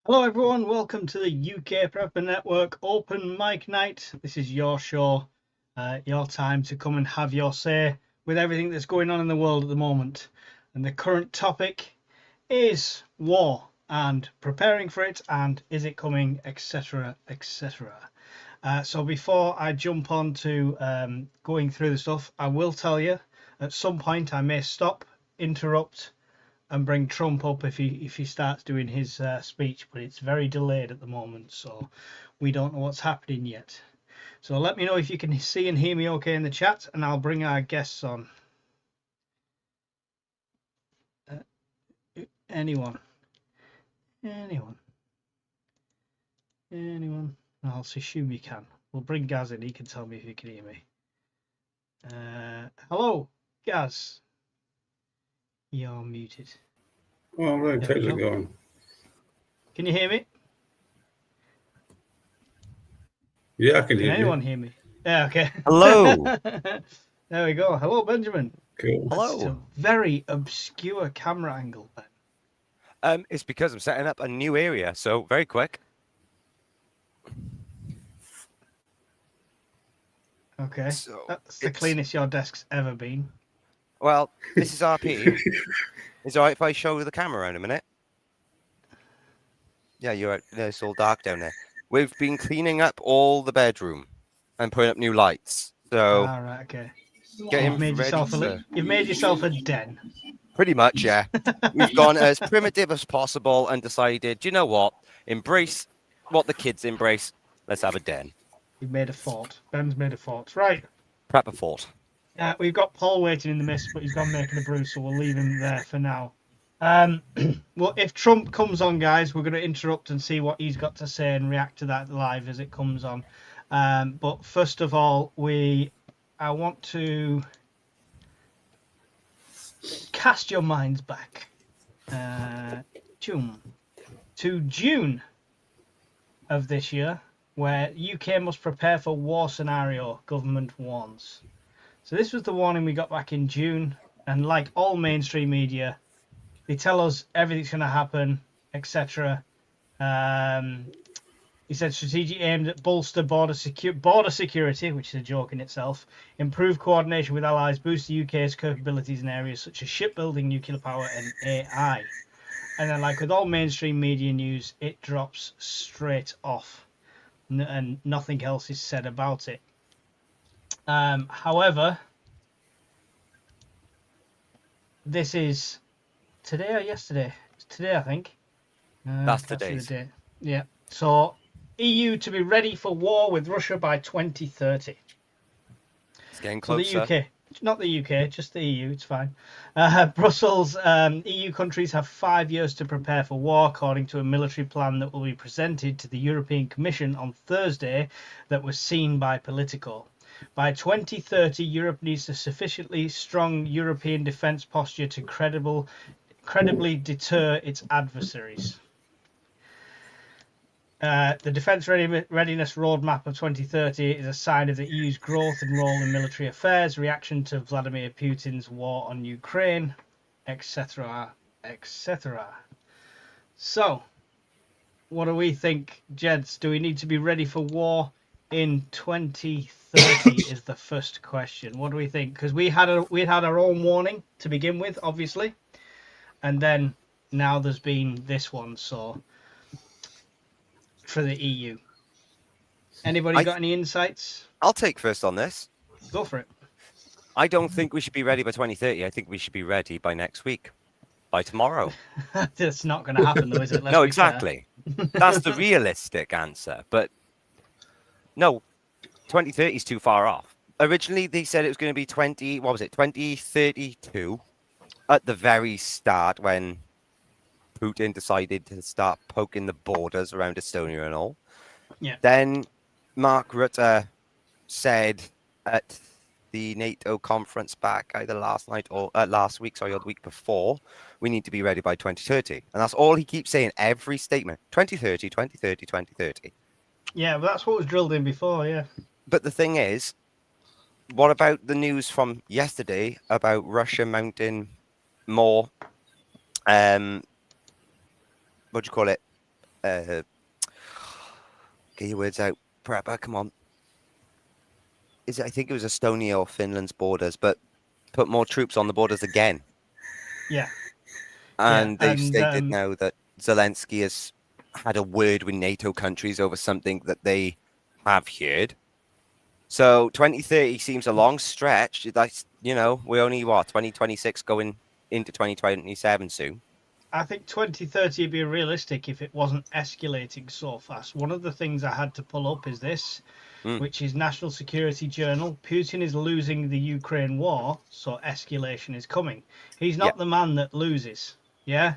Hello everyone, welcome to the UK Prepper Network Open Mic Night. This is your show, your time to come and have your say with everything that's going on in the world at the moment. And the current topic is war and preparing for it and is it coming, etc, etc. So before I jump on to going through the stuff, I will tell you at some point I may stop, interrupt and bring Trump up if he starts doing his speech, but it's very delayed at the moment, so we don't know what's happening yet. So let me know if you can see and hear me okay in the chat, and I'll bring our guests on. Anyone? I'll assume you can. We'll bring Gaz in. He can tell me if he can hear me. Hello, Gaz. You're muted. All right, how's it going? Can you hear me? Yeah, I can hear you. Can anyone hear me? Yeah, okay. Hello. There we go. Hello, Benjamin. Cool. That's Hello. a very obscure camera angle, Ben. It's because I'm setting up a new area, so very quick. Okay. So That's the cleanest your desk's ever been. Well, this is RP. Is it all right if I show the camera around a minute? Yeah, you're right. It's all dark down there. We've been cleaning up all the bedroom and putting up new lights. So All right, okay. getting You've made yourself a den. Pretty much, yeah. We've gone as primitive as possible and decided, you know what? Embrace what the kids embrace. Let's have a den. You've made a fort. Ben's made a fort. Right. Prep a fort. We've got Paul waiting in the mist, but he's gone making a brew, so we'll leave him there for now. Well, if Trump comes on, guys, we're going to interrupt and see what he's got to say and react to that live as it comes on. But first of all, I want to cast your minds back to June of this year, where UK must prepare for war scenario, government warns. So this was the warning we got back in June, and like all mainstream media, they tell us everything's going to happen, etc. He said strategy aimed at bolster border security, which is a joke in itself, improve coordination with allies, boost the UK's capabilities in areas such as shipbuilding, nuclear power, and AI. And then, like with all mainstream media news, it drops straight off, and nothing else is said about it. However, this is today or yesterday? It's today, I think. That's today's. Day. Yeah. So, EU to be ready for war with Russia by 2030. It's getting closer. So the UK, not the UK, just the EU. It's fine. Brussels, EU countries have 5 years to prepare for war, according to a military plan that will be presented to the European Commission on Thursday. That was seen by Politico. By 2030, Europe needs a sufficiently strong European defence posture to credibly deter its adversaries. The Defence Readiness Roadmap of 2030 is a sign of the EU's growth and role in military affairs, reaction to Vladimir Putin's war on Ukraine, etc., etc. So, what do we think, Jeds? Do we need to be ready for war in 2030 is the first question. What do we think? Because we had our own warning to begin with, obviously, and then now there's been this one. So for the EU, anybody got any insights? I'll take first on this. Go for it. I don't think we should be ready by 2030. I think we should be ready by next week, by tomorrow. That's not going to happen, though, is it? No, exactly. That's the realistic answer. But no, 2030 is too far off. Originally, they said it was going to be 2032 at the very start when Putin decided to start poking the borders around Estonia and all. Yeah. Then Mark Rutte said at the NATO conference back either last night or last week, or the week before, we need to be ready by 2030. And that's all he keeps saying, every statement, 2030, 2030, 2030. Yeah, but that's what was drilled in before, yeah. But the thing is, what about the news from yesterday about Russia mounting more, what do you call it, get your words out, Prepper. Come on. Is it? I think it was Estonia or Finland's borders, but put more troops on the borders again. Yeah. And they've and, stated now that Zelensky has had a word with NATO countries over something that they have heard. So 2030 seems a long stretch. That's, we're only, 2026 going into 2027 soon. I think 2030 would be realistic if it wasn't escalating so fast. One of the things I had to pull up is this, which is National Security Journal. Putin is losing the Ukraine war, so escalation is coming. He's not the man that loses. Yeah,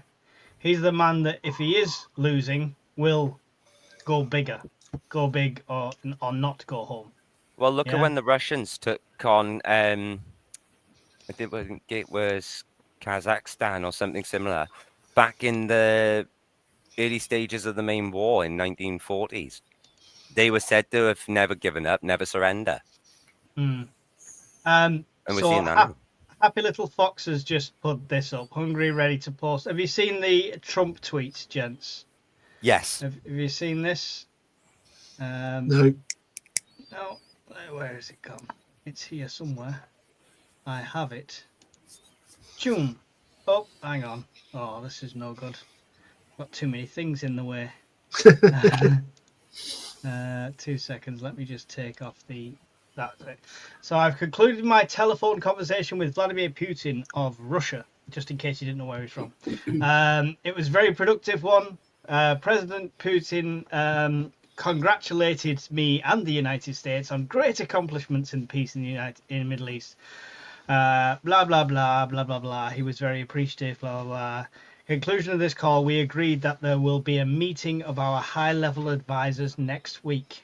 he's the man that, if he is losing, will go bigger, go big, or not go home. Well, look at when the Russians took on, I think it was Kazakhstan or something similar, back in the early stages of the main war in 1940s. They were said to have never given up, never surrender. And we're seeing that now. Happy Little Fox has just put this up. Hungary ready to post. Have you seen the Trump tweets, gents? Yes. Have you seen this? No. No. Where has it gone? It's here somewhere. I have it. Choom. Oh, hang on. Oh, this is no good. Got too many things in the way. 2 seconds. Let me just take off that's it. So I've concluded my telephone conversation with Vladimir Putin of Russia, just in case you didn't know where he's from. It was a very productive one. President Putin congratulated me and the United States on great accomplishments in peace in the Middle East. Blah, blah, blah, blah, blah, blah. He was very appreciative, blah, blah, blah. Conclusion of this call, we agreed that there will be a meeting of our high-level advisors next week.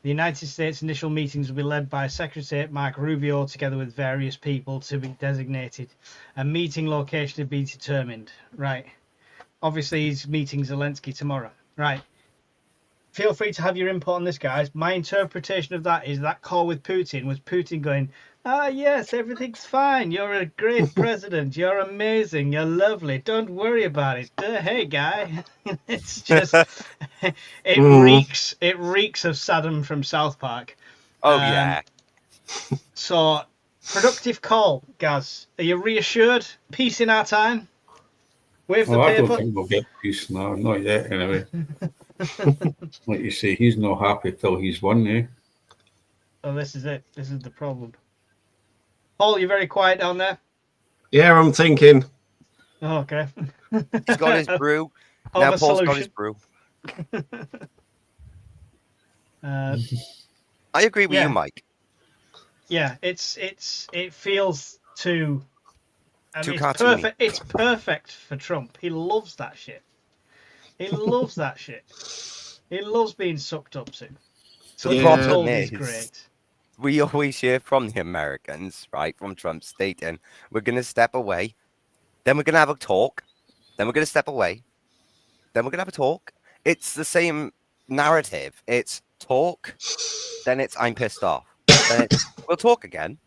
The United States initial meetings will be led by Secretary of State Marco Rubio, together with various people to be designated. A meeting location to be determined. Right. Obviously, he's meeting Zelensky tomorrow. Right. Feel free to have your input on this, guys. My interpretation of that is that call with Putin was Putin going, yes, everything's fine. You're a great president. You're amazing. You're lovely. Don't worry about it. Hey, guy. It's just, it reeks of Saddam from South Park. Oh, yeah. So, productive call, Gaz. Are you reassured? Peace in our time? Wave the I paper. don't think we'll get peace now. Not yet, anyway. Like you say, he's not happy till he's won, eh? Oh, this is it. This is the problem. Paul, you're very quiet down there. Yeah, I'm thinking. Oh, okay. He's got his brew. Now Paul's got his brew. I agree with you, Mike. Yeah, it feels too cartoony. perfect. It's perfect for Trump. He loves that shit. He loves that shit. He loves being sucked up to. So the problem is great. We always hear from the Americans, right, from Trump stating, we're going to step away, then we're going to have a talk, then we're going to step away, then we're going to have a talk. It's the same narrative. It's talk, then it's I'm pissed off, then it's we'll talk again.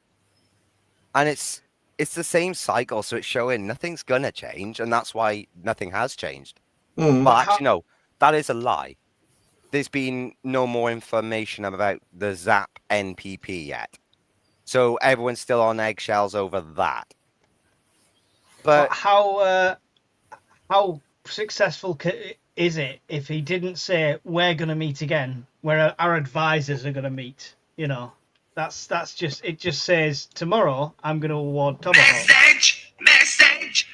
And it's the same cycle, so it's showing nothing's going to change, and that's why nothing has changed. But actually, no, that is a lie. There's been no more information about the ZAP NPP yet. So everyone's still on eggshells over that. But how successful is it if he didn't say we're going to meet again, where our advisors are going to meet? You know, that's just, it just says tomorrow I'm going to award Tomahawk. Message.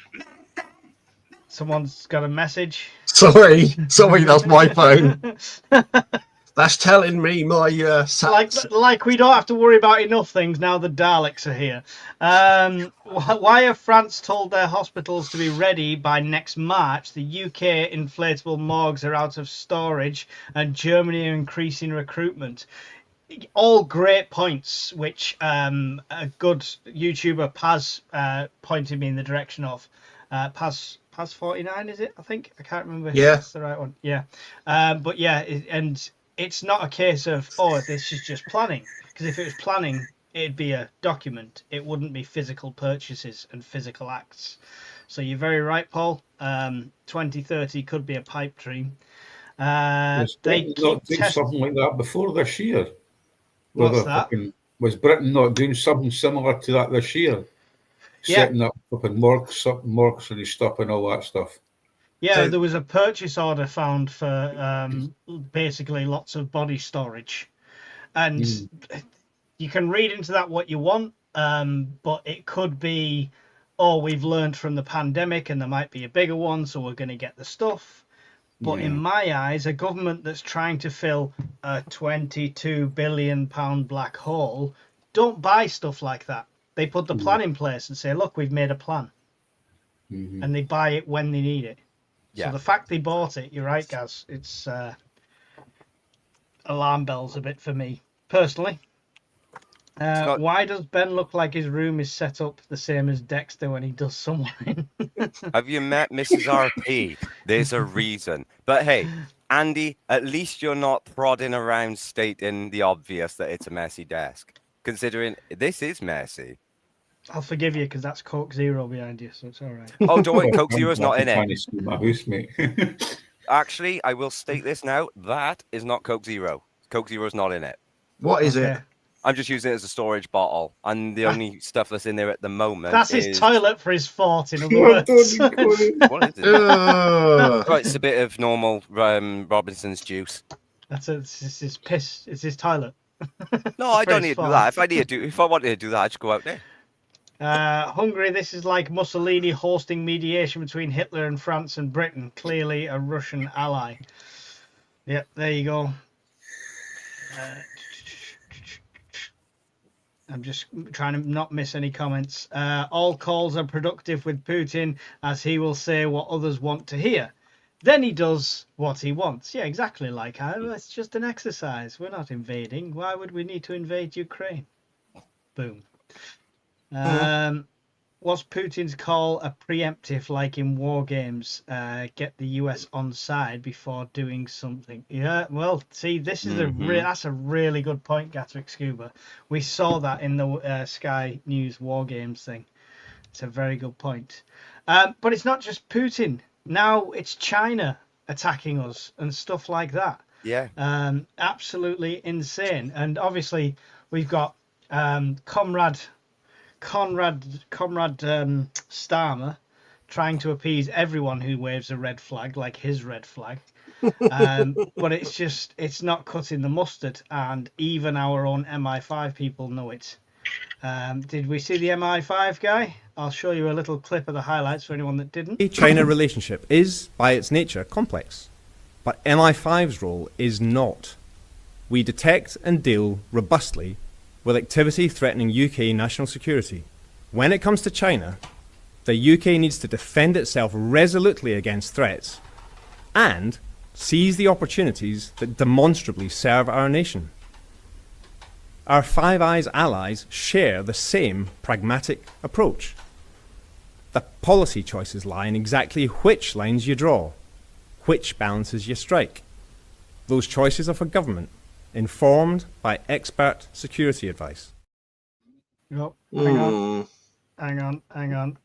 Someone's got a message. Sorry, that's my phone. That's telling me my like we don't have to worry about enough things now the Daleks are here. Why have France told their hospitals to be ready by next March? The UK inflatable morgues are out of storage, and Germany are increasing recruitment. All great points, which a good YouTuber Paz pointed me in the direction of. Paz 49, is it? I think I can't remember. Yeah, that's the right one. Yeah, but yeah, and it's not a case of this is just planning, because if it was planning, it'd be a document. It wouldn't be physical purchases and physical acts. So you're very right, Paul. 2030 could be a pipe dream. Was They Britain keep not doing something like that before this year? What's that? Was Britain not doing something similar to that this year? Yeah. Setting up in mortuary stuff and all that stuff. Yeah, So- there was a purchase order found for basically lots of body storage, and you can read into that what you want, but it could be, oh, we've learned from the pandemic and there might be a bigger one, so we're going to get the stuff. But in my eyes, a government that's trying to fill a £22 billion black hole don't buy stuff like that. They put the plan in place and say, look, we've made a plan. And they buy it when they need it. Yeah. So the fact they bought it, you're right, Gaz. It's alarm bells a bit for me personally. Why does Ben look like his room is set up the same as Dexter when he does someone? Have you met Mrs. RP? There's a reason. But hey, Andy, at least you're not prodding around stating the obvious that it's a messy desk, considering this is messy. I'll forgive you because that's Coke Zero behind you, so it's all right. Oh, don't worry, Coke Zero's not in trying to it. see my house, mate. Actually, I will state this now. That is not Coke Zero. Coke Zero's not in it. What is Okay. it? I'm just using it as a storage bottle, and the only stuff that's in there at the moment That's is... his toilet for his fort, in other Oh, words. don't be funny. What is it? Ugh. Right, it's a bit of normal Robinson's juice. It's his piss. It's his toilet. No, I For don't his need to do farm. that. If I wanted to do that, I'd just go out there. Hungary, this is like Mussolini hosting mediation between Hitler and France and Britain. Clearly a Russian ally. Yep, there you go. I'm just trying to not miss any comments. All calls are productive with Putin, as he will say what others want to hear. Then he does what he wants. Yeah, exactly like it's just an exercise. We're not invading. Why would we need to invade Ukraine? Boom. Was Putin's call a preemptive, like in war games? Get the US on side before doing something. Yeah, well, see, this is that's a really good point, Gatwick Scuba. We saw that in the Sky News war games thing. It's a very good point. But it's not just Putin. Now it's China attacking us and stuff like that. Yeah. Absolutely insane. And obviously we've got Conrad Starmer trying to appease everyone who waves a red flag, like his red flag. But it's not cutting the mustard, and even our own MI5 people know it. Did we see the MI5 guy? I'll show you a little clip of the highlights for anyone that didn't. The China relationship is, by its nature, complex, but MI5's role is not. We detect and deal robustly with activity threatening UK national security. When it comes to China, the UK needs to defend itself resolutely against threats and seize the opportunities that demonstrably serve our nation. Our Five Eyes allies share the same pragmatic approach. The policy choices lie in exactly which lines you draw, which balances you strike. Those choices are for government, informed by expert security advice. Oh, hang on.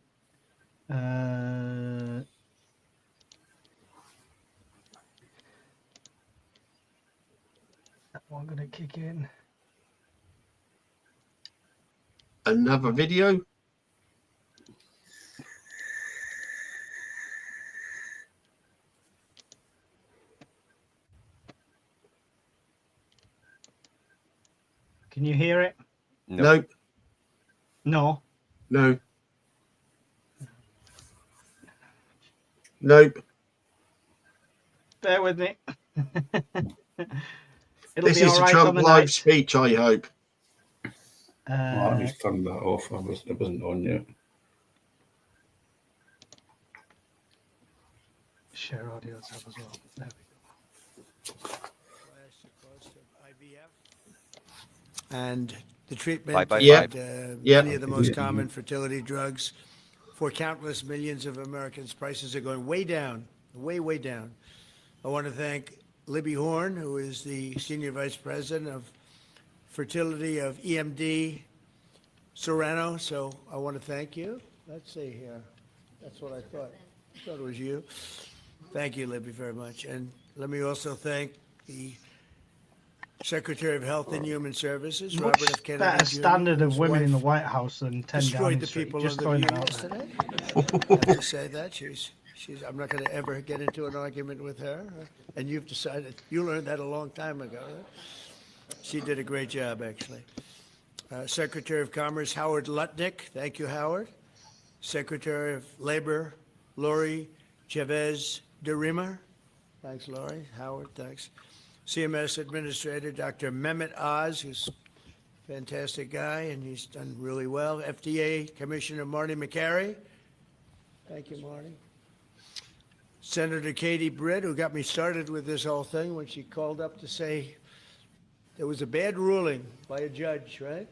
That one gonna kick in. Another video. Can you hear it? Nope. No. No. Nope. Bear with me. This is a Trump live speech, I hope. I just turned that off. It wasn't on yet. Share audio tab as well. There we go. And the treatment Bye-bye. many of the most common fertility drugs for countless millions of Americans. Prices are going way down, way down. I want to thank Libby Horn, who is the Senior Vice President of Fertility of EMD Serrano. So I want to thank you. Let's see here. That's what I thought. I thought it was you. Thank you, Libby, very much. And let me also thank the Secretary of Health and Human Services, Much Robert F. Kennedy better Jr., standard of whose women in the wife White House than 10 destroyed Downing the Street. people Just on the throwing View it out there. yesterday. I have to say that. She's. I'm not going to ever get into an argument with her. And you've decided, you learned that a long time ago. Right? She did a great job, actually. Secretary of Commerce, Howard Lutnick. Thank you, Howard. Secretary of Labor, Lori Chavez de Rima. Thanks, Lori. Howard, thanks. CMS Administrator, Dr. Mehmet Oz, who's a fantastic guy, and he's done really well. FDA Commissioner Marty McCary. Thank you, Marty. Senator Katie Britt, who got me started with this whole thing when she called up to say there was a bad ruling by a judge, right?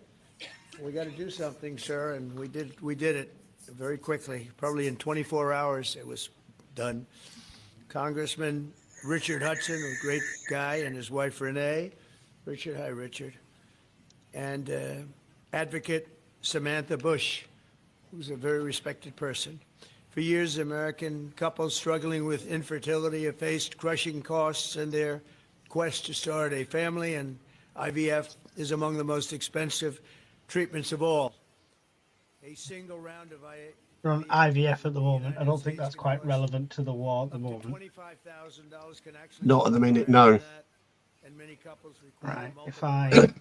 We got to do something, sir, and we did it very quickly. Probably in 24 hours it was done. Congressman Richard Hudson, a great guy, and his wife Renee. Richard, hi, Richard. And Advocate Samantha Bush, who's a very respected person. For years, American couples struggling with infertility have faced crushing costs in their quest to start a family, and IVF is among the most expensive treatments of all. A single round of We're on IVF at the moment. I don't think that's quite relevant to the war at the moment. $25,000 can actually Not at the minute, no. and many couples require Right, if multiple I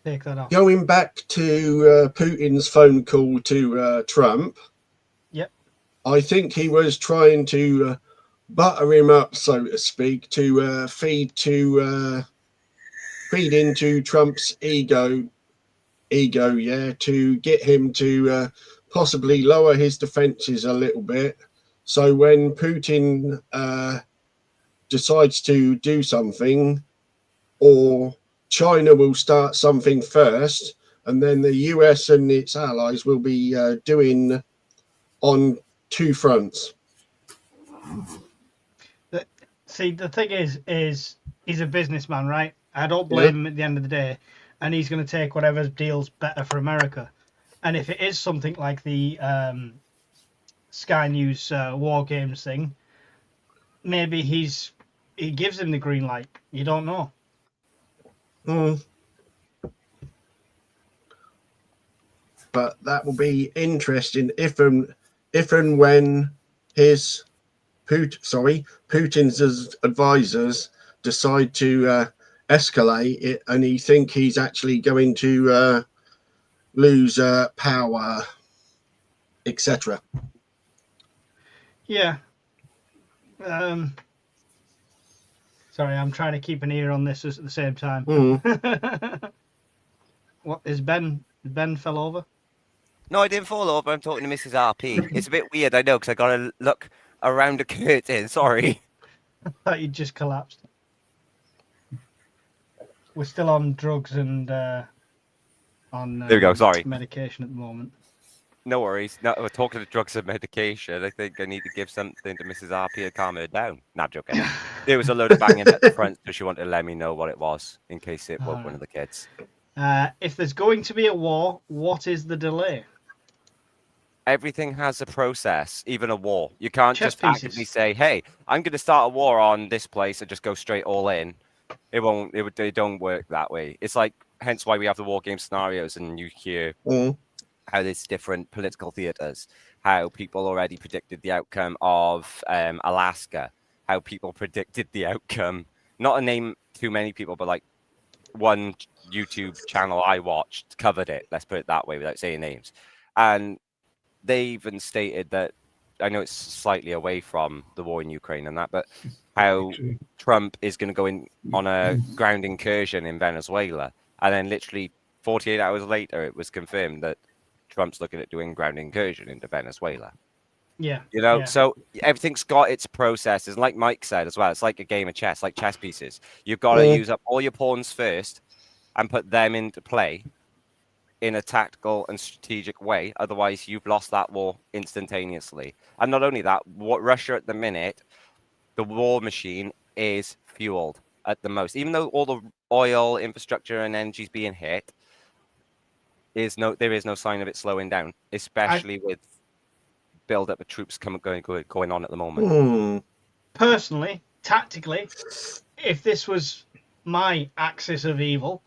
take that off. Going back to Putin's phone call to Trump, Yep. I think he was trying to butter him up, so to speak, to feed into Trump's ego, yeah, to get him to possibly lower his defenses a little bit. So when Putin decides to do something, or China will start something first, and then the US and its allies will be doing on two fronts. See, the thing is he's a businessman, right? I don't blame him at the end of the day, and he's going to take whatever deal's better for America. And if it is something like the Sky News War Games thing, maybe he gives him the green light. You don't know. But that will be interesting if and when his Putin's advisors decide to escalate it, and he think he's actually going to lose power, etc. Yeah. Sorry, I'm trying to keep an ear on this at the same time. What is Ben? Ben fell over? No, I didn't fall over. I'm talking to Mrs. RP. It's a bit weird, I know, because I got to look around the curtain. Sorry. I thought you just collapsed. We're still on drugs and on There we go, sorry. medication at the moment. No worries. No, we're talking to drugs and medication. I think I need to give something to Mrs. RP to calm her down. Nah, I'm joking. There was a load of banging at the front, so she wanted to let me know what it was in case it woke one of the kids. If there's going to be a war, what is the delay? Everything has a process, even a war. You can't Chess just pieces. actively say, "Hey, I'm going to start a war on this place," and just go straight all in. It won't. They don't work that way. It's like, hence why we have the war game scenarios, and you hear how there's different political theaters, how people already predicted the outcome of Alaska, how people predicted the outcome. Not to name too many people, but like one YouTube channel I watched covered it. Let's put it that way, without saying names, and they even stated that, I know it's slightly away from the war in Ukraine and that, but how Trump is going to go in on a ground incursion in Venezuela. And then literally 48 hours later, it was confirmed that Trump's looking at doing ground incursion into Venezuela. Yeah. You know, yeah. so everything's got its processes. Like Mike said as well, it's like a game of chess, like chess pieces. You've got to use up all your pawns first and put them into play in a tactical and strategic way. Otherwise, you've lost that war instantaneously. And not only that, what Russia at the minute, the war machine is fueled at the most. Even though all the oil infrastructure and energy is being hit, there is no sign of it slowing down, especially with build up of troops going on at the moment. personally, tactically, if this was my axis of evil,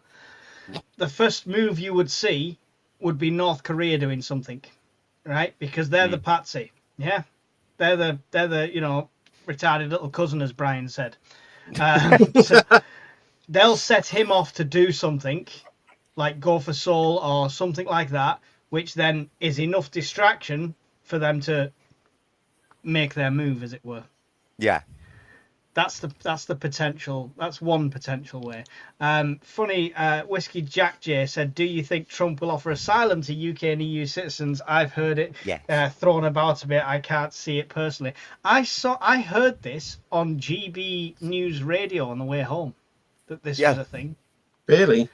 the first move you would see would be North Korea doing something, right? Because they're the patsy, yeah. They're the retarded little cousin, as Brian said. So they'll set him off to do something, like go for Seoul or something like that, which then is enough distraction for them to make their move, as it were. Yeah. That's the potential. That's one potential way. Funny, Whiskey Jack J said, "Do you think Trump will offer asylum to UK and EU citizens?" I've heard it thrown about a bit. I can't see it personally. I heard this on GB News Radio on the way home, that this was a thing. Really?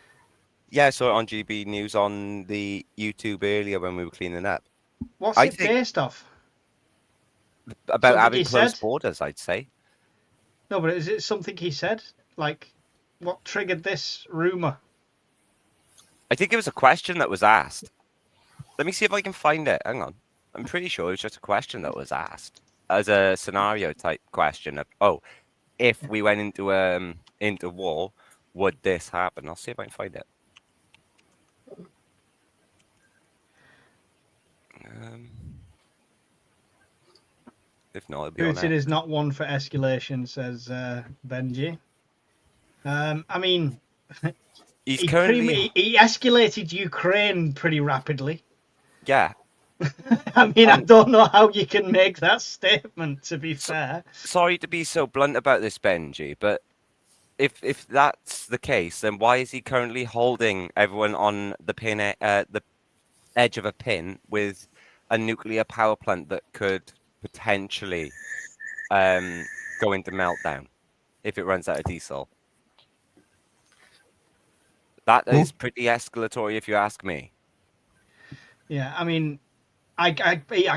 Yeah, I saw it on GB News on the YouTube earlier when we were cleaning up. What's it based off? About Something having he close said? borders, I'd say. No, but is it something he said? Like, what triggered this rumor? I think it was a question that was asked. Let me see if I can find it. Hang on. I'm pretty sure it was just a question that was asked as a scenario type question of, if we went into war, would this happen? I'll see if I can find it. If not, it'll be on Putin it. is not one for escalation, says Benji. I mean, He's he currently... he escalated Ukraine pretty rapidly. Yeah. I mean, I don't know how you can make that statement, to be fair. Sorry to be so blunt about this, Benji, but if that's the case, then why is he currently holding everyone on the the edge of a pin with a nuclear power plant that could potentially go into meltdown if it runs out of diesel? That is pretty escalatory, if you ask me. Yeah, I mean, I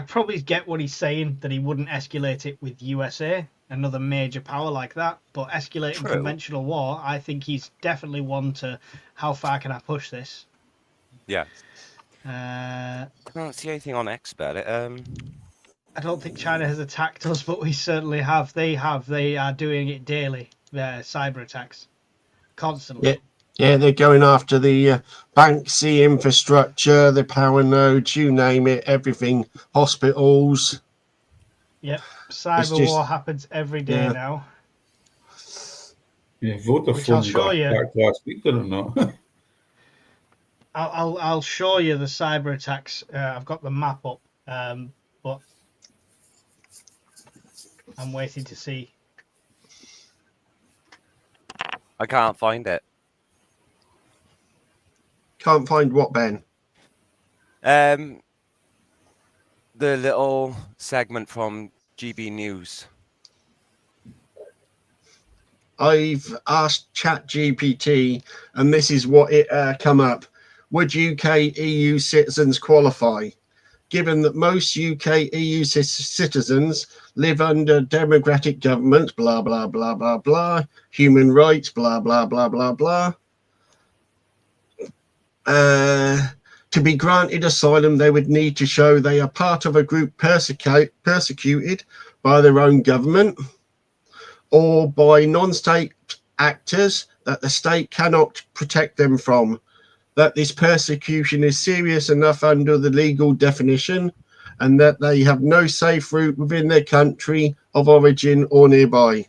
probably get what he's saying, that he wouldn't escalate it with USA, another major power like that. But escalating conventional war, I think he's definitely one to how far can I push this? Yeah. I can't see anything on X about it. I don't think China has attacked us, but we certainly have. They are doing it daily. Cyber attacks, constantly. Yeah, they're going after the banks, the infrastructure, the power nodes, you name it, everything, hospitals. Yep, cyber war happens every day now. Yeah, Vodafone got attacked last week, did it not? I'll show you the cyber attacks. I've got the map up, but I'm waiting to see. I can't find it. Can't find what, Ben? The little segment from GB News. I've asked ChatGPT, and this is what it come up. Would UK EU citizens qualify? Given that most UK EU citizens live under democratic governments, blah, blah, blah, blah, blah, human rights, blah, blah, blah, blah, blah. To be granted asylum, they would need to show they are part of a group persecuted by their own government or by non-state actors that the state cannot protect them from, that this persecution is serious enough under the legal definition, and that they have no safe route within their country of origin or nearby.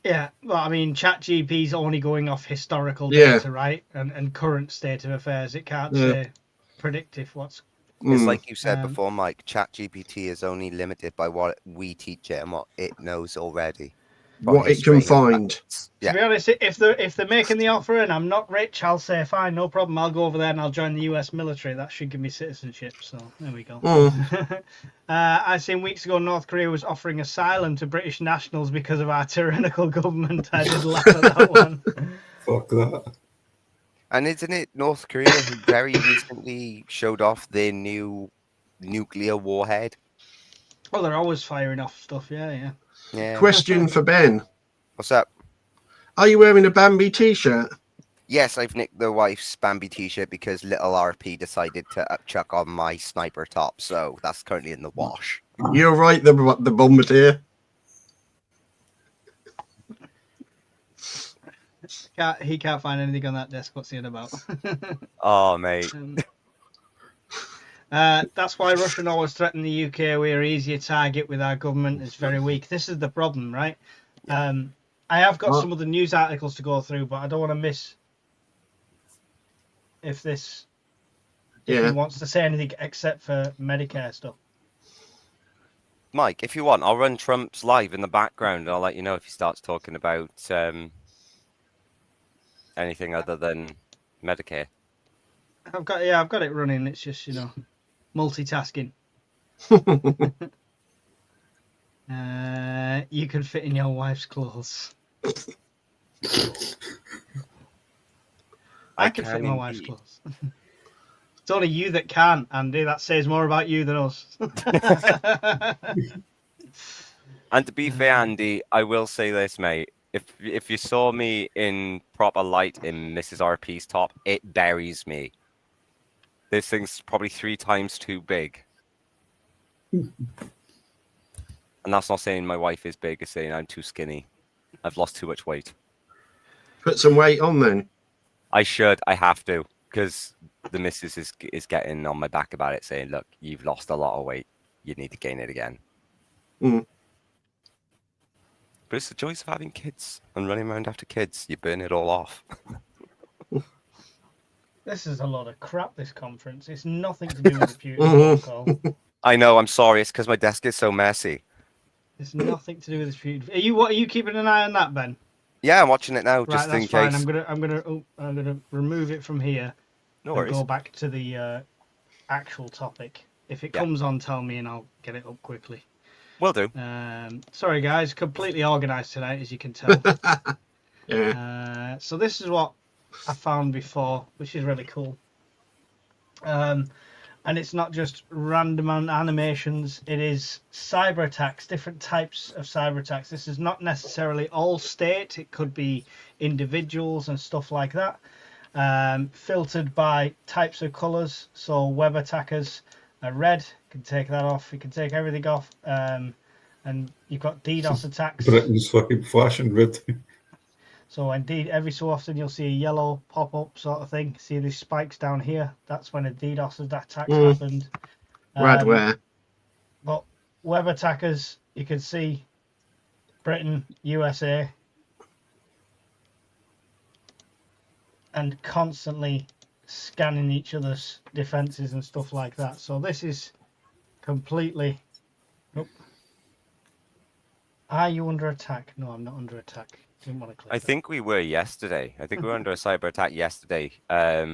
Yeah, well, I mean, ChatGPT is only going off historical data, right? And current state of affairs. It can't say predictive what's... It's like you said before, Mike, ChatGPT is only limited by what we teach it and what it knows already. What it can find. To be honest, if they're making the offer and I'm not rich, I'll say, fine, no problem. I'll go over there and I'll join the US military. That should give me citizenship. So there we go. I seen weeks ago North Korea was offering asylum to British nationals because of our tyrannical government. I did laugh at that one. Fuck that. And isn't it North Korea who very recently showed off their new nuclear warhead? Oh, they're always firing off stuff. Yeah. Question for Ben. What's up? Are you wearing a Bambi t-shirt? Yes, I've nicked the wife's Bambi t-shirt because little RP decided to upchuck on my sniper top, so that's currently in the wash. You're right, the bombardier. He can't find anything on that desk. What's he on about? Oh, mate. That's why Russia always threaten the UK. We're easier target with our government is very weak. This is the problem, right? I have got some of the news articles to go through, but I don't want to miss if he wants to say anything except for Medicare stuff. Mike, if you want, I'll run Trump's live in the background, and I'll let you know if he starts talking about anything other than Medicare. I've got it running. It's just multitasking. You can fit in your wife's clothes. I can fit in my wife's clothes. It's only you that can, Andy. That says more about you than us. And to be fair, Andy, I will say this, mate. If you saw me in proper light in Mrs. RP's top, it buries me. This thing's probably 3 times too big. And that's not saying my wife is big, it's saying I'm too skinny. I've lost too much weight. Put some weight on then. I have to, because the missus is getting on my back about it, saying, look, you've lost a lot of weight. You need to gain it again. Mm. But it's the joys of having kids and running around after kids. You burn it all off. This is a lot of crap, this conference. It's nothing to do with the Putin protocol. I know, I'm sorry. It's because my desk is so messy. It's nothing to do with this Putin. Are you keeping an eye on that, Ben? Yeah, I'm watching it now, Right, just in that's fine. case. I'm gonna remove it from here. No and worries. go back to the actual topic. If it comes on, tell me and I'll get it up quickly. Will do. Sorry guys, completely organised tonight, as you can tell. Yeah. So this is what I found before, which is really cool. And it's not just random animations, it is cyber attacks, different types of cyber attacks. This is not necessarily all state, it could be individuals and stuff like that. Filtered by types of colours, so web attackers are red, you can take that off, you can take everything off. And you've got DDoS attacks. Britain's fucking flashing red. So indeed, every so often you'll see a yellow pop-up sort of thing. See these spikes down here? That's when a DDoS attack happened. Radware. But web attackers, you can see Britain, USA, and constantly scanning each other's defences and stuff like that. So this is completely... Nope. Are you under attack? No, I'm not under attack. Didn't want to click I think we were yesterday. I think we were under a cyber attack yesterday. Let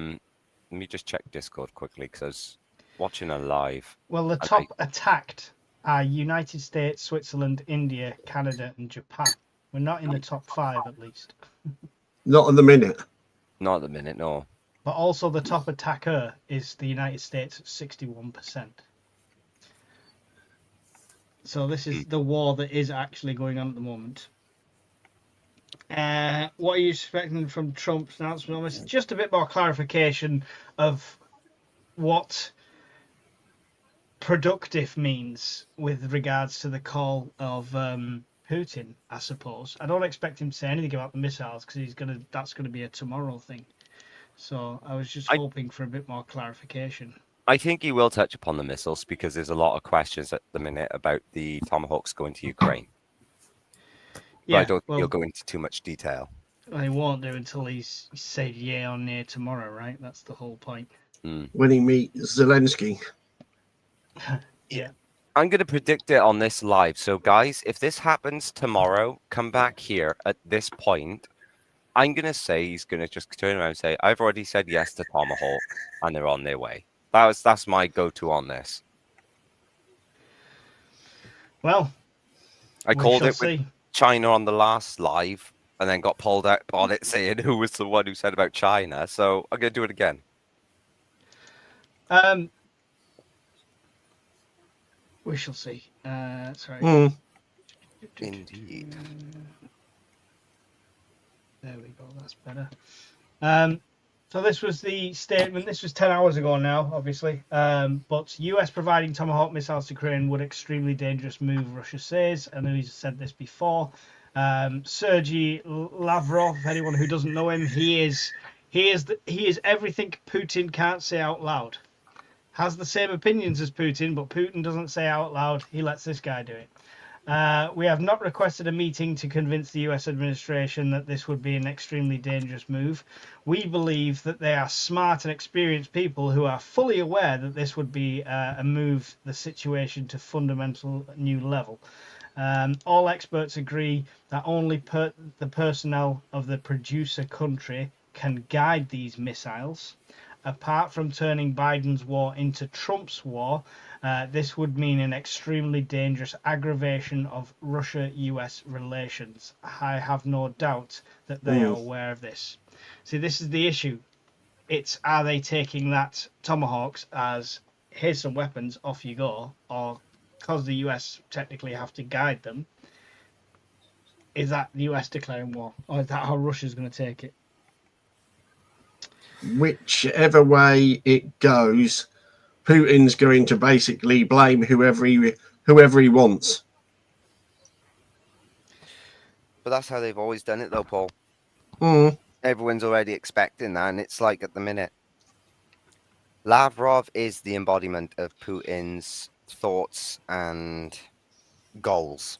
me just check Discord quickly because I was watching a live. Well, the top attacked are United States, Switzerland, India, Canada, and Japan. We're not in the top 5, at least. Not at the minute. Not at the minute, no. But also the top attacker is the United States at 61%. So this is the war that is actually going on at the moment. What are you expecting from Trump's announcement on this? Just a bit more clarification of what productive means with regards to the call of Putin, I suppose. I don't expect him to say anything about the missiles because that's gonna be a tomorrow thing. So I was just hoping for a bit more clarification. I think he will touch upon the missiles because there's a lot of questions at the minute about the Tomahawks going to Ukraine. But I don't think he'll go into too much detail. He won't do until he's said yeah or nay tomorrow, right? That's the whole point. When he meets Zelensky. Yeah. I'm going to predict it on this live. So, guys, if this happens tomorrow, come back here at this point. I'm going to say he's going to just turn around and say, I've already said yes to Tomahawk, and they're on their way. That's my go-to on this. Well, I called it with China on the last live, and then got pulled out on it saying who was the one who said about China. So I'm going to do it again. We shall see. Sorry. Indeed. There we go. That's better. So this was the statement. This was 10 hours ago now, obviously. But US providing Tomahawk missiles to Ukraine would extremely dangerous move, Russia says. I know he's said this before. Sergei Lavrov, anyone who doesn't know him, he is everything Putin can't say out loud. Has the same opinions as Putin, but Putin doesn't say out loud. He lets this guy do it. We have not requested a meeting to convince the US administration that this would be an extremely dangerous move. We believe that they are smart and experienced people who are fully aware that this would be a move the situation to fundamental new level. All experts agree that only the personnel of the producer country can guide these missiles. Apart from turning Biden's war into Trump's war, this would mean an extremely dangerous aggravation of Russia-US relations. I have no doubt that they are aware of this. See, this is the issue. It's, are they taking that Tomahawks as, here's some weapons, off you go, or because the US technically have to guide them, is that the US declaring war, or is that how Russia's going to take it? Whichever way it goes, Putin's going to basically blame whoever he wants. But that's how they've always done it, though, Paul. Mm. Everyone's already expecting that, and it's like at the minute, Lavrov is the embodiment of Putin's thoughts and goals.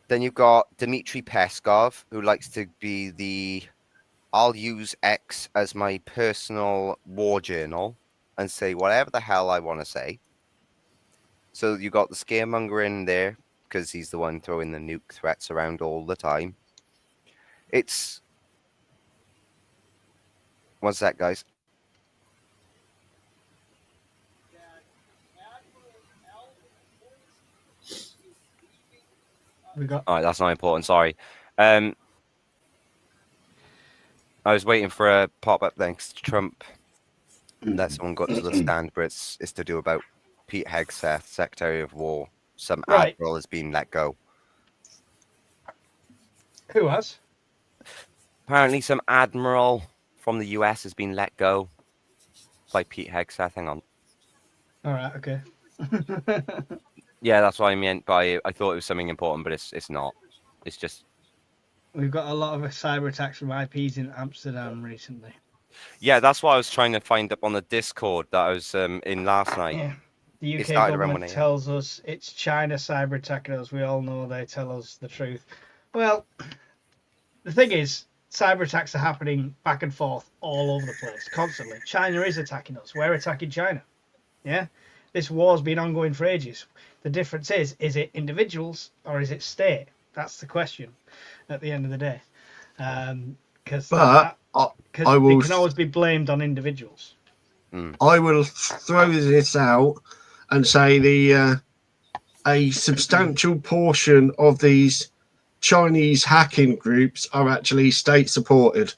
Then you've got Dmitry Peskov, who likes to be the I'll use X as my personal war journal and say whatever the hell I want to say. So you got the scaremonger in there because he's the one throwing the nuke threats around all the time. It's... What's that, guys? We got... All right, that's not important. Sorry. I was waiting for a pop-up thanks to Trump. That someone got to the stand, but it's to do about Pete Hegseth, Secretary of War. Some admiral has been let go. Who has? Apparently, some admiral from the US has been let go by Pete Hegseth. Hang on. All right, okay. Yeah, that's what I meant by it. I thought it was something important, but it's not. It's just... We've got a lot of cyber attacks from IPs in Amsterdam recently. Yeah, that's what I was trying to find up on the Discord that I was in last night. Yeah. The UK started around government 1 a.m. tells us it's China cyber attacking us. We all know they tell us the truth. Well, the thing is, cyber attacks are happening back and forth all over the place, constantly. China is attacking us. We're attacking China. Yeah? This war's been ongoing for ages. The difference is it individuals or is it state? That's the question at the end of the day. Because it can always be blamed on individuals. I will throw this out and say a substantial portion of these Chinese hacking groups are actually state supported.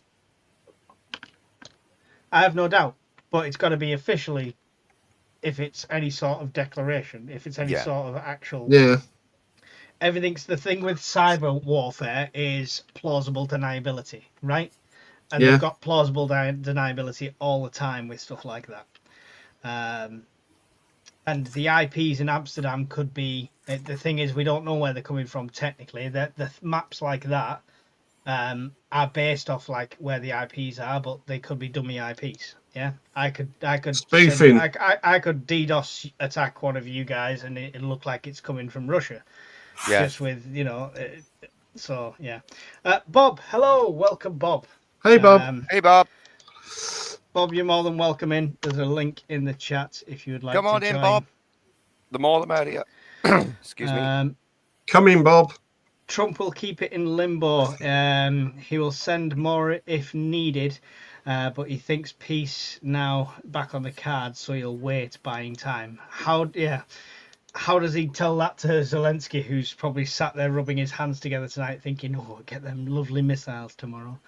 I have no doubt, but it's got to be officially, if it's any sort of declaration, if it's any sort of actual... Yeah. Everything's the thing with cyber warfare is plausible deniability, right? And they've got plausible deniability all the time with stuff like that. And the IPs in Amsterdam could be... The thing is, we don't know where they're coming from technically. The maps like that are based off like where the IPs are, but they could be dummy IPs. Yeah, I could spoofing. I could DDoS attack one of you guys, and it look like it's coming from Russia. Yeah. Just with so yeah. Bob, hello, welcome, Bob. Hey, Bob. Hey, Bob. Bob, you're more than welcome in. There's a link in the chat if you would like to join. Come on in, Bob. The more the merrier. Excuse me. Come in, Bob. Trump will keep it in limbo. He will send more if needed, but he thinks peace now back on the cards, so he'll wait, buying time. How does he tell that to Zelensky, who's probably sat there rubbing his hands together tonight thinking, oh, we'll get them lovely missiles tomorrow?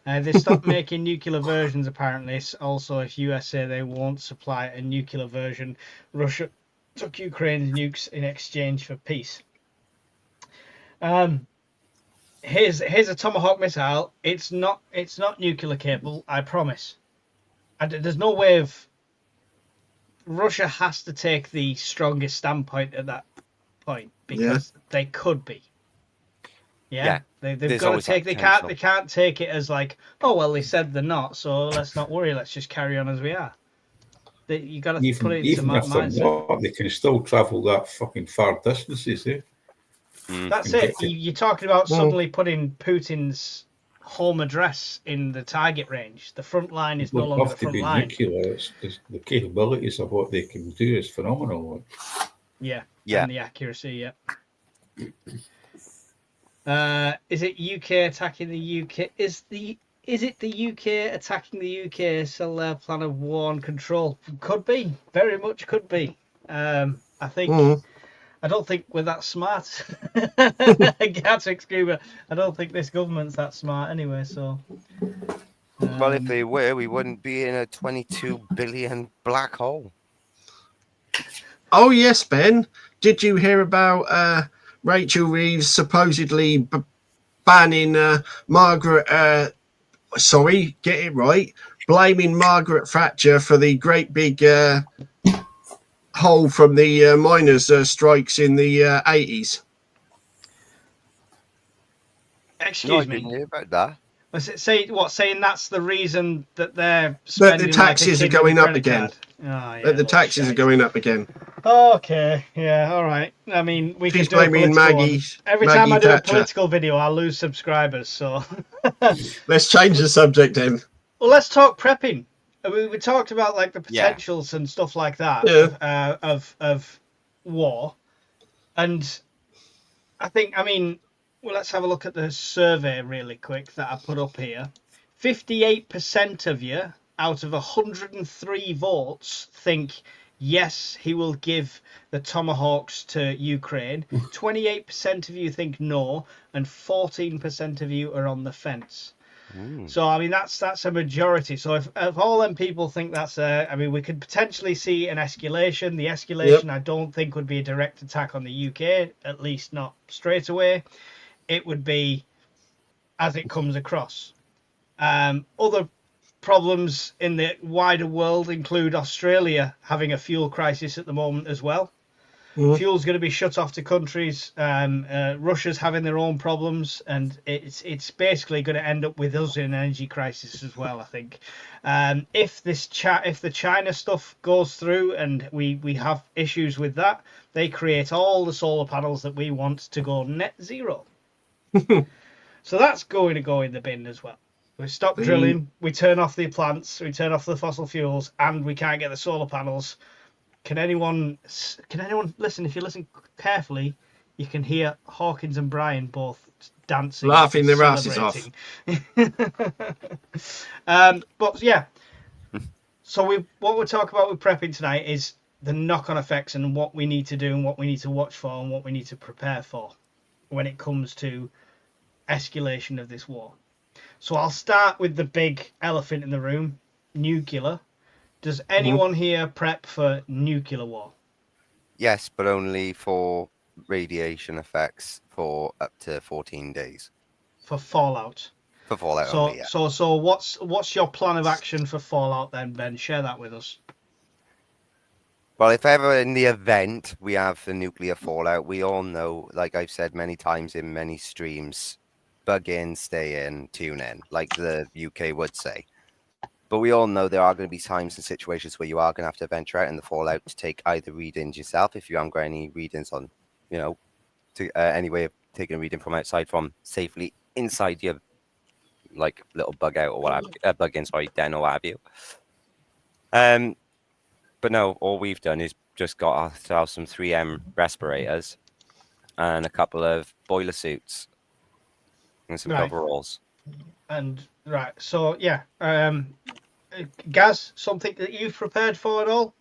They stopped making nuclear versions, apparently. Also, if US say they won't supply a nuclear version, Russia took Ukraine's nukes in exchange for peace. Here's a Tomahawk missile. It's not nuclear capable, I promise. There's no way of... Russia has to take the strongest standpoint at that point because they could be. Yeah, They've there's got to always that take. They potential. can't take it as like, oh well, they said they're not, so let's not worry. Let's just carry on as we are. You got to put it into Even if they're mindset. not, they can still travel that fucking far distances, eh? That's can it. get to- You're talking about suddenly putting Putin's home address in the target range. The front line is It no don't longer have the to front be line. nuclear. The capabilities of what they can do is phenomenal. Like. Yeah. Yeah. And the accuracy. Yeah. Is it UK attacking the UK? Is it the UK attacking the UK? Sell their plan of war and control? Could be. Very much could be. I think. I don't think we're that smart. Gatrick Scuba. I don't think this government's that smart anyway. So. Well, if they were, we wouldn't be in a 22 billion black hole. Oh yes, Ben. Did you hear about Rachel Reeves supposedly banning Margaret? Sorry, get it right. Blaming Margaret Thatcher for the great big hole from the miners' strikes in the 80s. Excuse No, me. I didn't hear about that. Was it saying that's the reason that they're But spending the taxes like a are kid going with a up credit again. card? Oh, yeah, But the little taxes are shite. going up again. Okay, yeah, all right. I mean, we She's could do a blaming political Maggie. one. Every Maggie time I do a Thatcher. political video, I lose subscribers. So, Let's change the subject then. well, let's talk prepping. We talked about like the Yeah. potentials and stuff like that Yeah. of war, and I think, I mean, well, let's have a look at the survey really quick that I put up here. 58% of you out of 103 votes think yes, he will give the Tomahawks to Ukraine. 28% of you think no, and 14% of you are on the fence. So I mean that's a majority. So if all them people think that's I mean, we could potentially see an escalation. The escalation I don't think would be a direct attack on the UK, at least not straight away. It would be as it comes across. Other problems in the wider world include Australia having a fuel crisis at the moment as well. Fuel's going to be shut off to countries. Russia's having their own problems, and it's basically going to end up with us in an energy crisis as well, I think. If the China stuff goes through and we have issues with that, they create all the solar panels that we want to go net zero. So that's going to go in the bin as well. We stop drilling, we turn off the plants, we turn off the fossil fuels, and we can't get the solar panels. Can anyone listen? If you listen carefully, you can hear Hawkins and Brian both dancing, Laughing their asses off. But yeah, so what we're talking about with prepping tonight is the knock-on effects and what we need to do and what we need to watch for and what we need to prepare for when it comes to escalation of this war. So I'll start with the big elephant in the room, nuclear. Does anyone here prep for nuclear war? Yes, but only for radiation effects for up to 14 days. For fallout? For fallout only, yeah. So what's your plan of action for fallout then, Ben? Share that with us. Well, if ever in the event we have the nuclear fallout, we all know, like I've said many times in many streams, bug in, stay in, tune in, like the UK would say. But we all know there are going to be times and situations where you are going to have to venture out in the fallout to take either readings yourself, if you haven't got any readings on, any way of taking a reading from outside from safely inside your, like, little bug out or what have you, bug in, sorry, den or what have you. But no, all we've done is just got ourselves some 3M respirators and a couple of boiler suits and some coveralls. And so yeah, Gaz, something that you've prepared for at all?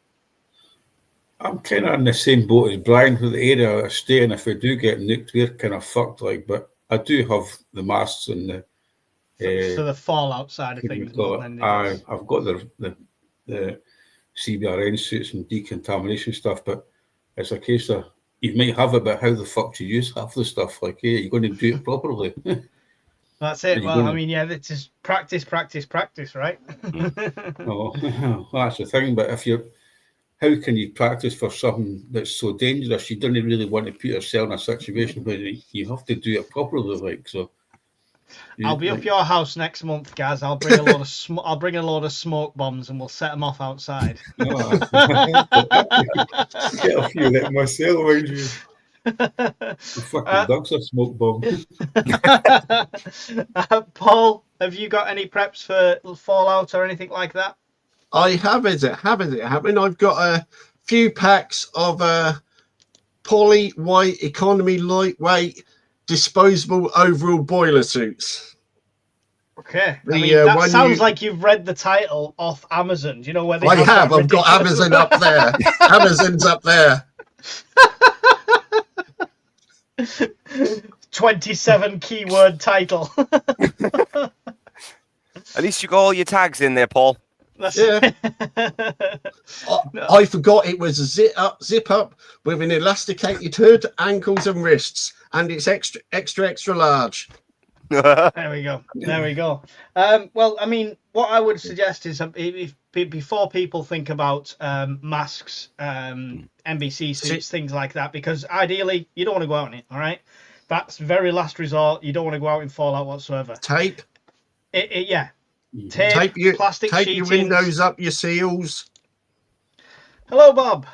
I'm kind of in the same boat as Brian with the area I stay in. If we do get nuked, we're kind of fucked. Like, but I do have the masks and the. So the fallout side of things. I've got the CBRN suits and decontamination stuff, but it's a case of you might have it, but how the fuck do you use half the stuff? Like, yeah, you're going to do it properly. That's it. Well, I mean, yeah, it's just practice, right? Oh, that's the thing. But if you're, how can you practice for something that's so dangerous? You don't really want to put yourself in a situation where you have to do it properly, like so. I'll be up your house next month, Gaz. I'll bring a load of I'll bring a load of smoke bombs and we'll set them off outside. Get a few like myself, mind you. The fucking dog's a smoke bomb. Paul, have you got any preps for Fallout or anything like that? I have it happening. I've got a few packs of poly white economy lightweight disposable overall boiler suits. Okay. That sounds like you've read the title off Amazon. Do you know where they have? I've got Amazon up there. Amazon's up there. 27 keyword title. At least you got all your tags in there, Paul. Yeah. I forgot it was a zip up with an elasticated hood, ankles and wrists, and it's extra large. There we go. Well, I mean, what I would suggest is if before people think about masks, NBC suits, things like that, because ideally you don't want to go out in it. All right, that's very last resort. You don't want to go out in Fallout whatsoever. Tape. Yeah. Tape your plastic tape sheeting. Your windows up, your seals. Hello, Bob.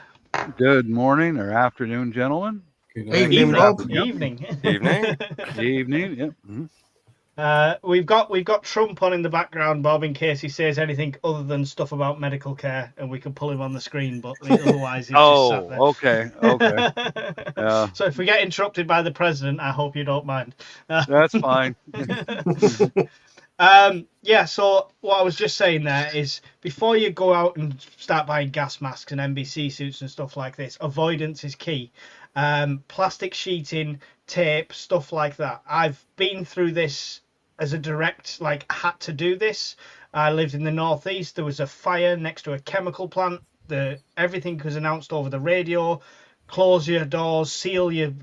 Good morning or afternoon, gentlemen. Evening, Bob. Evening. Evening. Yep. Mm-hmm. We've got Trump on in the background, Bob, in case he says anything other than stuff about medical care, and we can pull him on the screen. But otherwise, he's just sat there. Okay. So if we get interrupted by the president, I hope you don't mind. That's fine. Yeah. So what I was just saying there is, before you go out and start buying gas masks and NBC suits and stuff like this, avoidance is key. Plastic sheeting, tape, stuff like that. I've been through this as a direct, had to do this. I lived in the northeast. There was a fire next to a chemical plant. Everything was announced over the radio. Close your doors, seal your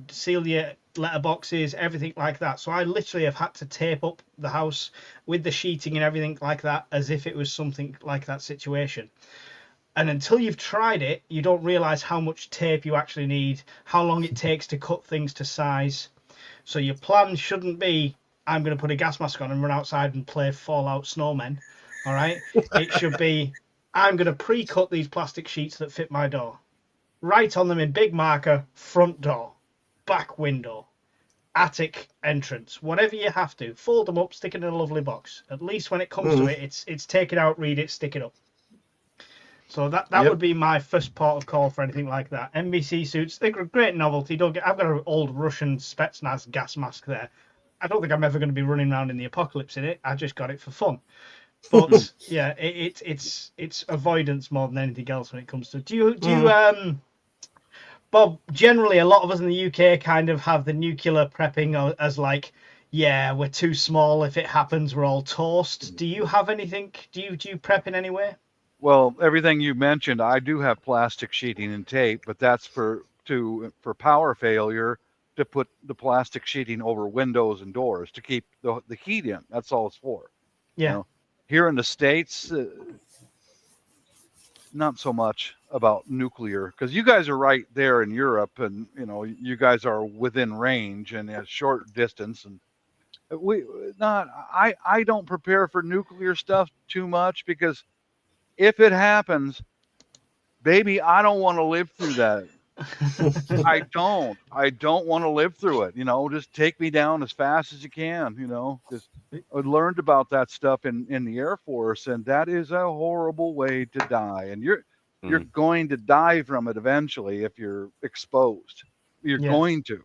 letterboxes, everything like that. So I literally have had to tape up the house with the sheeting and everything like that, as if it was something like that situation. And until you've tried it, you don't realize how much tape you actually need, how long it takes to cut things to size. So your plan shouldn't be, I'm going to put a gas mask on and run outside and play Fallout Snowmen. All right. It should be, I'm going to pre-cut these plastic sheets that fit my door. Write on them in big marker, front door, back window, attic entrance, whatever you have to. Fold them up, stick it in a lovely box. At least when it comes to it, it's take it out, read it, stick it up. So that would be my first port of call for anything like that. NBC suits, they're a great novelty. I've got an old Russian Spetsnaz gas mask there. I don't think I'm ever going to be running around in the apocalypse in it. I just got it for fun. But yeah, it's avoidance more than anything else when it comes to. Do you Bob? Generally, a lot of us in the UK kind of have the nuclear prepping as we're too small. If it happens, we're all toast. Do you have anything? Do you prep in any way? Well, everything you mentioned, I do have plastic sheeting and tape, but that's for power failure, to put the plastic sheeting over windows and doors to keep the heat in. That's all it's for. Yeah. You know, here in the States, not so much about nuclear, because you guys are right there in Europe, and you guys are within range and a short distance, and I don't prepare for nuclear stuff too much, because if it happens, baby, I don't want to live through that. I don't want to live through it. Just take me down as fast as you can. Because I learned about that stuff in the Air Force, and that is a horrible way to die. And you're going to die from it eventually if you're exposed. You're going to.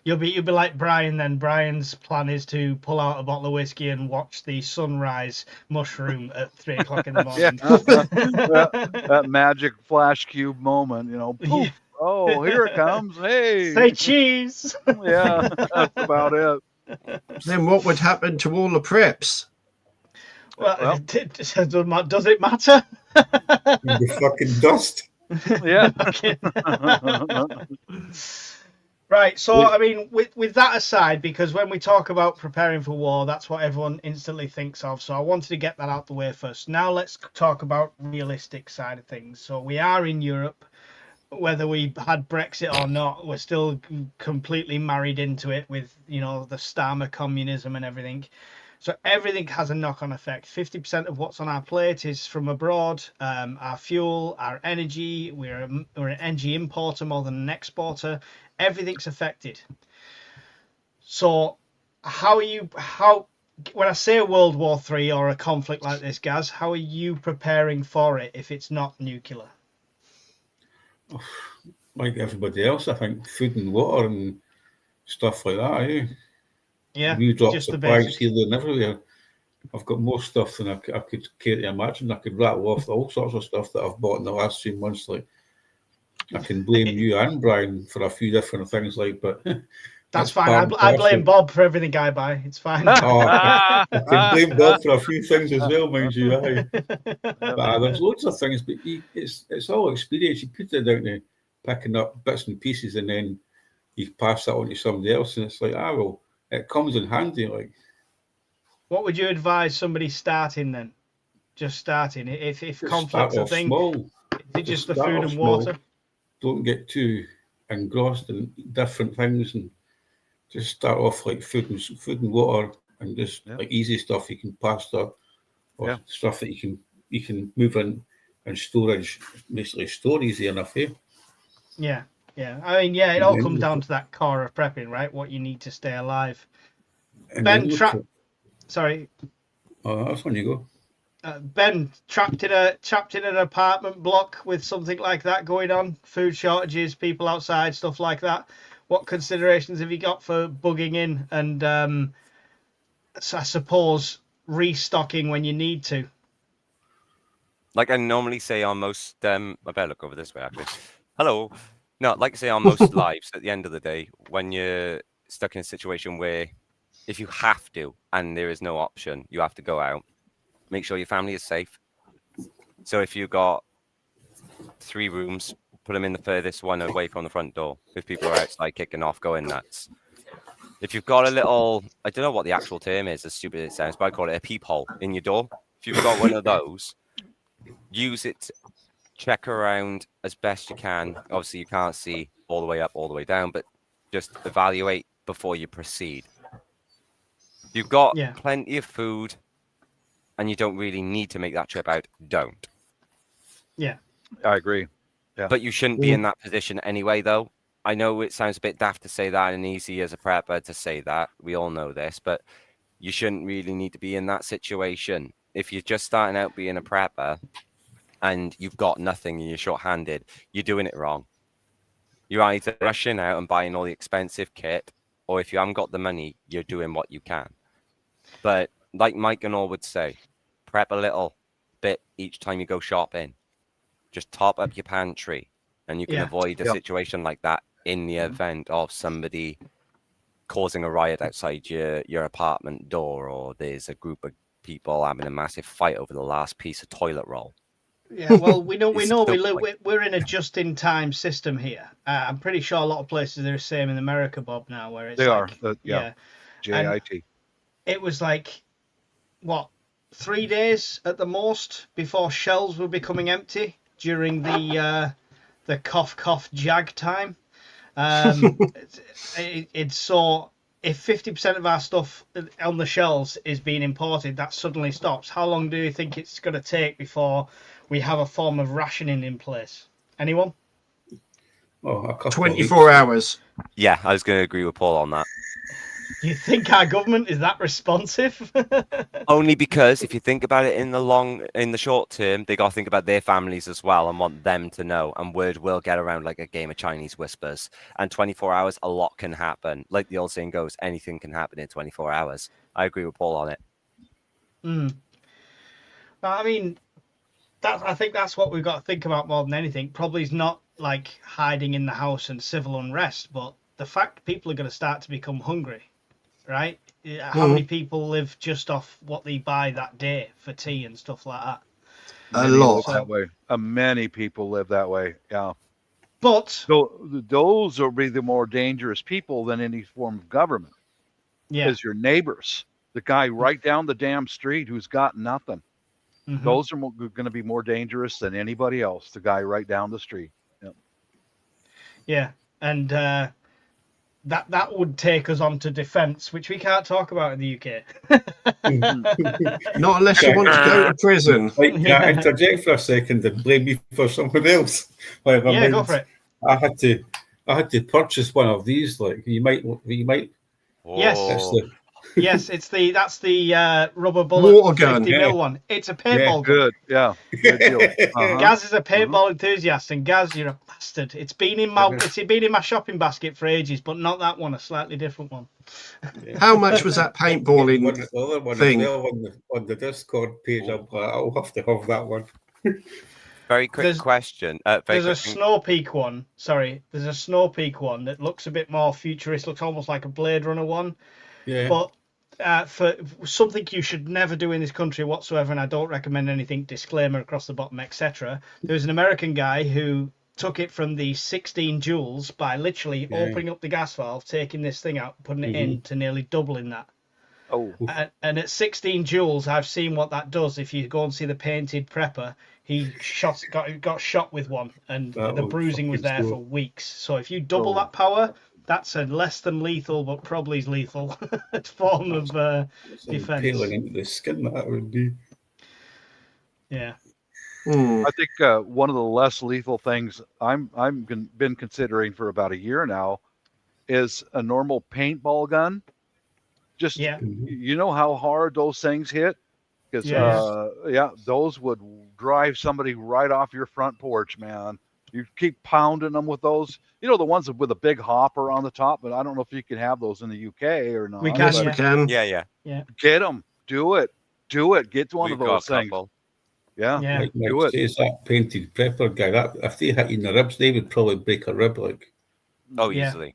You'll be like Brian then. Brian's plan is to pull out a bottle of whiskey and watch the sunrise mushroom at 3 o'clock in the morning. that magic flash cube moment, poof. Oh, here it comes. Hey. Say cheese. Yeah, that's about it. Then what would happen to all the preps? Well, does it matter? The fucking dust. Yeah. Right, so I mean, with that aside, because when we talk about preparing for war, that's what everyone instantly thinks of. So I wanted to get that out the way first. Now let's talk about realistic side of things. So we are in Europe, whether we had Brexit or not, we're still completely married into it with, you know, the Starmer communism and everything. So everything has a knock-on effect. 50% of what's on our plate is from abroad. Our fuel, our energy. We're an energy importer more than an exporter. Everything's affected. So when I say World War III or a conflict like this, Gaz, how are you preparing for it if it's not nuclear? Like everybody else, I think food and water and stuff like that. Yeah, We drop just the supplies basics. here, there, and everywhere. I've got more stuff than I could care to imagine. I could rattle off all sorts of stuff that I've bought in the last 2 months. Like, I can blame you and Brian for a few different things, like, but that's fine. I blame Bob for everything I buy. It's fine. I can blame Bob for a few things as well, mind you. But there's loads of things, but it's all experience. You put it down to picking up bits and pieces, and then you pass that on to somebody else, and it's like, well, it comes in handy. Like, what would you advise somebody starting then? Just starting. If conflict's a thing, small. is it just the Start food off and water? small. Don't get too engrossed in different things, and just start off like food and water, and just like easy stuff you can pass up, or stuff that you can move in and storage, basically store easy enough here. Yeah. I mean, it all comes down to that core of prepping, right? What you need to stay alive. Ben, sorry. Oh, that's when you go. Ben, trapped in an apartment block with something like that going on, food shortages, people outside, stuff like that. What considerations have you got for bugging in and, I suppose, restocking when you need to? Like I normally say on most, I better look over this way actually. Hello. No, like I say on most lives, at the end of the day, when you're stuck in a situation where if you have to and there is no option, you have to go out, make sure your family is safe. So if you got 3 rooms, put them in the furthest one away from the front door. If people are outside kicking off, going nuts. If you've got a little, I don't know what the actual term is, as stupid as it sounds, but I call it a peephole in your door. If you've got one of those, use it, check around as best you can. Obviously, you can't see all the way up, all the way down, but just evaluate before you proceed. You've got plenty of food and you don't really need to make that trip out. Don't. Yeah. I agree. Yeah. But you shouldn't be in that position anyway, though. I know it sounds a bit daft to say that and easy as a prepper to say that. We all know this, but you shouldn't really need to be in that situation. If you're just starting out being a prepper and you've got nothing and you're short-handed, you're doing it wrong. You're either rushing out and buying all the expensive kit, or if you haven't got the money, you're doing what you can. But like Mike and all would say, prep a little bit each time you go shopping. Just top up your pantry, and you can avoid a situation like that in the event of somebody causing a riot outside your apartment door, or there's a group of people having a massive fight over the last piece of toilet roll. Yeah, well, we're in a just-in-time system here. I'm pretty sure a lot of places are the same in America, Bob, now, where it's JIT. It was like, what, 3 days at the most before shelves were becoming empty during the cough jag time. It's so if 50% of our stuff on the shelves is being imported, that suddenly stops. How long do you think it's going to take before we have a form of rationing in place? Anyone? Oh, 24 hours. Yeah, I was going to agree with Paul on that. Do you think our government is that responsive? Only because if you think about it in the short term, they got to think about their families as well and want them to know. And word will get around like a game of Chinese whispers. And 24 hours, a lot can happen. Like the old saying goes, anything can happen in 24 hours. I agree with Paul on it. I mean, I think that's what we've got to think about more than anything. Probably is not like hiding in the house and civil unrest, but the fact people are going to start to become hungry, right? How many people live just off what they buy that day for tea and stuff like that? A lot. That way. Many people live that way. Yeah. But those will be the more dangerous people than any form of government. yeah, Is your neighbors, the guy right down the damn street who's got nothing. mhm. Those are going to be more dangerous than anybody else. The guy right down the street. Yeah, and that would take us on to defence, which we can't talk about in the UK. Not unless you want to go to prison. Like, can I interject for a second and blame me for something else? Like, Yeah, go for it. I had to purchase one of these. Like, you might. Yes. That's Oh, the, Yes, that's the rubber bullet Water gun. 50 mil one. It's a paintball gun. Good. Yeah. Good deal. Uh-huh. Gaz is a paintball enthusiast, and Gaz, you're a bastard. It's been in my shopping basket for ages, but not that one. A slightly different one. How much was that paintballing the other one thing? as well on the Discord page. I'll have to have that one. very quick There's- question. There's a Snow Peak one. Sorry, there's a Snow Peak one that looks a bit more futurist. Looks almost like a Blade Runner one. Yeah. But for something you should never do in this country whatsoever, and I don't recommend anything, disclaimer across the bottom, etc. There's an American guy who took it from the 16 joules by literally opening up the gas valve, taking this thing out, putting it in to nearly doubling that. Oh. And at 16 joules, I've seen what that does. If you go and see the painted prepper, he got shot with one, and That the would bruising was there fucking for weeks. So if you double that power, that's a less than lethal, but probably is lethal form of defense. Peeling into the skin, that would be. Yeah. I think one of the less lethal things been considering for about a year now is a normal paintball gun. Just you know how hard those things hit, because those would drive somebody right off your front porch, man. You keep pounding them with those, you know, the ones with a big hopper on the top. But I don't know if you can have those in the UK or not. We can, Yes, we can. Yeah. Get them. Do it. Get one We've of those got a things. couple. Yeah. Yeah. Like do it. says that painted prepper guy, that if they hit you in the ribs, they would probably break a rib. Like, Oh, Yeah. easily.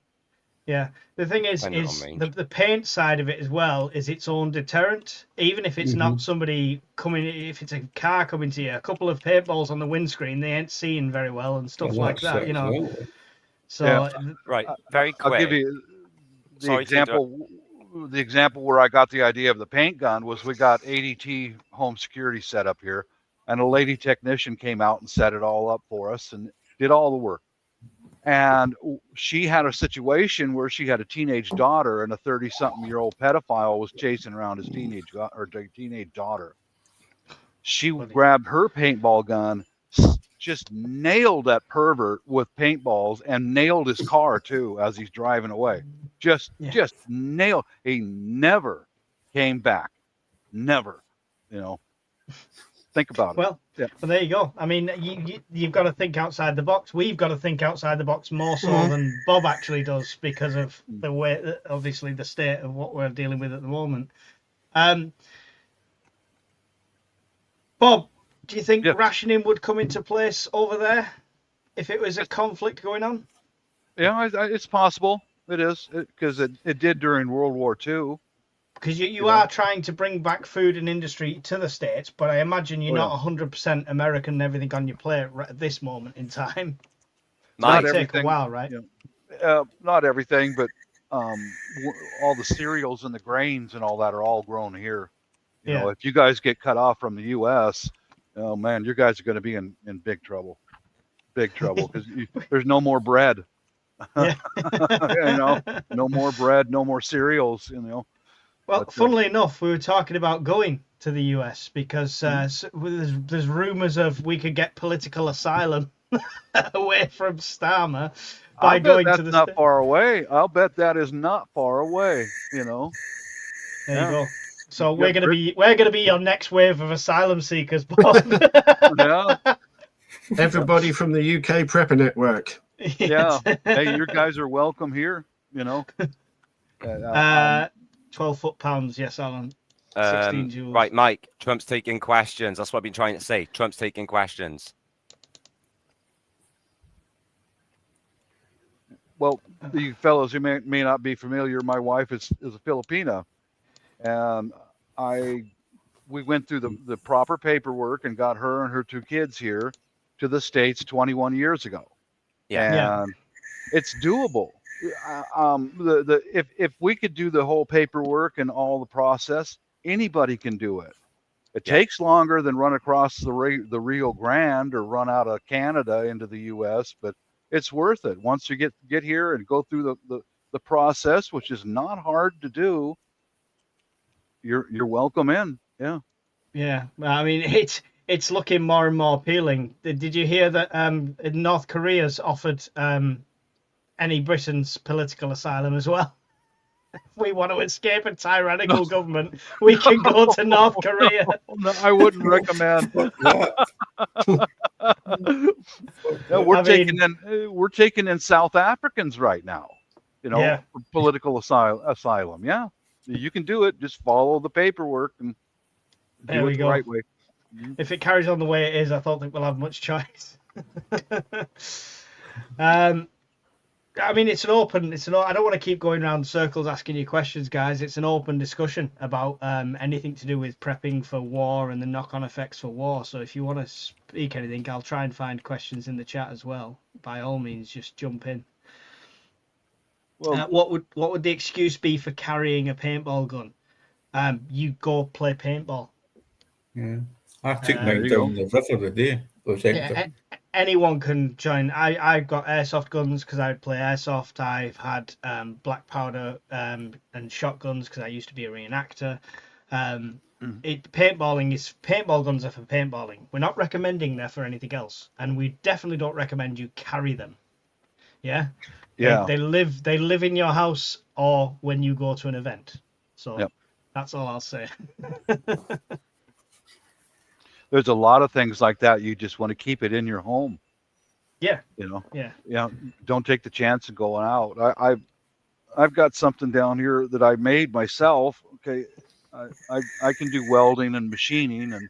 Yeah, the thing is Depending on range. the paint side of it as well is its own deterrent. Even if it's not somebody coming, if it's a car coming to you, a couple of paintballs on the windscreen, they ain't seeing very well and stuff like that, you know. So Right. Very quick. I'll give you the Sorry to example. The example where I got the idea of the paint gun was we got ADT home security set up here, and a lady technician came out and set it all up for us and did all the work. And she had a situation where she had a teenage daughter, and a 30-something-year-old pedophile was chasing around his teenage daughter. She grabbed her paintball gun, just nailed that pervert with paintballs, and nailed his car too as he's driving away. Just nailed. He never came back. Never. You know. Think about it. well, there you go. I mean, you've got to think outside the box. We've got to think outside the box more so than Bob actually does, because of the way, obviously, the state of what we're dealing with at the moment. Bob, do you think rationing would come into place over there if it was a conflict going on? Yeah, it's possible. It is, because it did during World War II. Because you are trying to bring back food and industry to the States, but I imagine you're not 100% American and everything on your plate right at this moment in time. Not Might take a everything. while, right? Not everything, but all the cereals and the grains and all that are all grown here. You know, if you guys get cut off from the U.S., oh man, you guys are going to be in big trouble. Big trouble, because there's no more bread. Yeah. You know, no more bread, no more cereals. You know. Well, funnily enough, we were talking about going to the US because there's rumours of we could get political asylum away from Starmer by going to the That's not far away. I'll bet that is not far away. You know. There you go. So we're gonna be your next wave of asylum seekers, Bob. Yeah. Everybody from the UK Prepper Network. Yeah. Hey, you guys are welcome here. You know. 12 foot-pounds, yes, Alan. 16 joules. Right, Mike, Trump's taking questions. That's what I've been trying to say. Trump's taking questions. Well, you fellows who may not be familiar, my wife is a Filipina, and we went through the proper paperwork and got her and her two kids here to the States 21 years ago. Yeah. And it's doable. If we could do the whole paperwork and all the process, anybody can do it. It Yeah. takes longer than run across the Rio Grande or run out of Canada into the U.S., but it's worth it. Once you get here and go through the process, which is not hard to do, you're welcome in. Yeah. Yeah, I mean it's looking more and more appealing. Did you hear that North Korea's offered any Britain's political asylum as well? If we want to escape a tyrannical government, we can go to North Korea. No, I wouldn't recommend. No, we're taking in South Africans right now, Yeah. for political asylum. Yeah, you can do it. Just follow the paperwork and There do we it the go. right way. If it carries on the way it is, I don't think we'll have much choice. I mean, it's an open. I don't want to keep going around in circles asking you questions, guys. It's an open discussion about anything to do with prepping for war and the knock-on effects for war. So if you want to speak anything, I'll try and find questions in the chat as well. By all means, just jump in. Well, What would the excuse be for carrying a paintball gun? You go play paintball. Yeah. I took There mine you down the river today. It was empty. Yeah, anyone can join. I've got airsoft guns because I play airsoft. I've had black powder and shotguns because I used to be a reenactor. Paintball guns are for paintballing. We're not recommending they're for anything else, and we definitely don't recommend you carry them. Yeah. yeah. They live in your house or when you go to an event. So Yep. That's all I'll say. There's a lot of things like that. You just want to keep it in your home. Yeah. Yeah. Don't take the chance of going out. I've got something down here that I made myself. Okay. I can do welding and machining, and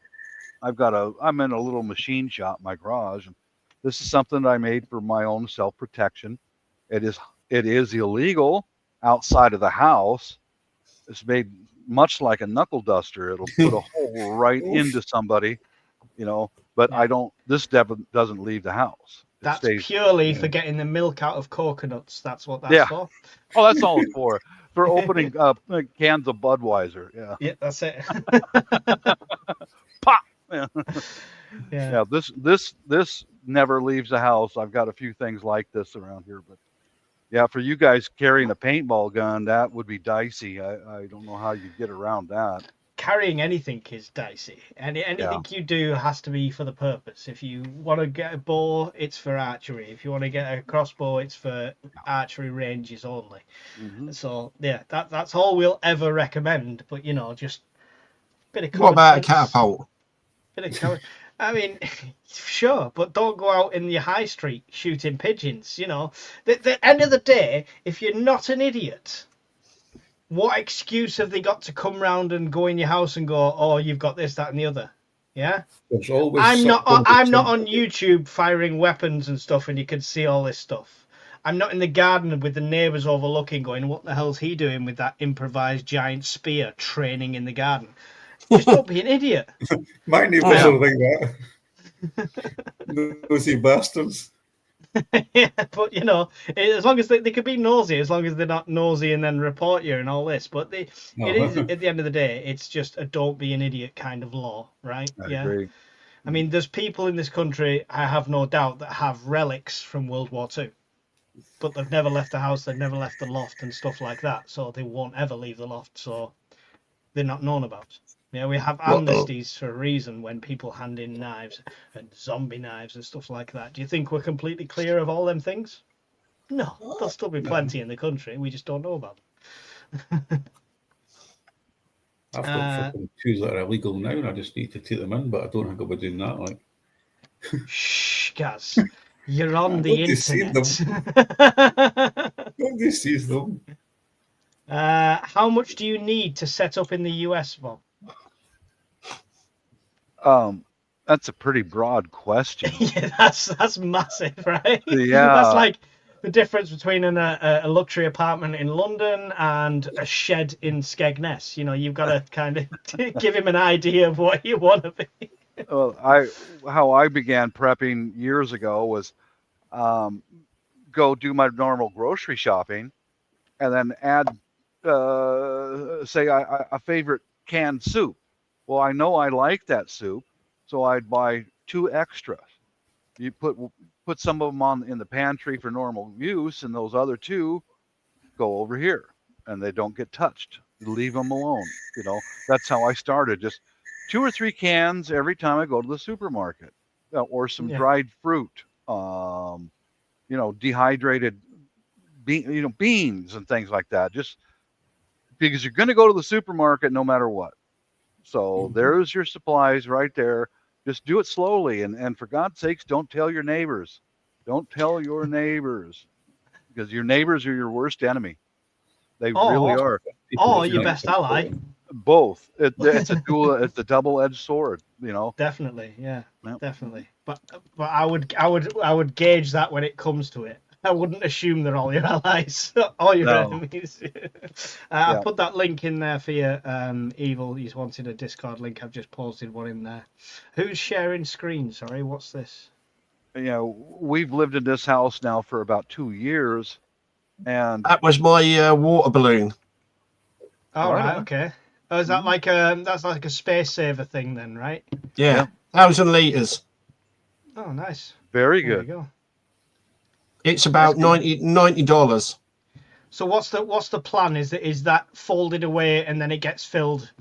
I'm in a little machine shop in my garage, and this is something that I made for my own self-protection. It is illegal outside of the house. It's made much like a knuckle duster. It'll put a hole right into somebody, but this doesn't leave the house. That's purely for getting the milk out of coconuts. That's what that's for. Oh, that's all it's for opening cans of Budweiser. Yeah. Yeah, that's it. Pop. Yeah. This never leaves the house. I've got a few things like this around here, but yeah, for you guys carrying a paintball gun, that would be dicey. I don't know how you get around that. Carrying anything is dicey. Anything you do has to be for the purpose. If you want to get a bow, it's for archery. If you want to get a crossbow, it's for archery ranges only. Mm-hmm. So yeah, that's all we'll ever recommend. But just a bit of what about a catapult? I mean, sure, but don't go out in your high street shooting pigeons. The end of the day, if you're not an idiot, what excuse have they got to come round and go in your house and go, oh, you've got this, that, and the other? Yeah. I'm not on YouTube firing weapons and stuff, and you can see all this stuff. I'm not in the garden with the neighbours overlooking, going, what the hell's he doing with that improvised giant spear training in the garden? Just don't be an idiot. My neighbours are like that. Nosy bastards. Yeah, but as long as they could be nosy, as long as they're not nosy and then report you and all this. But it is, at the end of the day, it's just a don't be an idiot kind of law, right? I agree. I mean, there's people in this country, I have no doubt, that have relics from World War II. But they've never left the house, they've never left the loft and stuff like that. So they won't ever leave the loft. So they're not known about. Yeah, we have amnesties for a reason when people hand in knives and zombie knives and stuff like that. Do you think we're completely clear of all them things? No, there'll still be plenty in the country. We just don't know about them. I've got fucking shoes that are illegal now, and I just need to take them in, but I don't think I'll be doing that. Shh, Gaz. You're on the internet. Nobody sees them. How much do you need to set up in the US, Bob? That's a pretty broad question. Yeah, that's massive, right? Yeah, that's like the difference between a luxury apartment in London and a shed in Skegness. You've got to kind of give him an idea of what you want to be. Well, how I began prepping years ago was go do my normal grocery shopping, and then add, say, a favorite canned soup. Well, I know I like that soup, so I'd buy 2 extras. You put some of them on in the pantry for normal use, and those other 2 go over here, and they don't get touched. You leave them alone. You know, that's how I started. Just 2 or 3 cans every time I go to the supermarket, or some dried fruit. You know, dehydrated beans and things like that. Just because you're going to go to the supermarket no matter what. So there's your supplies right there. Just do it slowly, and for God's sakes, don't tell your neighbors. Don't tell your neighbors, because your neighbors are your worst enemy. They really are. Oh, your best ally. Both. It's a double-edged sword. You know. Definitely, yeah, definitely. But I would gauge that when it comes to it. I wouldn't assume they're all your allies or your enemies. I put that link in there for you, Evil. You wanted a Discord link. I've just posted one in there. Who's sharing screen? Sorry, what's this? You know, we've lived in this house now for about 2 years, and that was my water balloon. All right, okay. Oh, is that like that's like a space saver thing then, right? Yeah. 1,000 liters. Oh, nice. Very There good. you go. It's about $90. So what's the plan? Is that folded away and then it gets filled,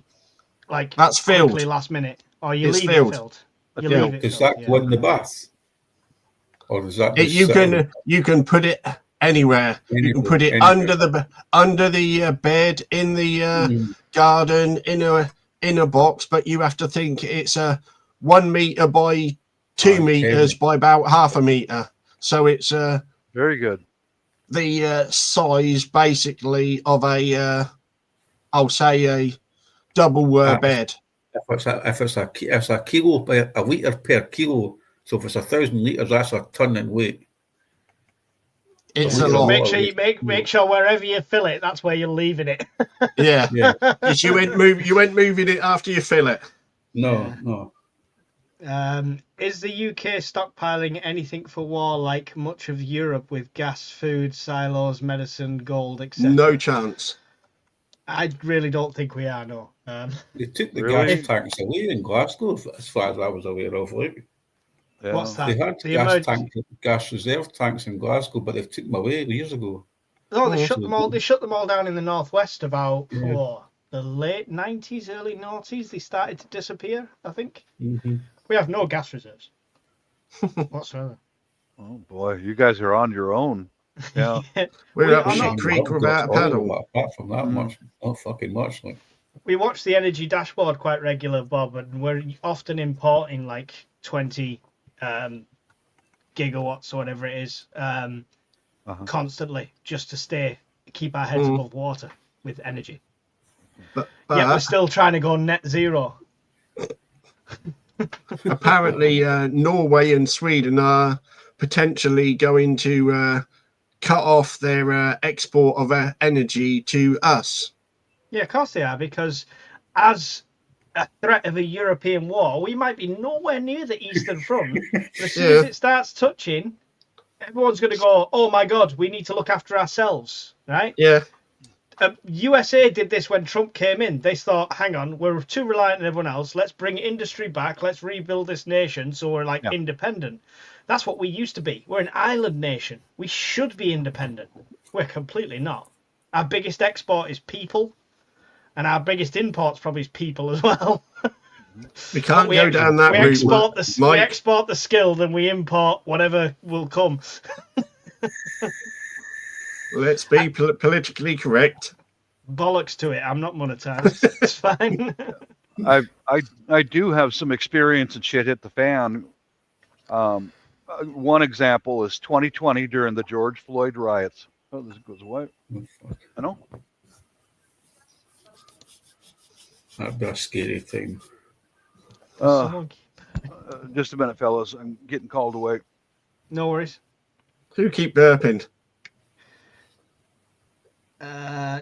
like that's filled quickly last minute, or you it's leave filled. it filled? You leave it Does filled, that go in the bath, or does that? Just you can put it anywhere. You can put it under the bed, in the garden, in a box. But you have to think it's a 1 meter by 2 meters by about half a meter. So it's very good. The size basically of I'll say a double bed. If it's a kilo, a litre per kilo, so if it's 1,000 litres, that's a ton in weight. It's so a lot. Make sure you make sure wherever you fill it, that's where you're leaving it. Yeah. Yes, you went moving it after you fill it. No. Is the UK stockpiling anything for war like much of Europe with gas, food, silos, medicine, gold, etc.? No chance. I really don't think we are, no. They took the gas tanks away in Glasgow, as far as I was aware of. Like. What's that? They had gas reserve tanks in Glasgow, but they've took them away years ago. Oh, they shut them all. They shut them all down in the northwest about the late 90s, early 90s. They started to disappear, I think. We have no gas reserves whatsoever. Oh boy, you guys are on your own. Yeah, we're up Shit Creek without a paddle. Apart from that much, not fucking much. Like. We watch the energy dashboard quite regular, Bob, and we're often importing like 20 gigawatts or whatever it is constantly, just to keep our heads above water with energy. But we're still trying to go net zero. Apparently, Norway and Sweden are potentially going to cut off their export of energy to us. Yeah, of course they are, because as a threat of a European war, we might be nowhere near the Eastern Front. As soon as it starts touching, everyone's going to go, oh my God, we need to look after ourselves, right? Yeah. USA did this when Trump came in. They thought, hang on, we're too reliant on everyone else. Let's bring industry back. Let's rebuild this nation so we're independent. That's what we used to be. We're an island nation. We should be independent. We're completely not. Our biggest export is people, and our biggest import's probably is people as well. We can't go down that route. We export the skilled and we import whatever will come. Let's be politically correct. Bollocks to it. I'm not monetized. It's fine. I do have some experience and shit hit the fan. One example is 2020 during the George Floyd riots. Oh, this goes away. I know. That'd be a scary thing. Just a minute, fellas. I'm getting called away. No worries. Who keep burping?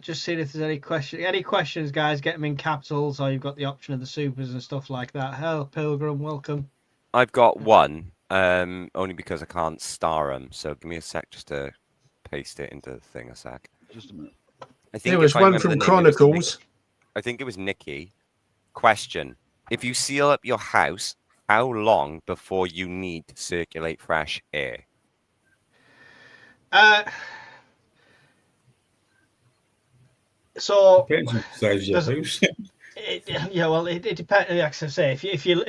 Just seeing if there's any questions. Any questions, guys? Get them in capitals, or you've got the option of the supers and stuff like that. Hello, Pilgrim. Welcome. I've got one. Only because I can't star them. So give me a sec just to paste it into the thing a sec. Just a minute. I think There was if I one remember from the name, it was Chronicles. I think it was Nikki. Question: if you seal up your house, how long before you need to circulate fresh air? So Depends on the size of your Does- house. it depends. Like I say, if you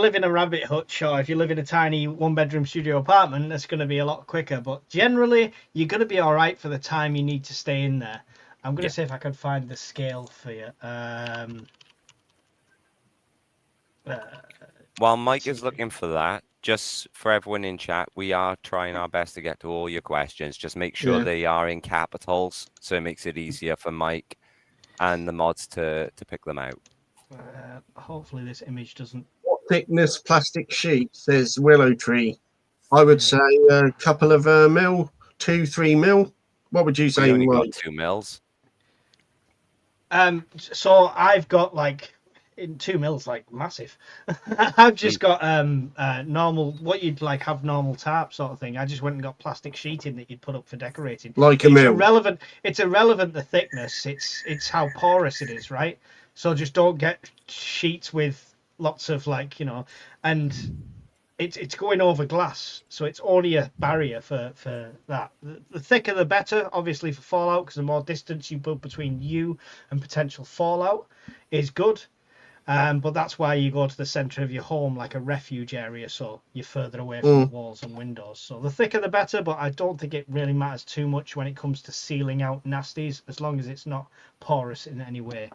live in a rabbit hutch, or if you live in a tiny one-bedroom studio apartment, that's going to be a lot quicker. But generally, you're going to be all right for the time you need to stay in there. I'm going to see if I can find the scale for you. While Mike is looking for that, just for everyone in chat, we are trying our best to get to all your questions. Just make sure Yeah. they are in capitals, so it makes it easier for Mike and the mods to pick them out. Hopefully, this image doesn't. What thickness plastic sheet, says Willow Tree? I would say a couple of mil, 2-3 mil. What would you We say, only got Mike? 2 mils. So I've got like in 2 mils, like massive. I've just got normal, what you'd like have normal tarp sort of thing. I just went and got plastic sheeting that you'd put up for decorating. Like a It's mil. irrelevant. It's irrelevant the thickness. It's how porous it is, right? So just don't get sheets with lots of and it's going over glass, so it's only a barrier for that. The thicker the better, obviously, for fallout, because the more distance you put between you and potential fallout is good. But that's why you go to the center of your home, like a refuge area, so you're further away from the walls and windows. So the thicker the better, but I don't think it really matters too much when it comes to sealing out nasties, as long as it's not porous in any way.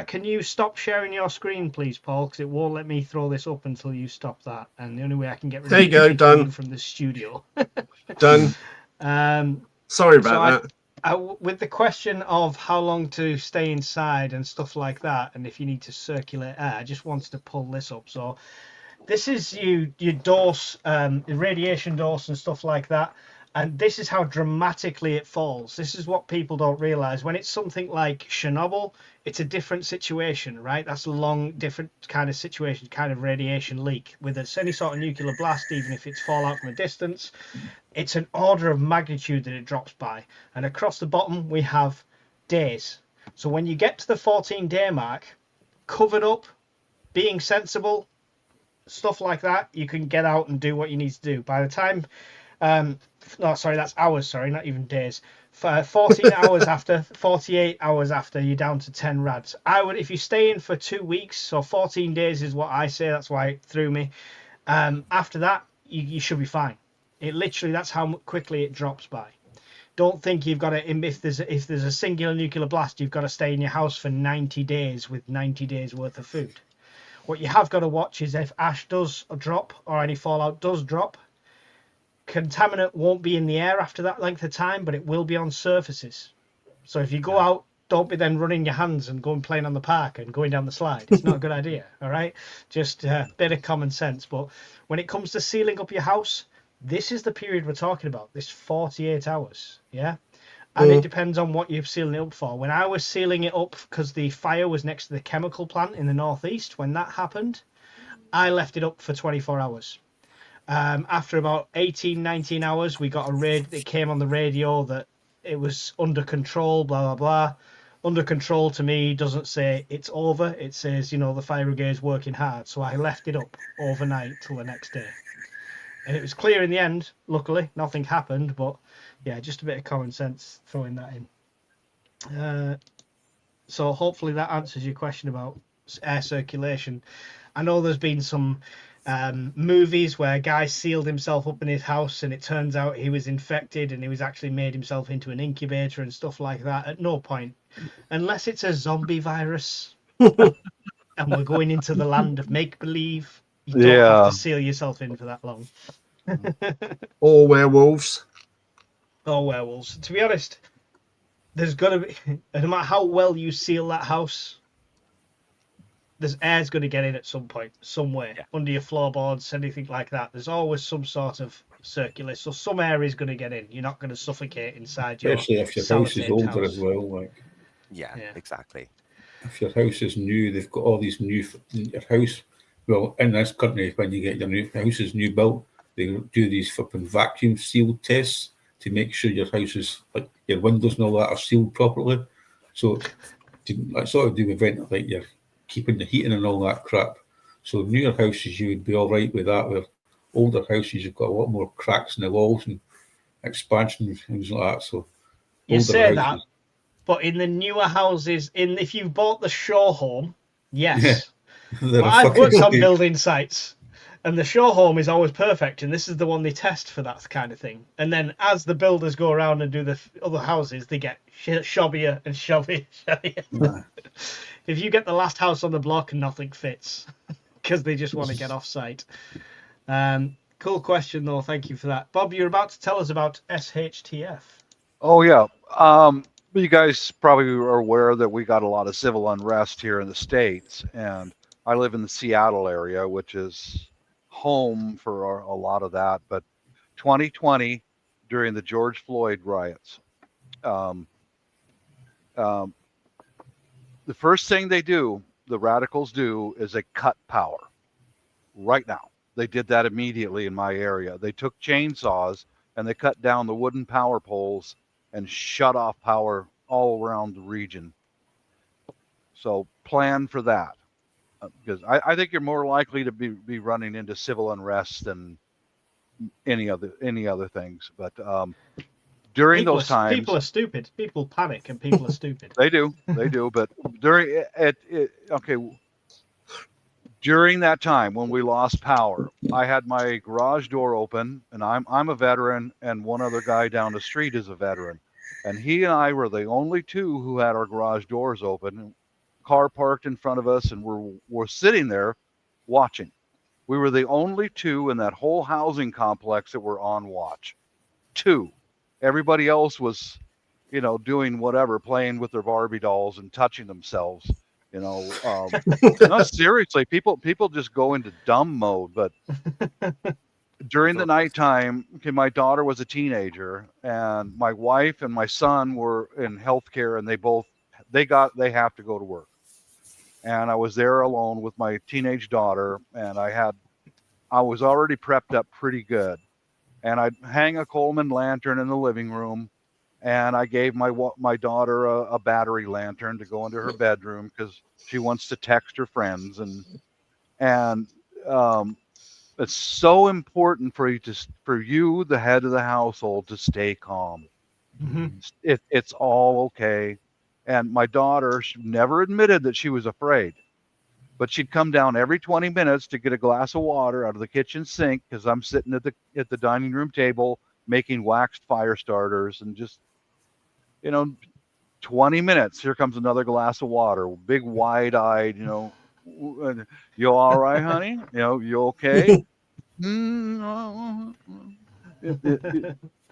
Can you stop sharing your screen, please, Paul? Because it won't let me throw this up until you stop that. And the only way I can get rid There you go, done. from the studio. Done. Sorry so about that. with the question of how long to stay inside and stuff like that, and if you need to circulate air, I just wanted to pull this up. So this is your dose, radiation dose and stuff like that. And this is how dramatically it falls. This is what people don't realize. When it's something like Chernobyl, it's a different situation, right? That's a long, different kind of situation, kind of radiation leak. With any sort of nuclear blast, even if it's fallout from a distance, it's an order of magnitude that it drops by. And across the bottom, we have days. So when you get to the 14-day mark, covered up, being sensible, stuff like that, you can get out and do what you need to do. By the time... no, sorry, that's hours, sorry, not even days. 14 hours after, 48 hours after, you're down to 10 rads. I would, if you stay in for 2 weeks, so 14 days is what I say, that's why it threw me. After that, you should be fine. It literally, that's how quickly it drops by. Don't think you've got to, if there's a singular nuclear blast, you've got to stay in your house for 90 days with 90 days worth of food. What you have got to watch is if ash does drop or any fallout does drop, contaminant won't be in the air after that length of time, but it will be on surfaces. So if you go out, don't be then running your hands and going playing on the park and going down the slide. It's not a good idea, all right? Just a bit of common sense. But when it comes to sealing up your house, this is the period we're talking about, this 48 hours, yeah? And it depends on what you're sealing it up for. When I was sealing it up, because the fire was next to the chemical plant in the northeast, when that happened, I left it up for 24 hours. After about 18, 19 hours, we got a raid that came on the radio that it was under control, blah, blah, blah. Under control to me doesn't say it's over. It says, the fire brigade's working hard. So I left it up overnight till the next day. And it was clear in the end, luckily. Nothing happened, but yeah, just a bit of common sense throwing that in. So hopefully that answers your question about air circulation. I know there's been some movies where a guy sealed himself up in his house and it turns out he was infected and he was actually made himself into an incubator and stuff like that. At no point, unless it's a zombie virus and we're going into the land of make-believe, you don't have to seal yourself in for that long. Or werewolves. Or werewolves. To be honest, there's got to be, no matter how well you seal that house, there's air's going to get in at some point, somewhere, under your floorboards, anything like that. There's always some sort of circulation, so some air is going to get in. You're not going to suffocate inside your Especially if your house is older as well. Like, yeah, exactly. If your house is new, they've got all these new. Your house, well, in this country, when you get your new house is new built, they do these flipping vacuum seal tests to make sure your house is, like, your windows and all that are sealed properly. So it's sort of do with like you're keeping the heating and all that crap. So newer houses, you would be all right with that. Where older houses, you've got a lot more cracks in the walls and expansion and things like that. So You older say that, houses, but in the newer houses, if you've bought the show home, yes. they're But a I've fucking worked on mistake. building sites, and the show home is always perfect, and this is the one they test for that kind of thing. And then as the builders go around and do the other houses, they get shobbier and shobbier. Nah. If you get the last house on the block, nothing fits because they just want to get off site. Cool question, though. Thank you for that. Bob, you're about to tell us about SHTF. Oh yeah. You guys probably are aware that we got a lot of civil unrest here in the States, and I live in the Seattle area, which is home for a lot of that. But 2020, during the George Floyd riots, the first thing the radicals do, is they cut power. Right now, they did that immediately in my area. They took chainsaws and they cut down the wooden power poles and shut off power all around the region. So plan for that, because I think you're more likely to be running into civil unrest than any other things. But during those times, people are stupid. People panic and people are stupid. They do. But during that time when we lost power, I had my garage door open, and I'm a veteran, and one other guy down the street is a veteran, and he and I were the only two who had our garage doors open. Car parked in front of us, and we're sitting there watching. We were the only two in that whole housing complex that were on watch. Two. Everybody else was, doing whatever, playing with their Barbie dolls and touching themselves. No, seriously, people just go into dumb mode. But during the nighttime, my daughter was a teenager, and my wife and my son were in healthcare, and they have to go to work. And I was there alone with my teenage daughter, and I was already prepped up pretty good. And I'd hang a Coleman lantern in the living room, and I gave my daughter a battery lantern to go into her bedroom because she wants to text her friends. And it's so important for you, the head of the household, to stay calm. Mm-hmm. It's all okay. And my daughter, she never admitted that she was afraid, but she'd come down every 20 minutes to get a glass of water out of the kitchen sink, because I'm sitting at the dining room table making waxed fire starters, and just 20 minutes, here comes another glass of water, big wide-eyed, you all right, honey? You okay?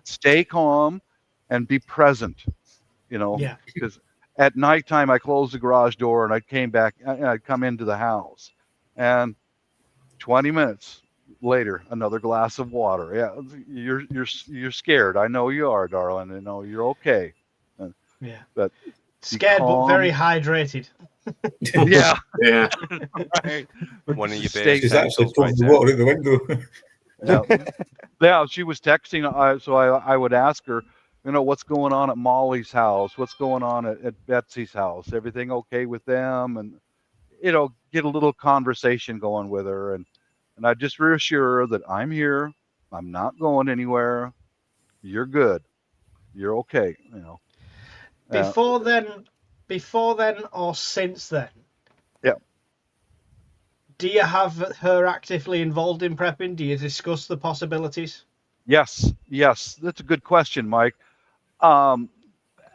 Stay calm and be present, Yeah. because at nighttime I closed the garage door and I'd come into the house, and 20 minutes later, another glass of water. Yeah, you're scared. I know you are, darling. You're okay. Yeah. But scared but very hydrated. Yeah. Yeah. Right. One of your She's big actually right pouring the there. water out the window. Yeah, she was texting. So I would ask her, what's going on at Molly's house? What's going on at Betsy's house? Everything okay with them? And, get a little conversation going with her. And I just reassure her that I'm here. I'm not going anywhere. You're good. You're okay. Before then or since then? Yeah. Do you have her actively involved in prepping? Do you discuss the possibilities? Yes. That's a good question, Mike. By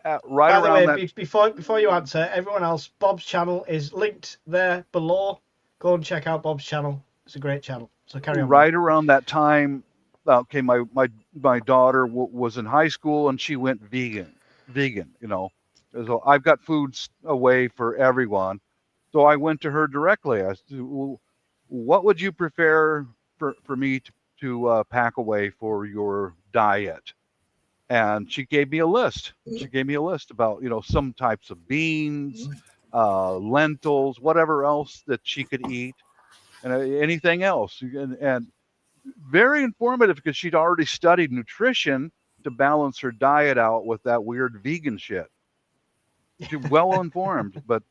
the way, that... before you answer, everyone else, Bob's channel is linked there below. Go and check out Bob's channel. It's a great channel. So carry on. Right around that time, okay, my daughter was in high school, and she went vegan. So I've got foods away for everyone. So I went to her directly. I said, well, what would you prefer for me to pack away for your diet? And she gave me a list. She gave me a list about, some types of beans, lentils, whatever else that she could eat, and anything else. And very informative because she'd already studied nutrition to balance her diet out with that weird vegan shit. She's well informed, but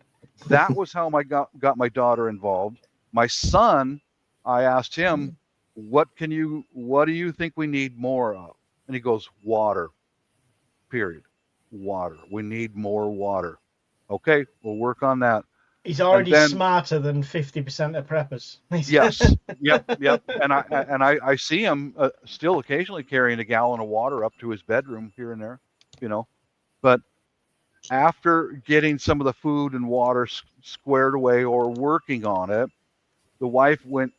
that was how I got my daughter involved. My son, I asked him, what do you think we need more of? And he goes, water, period. Water. We need more water. Okay, we'll work on that. He's already then, smarter than 50% of preppers. Yes. Yep. And I see him still occasionally carrying a gallon of water up to his bedroom here and there, But after getting some of the food and water squared away or working on it, the wife went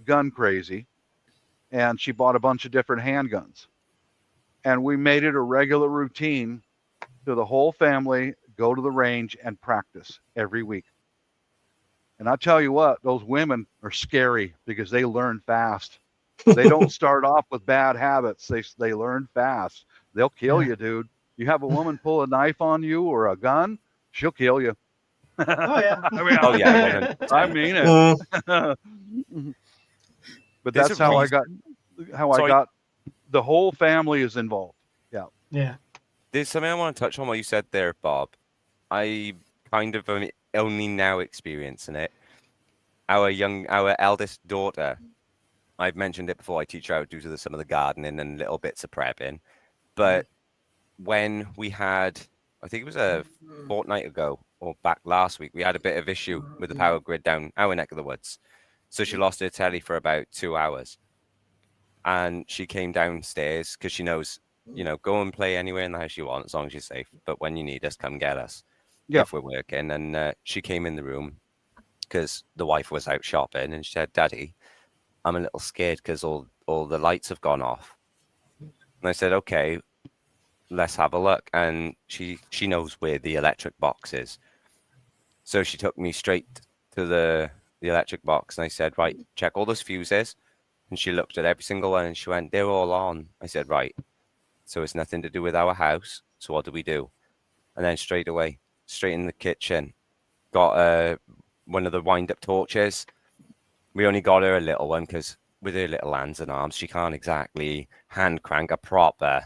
gun crazy, and she bought a bunch of different handguns. And we made it a regular routine to the whole family go to the range and practice every week. And I tell you what, those women are scary because they learn fast. They don't start off with bad habits. They learn fast. They'll kill you, dude. You have a woman pull a knife on you or a gun, she'll kill you. Oh yeah. I mean it. But that's how I got the whole family is involved. Yeah. There's something I want to touch on what you said there, Bob. I kind of only now experiencing it. Our eldest daughter, I've mentioned it before, I teach her how to do some of the gardening and little bits of prepping. But when we had, I think it was a fortnight ago or back last week, we had a bit of issue with the power grid down our neck of the woods. So she lost her telly for about 2 hours. And she came downstairs because she knows, go and play anywhere in the house you want as long as you're safe. But when you need us, come get us if we're working. And she came in the room because the wife was out shopping, and she said, "Daddy, I'm a little scared because all the lights have gone off." And I said, "Okay, let's have a look." And she knows where the electric box is. So she took me straight to the electric box, and I said, "Right, check all those fuses." And she looked at every single one and she went, "They're all on." I said, "Right. So it's nothing to do with our house. So what do we do?" And then straight away, straight in the kitchen, got one of the wind-up torches. We only got her a little one because with her little hands and arms, she can't exactly hand crank a proper,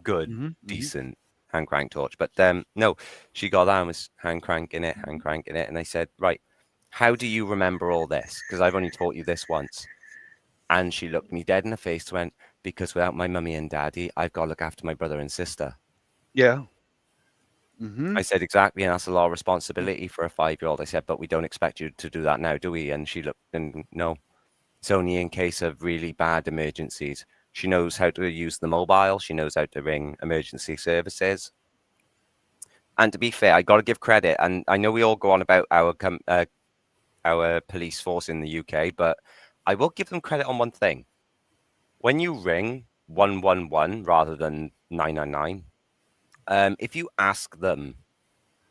good, decent hand crank torch. But no, she got that and was hand cranking it. And I said, "Right, how do you remember all this? Because I've only taught you this once." And she looked me dead in the face and went, "Because without my mummy and daddy, I've got to look after my brother and sister." Yeah. I said, "Exactly, and that's a lot of responsibility for a 5-year-old. I said, "But we don't expect you to do that now, do we?" And she looked, and no, it's only in case of really bad emergencies. She knows how to use the mobile. She knows how to ring emergency services. And to be fair, I got to give credit. And I know we all go on about our police force in the UK, but I will give them credit on one thing. When you ring 111 rather than 999, if you ask them,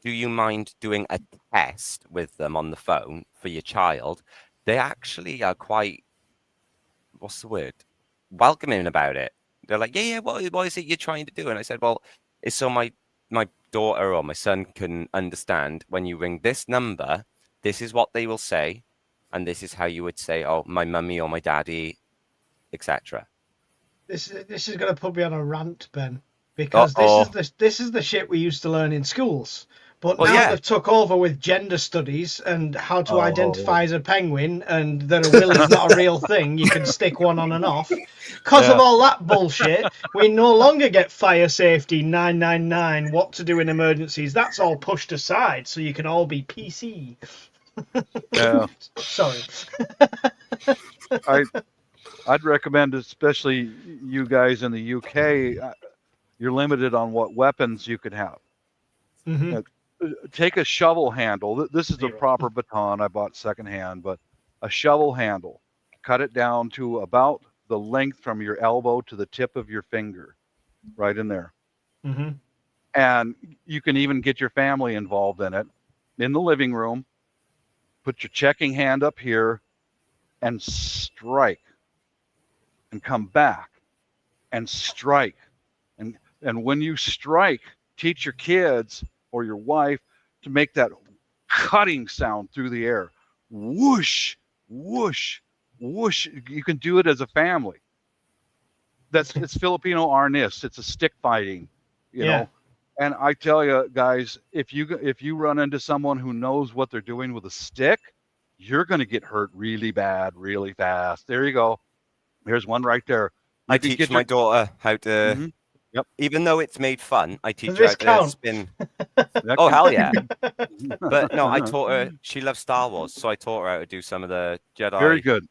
"Do you mind doing a test with them on the phone for your child?" they actually are quite, what's the word, welcoming about it. They're like, yeah, what is it you're trying to do? And I said, "Well, it's so my daughter or my son can understand when you ring this number, this is what they will say, and this is how you would say, oh, my mummy or my daddy, etc." This is going to put me on a rant, Ben, because this is the shit we used to learn in schools. But now they've took over with gender studies and how to identify as a penguin, and that a will is not a real thing. You can stick one on and off. Because of all that bullshit, we no longer get fire safety 999, what to do in emergencies. That's all pushed aside, so you can all be PC. Yeah. Sorry. I'd recommend, especially you guys in the UK, you're limited on what weapons you can have. Take a shovel handle. This is a proper baton I bought secondhand, but a shovel handle. Cut it down to about the length from your elbow to the tip of your finger, right in there. And you can even get your family involved in it. In the living room, put your checking hand up here and strike. And come back and strike. And when you strike, teach your kids or your wife to make that cutting sound through the air. Whoosh, whoosh. whoosh, you can do it as a family. It's Filipino arnis. It's a stick fighting, you Yeah. know. And I tell you guys, if you run into someone who knows what they're doing with a stick, you're going to get hurt really bad, really fast. There you go. Here's one right there. I teach my daughter how to. Mhm. Yep. Even though it's made fun, I teach Does her how this to count? spin. That Oh can- hell yeah! But no, I taught her. She loves Star Wars, so I taught her how to do some of the Jedi Very good.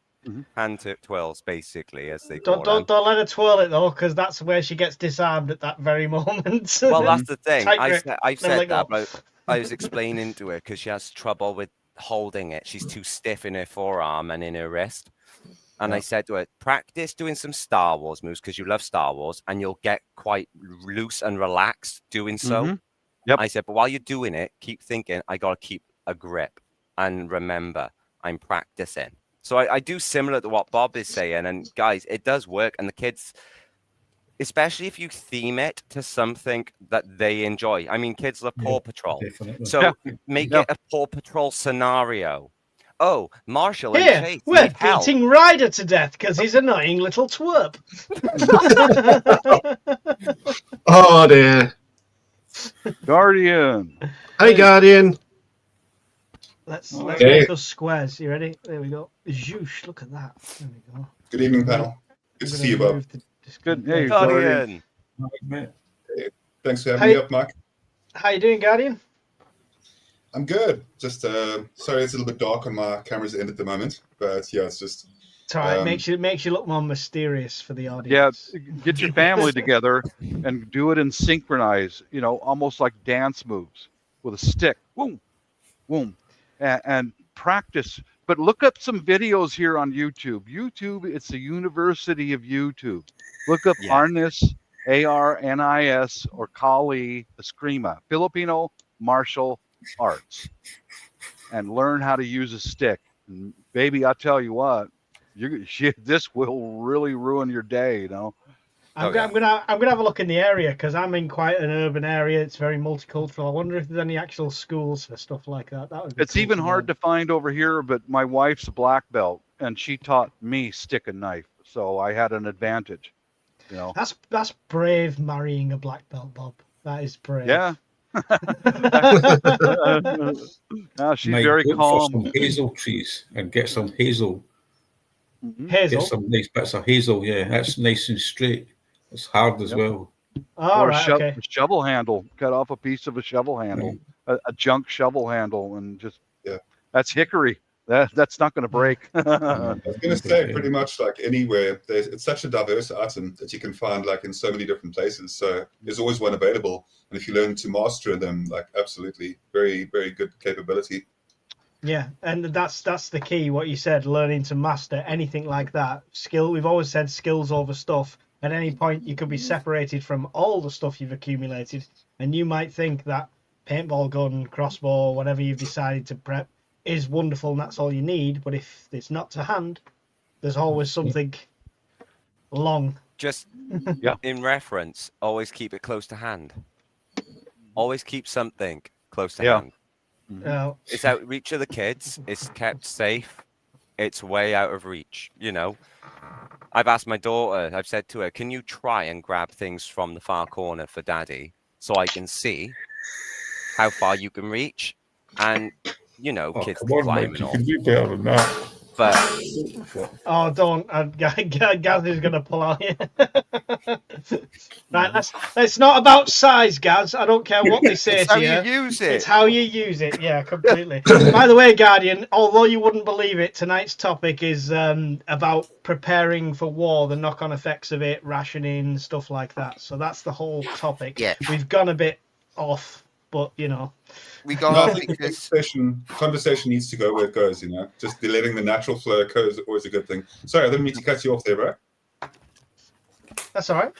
hand twirls, basically, as they call Don't them. let her twirl it though, because that's where she gets disarmed at that very moment. Well, that's the thing. Tight I grip. said, I've Never said let go. that, but I was explaining to her because she has trouble with holding it. She's too stiff in her forearm and in her wrist. And I said to her, practice doing some Star Wars moves because you love Star Wars, and you'll get quite loose and relaxed doing so. Mhm. Yep. I said, but while you're doing it, keep thinking, I got to keep a grip. And remember, I'm practicing. So I do similar to what Bob is saying. And guys, it does work. And the kids, especially if you theme it to something that they enjoy. I mean, kids love Paw Patrol. Definitely. So make it a Paw Patrol scenario. Oh, Marshall and Here, Chase we're need help. beating Ryder to death because he's an annoying little twerp. Oh dear. Guardian. Hey, Guardian. Let's Okay. make us squares. You ready? There we go. Zhoosh, look at that. There we go. Good evening, panel. Good to I'm see you, gonna Bob. move the Good. display. Hey, Guardian. Mate. Thanks for having Hey. me up, Mark. How you doing, Guardian? I'm good. Just sorry, it's a little bit dark on my camera's end at the moment, but yeah, it's just It's all right. Um, makes you look more mysterious for the Yeah, audience. get your family together and do it in synchronize, almost like dance moves with a stick. Boom, boom, and practice. But look up some videos here on YouTube. YouTube, it's the University of YouTube. Look up Yeah. Arnis, ARNIS, or Kali Eskrima, Filipino martial arts, and learn how to use a stick. And baby, I tell you what, this will really ruin your day. I'm gonna have a look in the area because I'm in quite an urban area. It's very multicultural. I wonder if there's any actual schools for stuff like that. That would be It's cool even to hard know. to find over here, but my wife's a black belt and she taught me stick and knife, so I had an advantage. That's brave marrying a black belt, Bob. That is brave. Yeah. No, she's Mate, very look for calm. some hazel trees and get some hazel. Mhm. Hazel. Get some nice bits of hazel. Yeah, that's nice and straight. It's hard as Yep. well. All Or right. Okay. a shovel handle. Cut off a piece of a shovel handle, a junk shovel handle, and just that's hickory. That's not going to break. I was going to say, pretty much like anywhere, it's such a diverse item that you can find like in so many different places. So there's always one available, and if you learn to master them, like absolutely, very, very good capability. Yeah, and that's the key. What you said, learning to master anything like that. Skill. We've always said skills over stuff. At any point, you could be separated from all the stuff you've accumulated, and you might think that paintball gun, crossbow, whatever you've decided to prep is wonderful and that's all you need. But if it's not to hand, there's always something long. Just Yeah. in reference, always keep it close to hand. Always keep something close to Yeah. hand. Uh, It's out of reach of the kids. It's kept safe. It's way out of reach. I've asked my daughter, I've said to her, can you try and grab things from the far corner for daddy so I can see how far you can reach? And, Oh, kids come can on, climb Mike. and You all. can do better than that. But oh, don't! Gaz is gonna pull out here. Right, it's not about size, Gaz. I don't care what they say it's how to you. you use it. It's how you use it. Yeah, completely. By the way, Guardian, although you wouldn't believe it, tonight's topic is about preparing for war, the knock-on effects of it, rationing, stuff like that. So that's the whole topic. Yeah. We've gone a bit off, but we No, I got think the because conversation needs to go where it goes. Just letting the natural flow occur is always a good thing. Sorry, I didn't mean to cut you off there, bro. that's all right.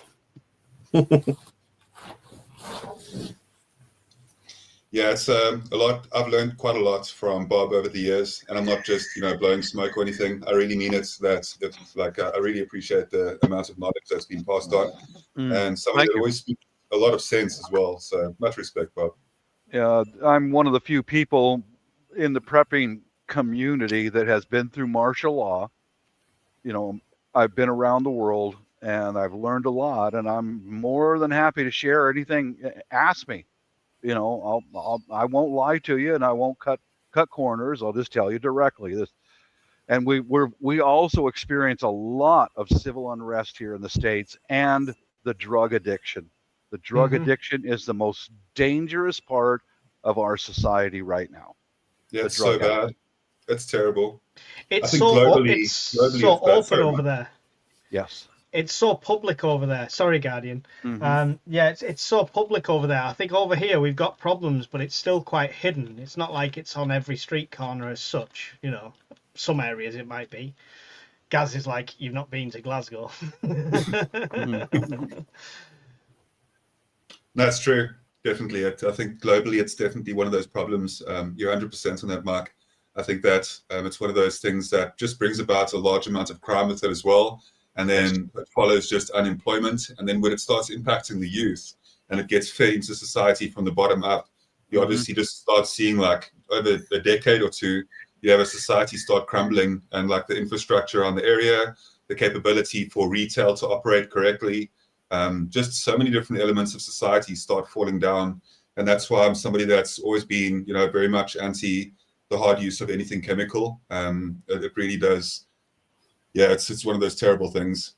Yeah, it's a lot. I've learned quite a lot from Bob over the years, and I'm not just blowing smoke or anything. I really mean it. I really appreciate the amount of knowledge that's been passed on, and somebody Thank that you. always speaks a lot of sense as well. So much respect, Bob. Yeah, I'm one of the few people in the prepping community that has been through martial law, I've been around the world and I've learned a lot, and I'm more than happy to share anything. Ask me. I won't lie to you, and I won't cut corners. I'll just tell you directly. And we also experience a lot of civil unrest here in the States, and the drug addiction. The drug addiction is the most dangerous part of our society right now. Yeah, it's so bad. It's terrible. It's I think so globally it's so it's bad. open Sorry, over Mike. there. Yes. It's so public over there. Sorry, Guardian. Yeah, it's so public over there. I think over here we've got problems, but it's still quite hidden. It's not like it's on every street corner as such. Some areas it might be. Gaz is like, you've not been to Glasgow. That's true. Definitely. I think globally it's definitely one of those problems. You're 100% on that, Mark. I think that it's one of those things that just brings about a large amount of crime with it as well. And then it follows just unemployment. And then when it starts impacting the youth and it gets fed into society from the bottom up, you obviously just start seeing, like, over a decade or two, you have a society start crumbling, and like the infrastructure on the area, the capability for retail to operate correctly, just so many different elements of society start falling down. And that's why I'm somebody that's always been, very much anti the hard use of anything chemical. It really does. Yeah, it's one of those terrible things.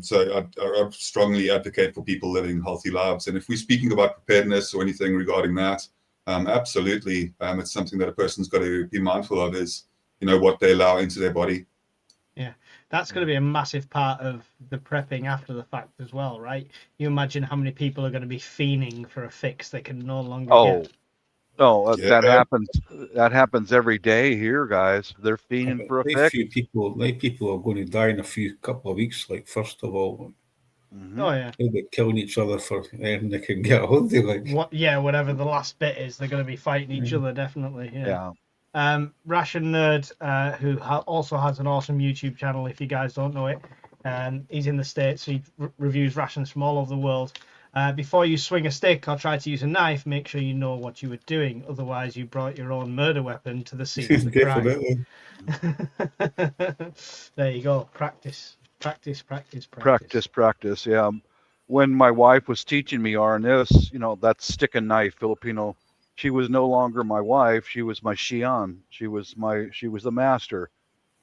So I strongly advocate for people living healthy lives. And if we're speaking about preparedness or anything regarding that, absolutely, it's something that a person's got to be mindful of, is, what they allow into their body. Yeah, that's going to be a massive part of the prepping after the fact as well, right? You imagine how many people are going to be fiending for a fix they can no longer get. That happens. That happens every day here, guys. They're fiending for a fix. People are going to die in a couple of weeks. Like, first of all, Oh yeah, they'll be killing each other for anything they can get a hold of. Like, whatever the last bit is, they're going to be fighting each other, definitely. Yeah. Ration Nerd, who also has an awesome YouTube channel, if you guys don't know it. He's in the States. He reviews rations from all over the world. Before you swing a stick or try to use a knife, make sure you know what you were doing. Otherwise, you brought your own murder weapon to the scene of the crime. There you go. Practice. Yeah. When my wife was teaching me RNS, that stick and knife Filipino, she was no longer my wife. She was my Xian. She was the master.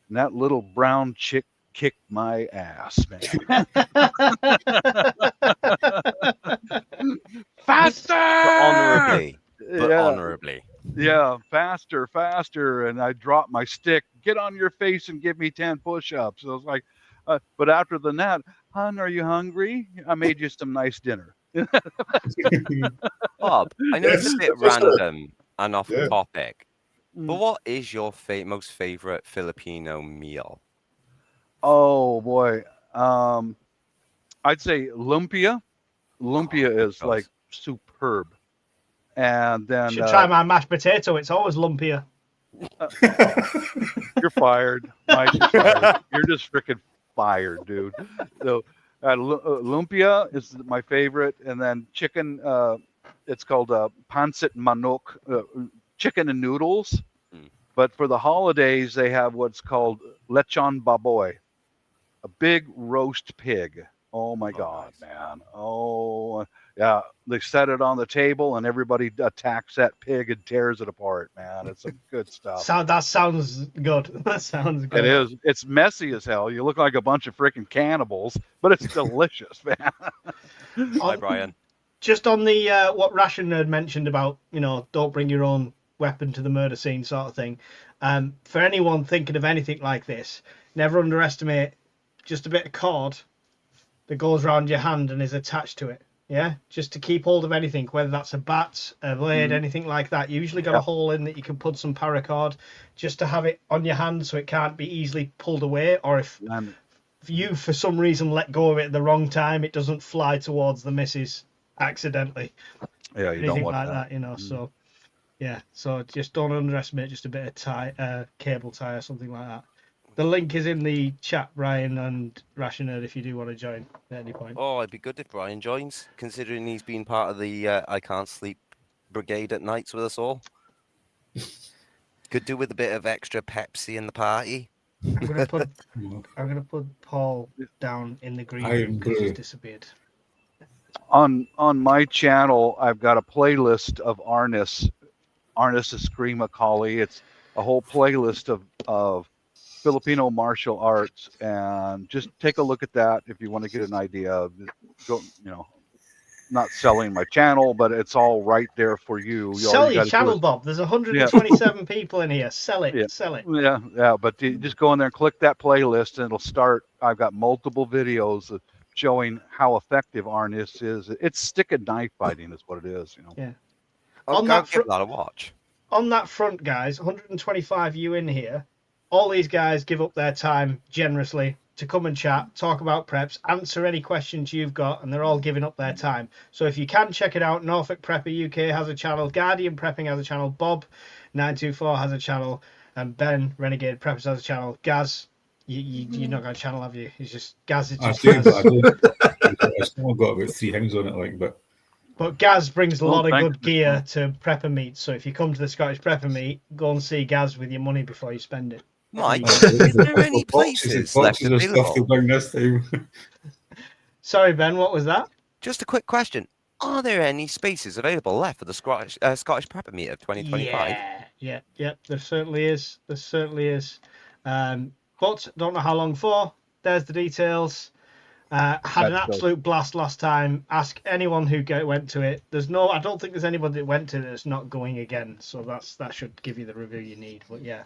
And that little brown chick kicked my ass, man. Faster! Honorably. Yeah, faster. And I dropped my stick. Get on your face and give me 10 push-ups. I was like, but after the net, hon, are you hungry? I made you some nice dinner. Bob, I know it's a bit random and off topic, but what is your most favorite Filipino meal? Oh boy, I'd say lumpia. Lumpia is like superb. And then you should try my mashed potato. It's always lumpier. You're fired, Mike. You're fired. You're just freaking fired, dude. So lumpia is my favorite, and then chicken. It's called pancit manok, chicken and noodles. But for the holidays, they have what's called lechon baboy, a big roast pig. Oh my God, nice. Man! Oh yeah, they set it on the table, and everybody attacks that pig and tears it apart. Man, it's some good stuff. That sounds good. That sounds good. It is. It's messy as hell. You look like a bunch of freaking cannibals, but it's delicious, man. Hi, Brian. Just on the what Ration Nerd mentioned about, don't bring your own weapon to the murder scene sort of thing. For anyone thinking of anything like this, never underestimate just a bit of cord that goes around your hand and is attached to it. Yeah, just to keep hold of anything, whether that's a bat, a blade, anything like that. You usually got a hole in that you can put some paracord just to have it on your hand so it can't be easily pulled away. Or if you, for some reason, let go of it at the wrong time, it doesn't fly towards the missus accidentally. Yeah, you don't want that. So yeah, so just don't underestimate just a bit of tie, cable tie or something like that. The link is in the chat, Brian and Ration Nerd, if you do want to join at any point. Oh, it'd be good if Brian joins, considering he's been part of the I Can't Sleep Brigade at nights with us all. Could do with a bit of extra Pepsi in the party. I'm gonna put Paul down in the green Iron because he's Brew. disappeared. On my channel, I've got a playlist of Arnis Eskrima Kali. It's a whole playlist of Filipino martial arts, and just take a look at that if you want to get an idea of go, not selling my channel, but it's all right there for you. Sell your gotta do channel, is- Bob. There's 127 people in here. Sell it. Yeah. Sell it. Yeah, but you just go in there and click that playlist, and it'll start. I've got multiple videos showing how effective Arnis is. It's stick and knife fighting is what it is. Yeah. I'll On go that give that a watch. On that front, guys, 125 you in here. All these guys give up their time generously to come and chat, talk about preps, answer any questions you've got, and they're all giving up their time. So if you can check it out, Norfolk Prepper UK has a channel, Guardian Prepping has a channel, Bob 924 has a channel, and Ben Renegade Preppers has a channel. Gaz, you're not got a channel, have you? It's just Gaz. It's I just do, Gaz. but I don't. I've still got about 3 things on it, like, but But Gaz brings a lot of thank good gear to prepper meets. So if you come to the Scottish Prepper meet, go and see Gaz with your money before you spend it. Mike, is there any places left boxes of stuff to available? bring this time. Sorry, Ben, what was that? Just a quick question. Are there any spaces available left for the Scottish Prepper Meet of 2025? Yeah, there certainly is. But don't know how long for. There's the details. Had an That's absolute blast last time. Ask anyone who went to it. I don't think there's anybody that went to it that's not going again. So that should give you the review you need. But yeah,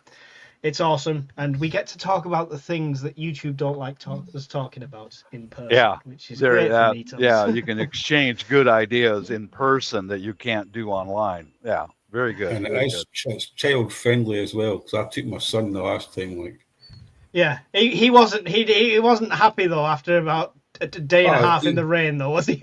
it's awesome, and we get to talk about the things that YouTube don't like us talking about in person. Yeah, which is great for meetups. yeah, you can exchange good ideas in person that you can't do online. Yeah, very good. And very it's child friendly as well, because I took my son the last time. Like, Yeah, he wasn't happy though after about a day and a half in the rain though, was he?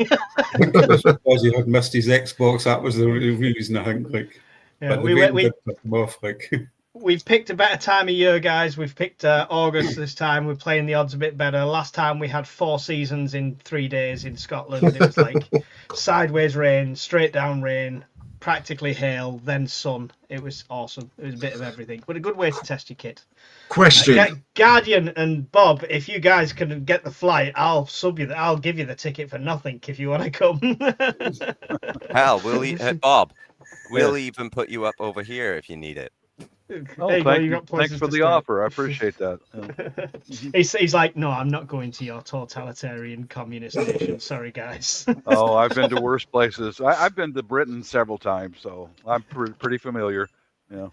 because he had missed his Xbox, that was the reason, I think. Like, Yeah, but the rain did put him off. Like, we've picked a better time of year, guys. We've picked August this time. We're playing the odds a bit better. Last time we had 4 seasons in 3 days in Scotland. It was like sideways rain, straight down rain, practically hail, then sun. It was awesome. It was a bit of everything, but a good way to test your kit. Question. Guardian and Bob, if you guys can get the flight, I'll sub you. I'll give you the ticket for nothing if you want to come. Hell, Bob, we'll even put you up over here if you need it. Thanks for the offer. I appreciate that. Yeah. He's like, no, I'm not going to your totalitarian communist nation. Sorry, guys. Oh, I've been to worse places. I've been to Britain several times, so I'm pretty familiar. Yeah,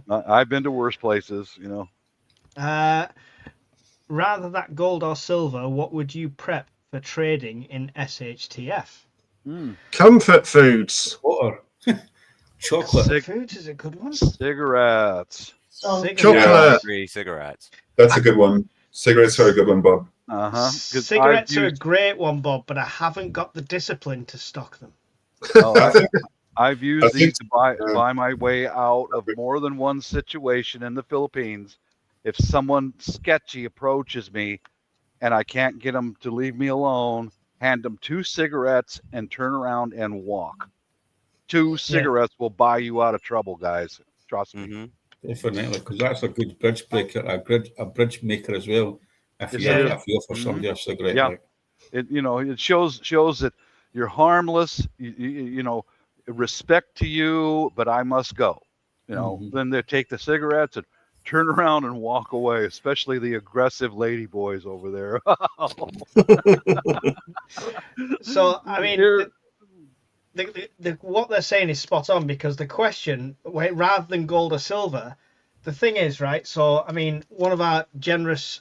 I've been to worse places. Rather that gold or silver, what would you prep for trading in SHTF? Comfort foods. water, chocolate. Foods is a good one. Cigarettes. Chocolate. Cigarettes. That's a good one. Cigarettes are a good one, Bob. Cigarettes are a great one, Bob, but I haven't got the discipline to stock them. I've used these to buy my way out of more than one situation in the Philippines. If someone sketchy approaches me and I can't get them to leave me alone, hand them 2 cigarettes and turn around and walk. 2 cigarettes will buy you out of trouble, guys. Trust me. Mm-hmm. Definitely, because that's a good bridge breaker, a bridge maker as well. If you offer somebody a cigarette, like. It shows that you're harmless. Respect to you, but I must go. Then they take the cigarettes and turn around and walk away. Especially the aggressive lady boys over there. So I mean, what they're saying is spot on, because the question, rather than gold or silver, the thing is, right? So I mean, one of our generous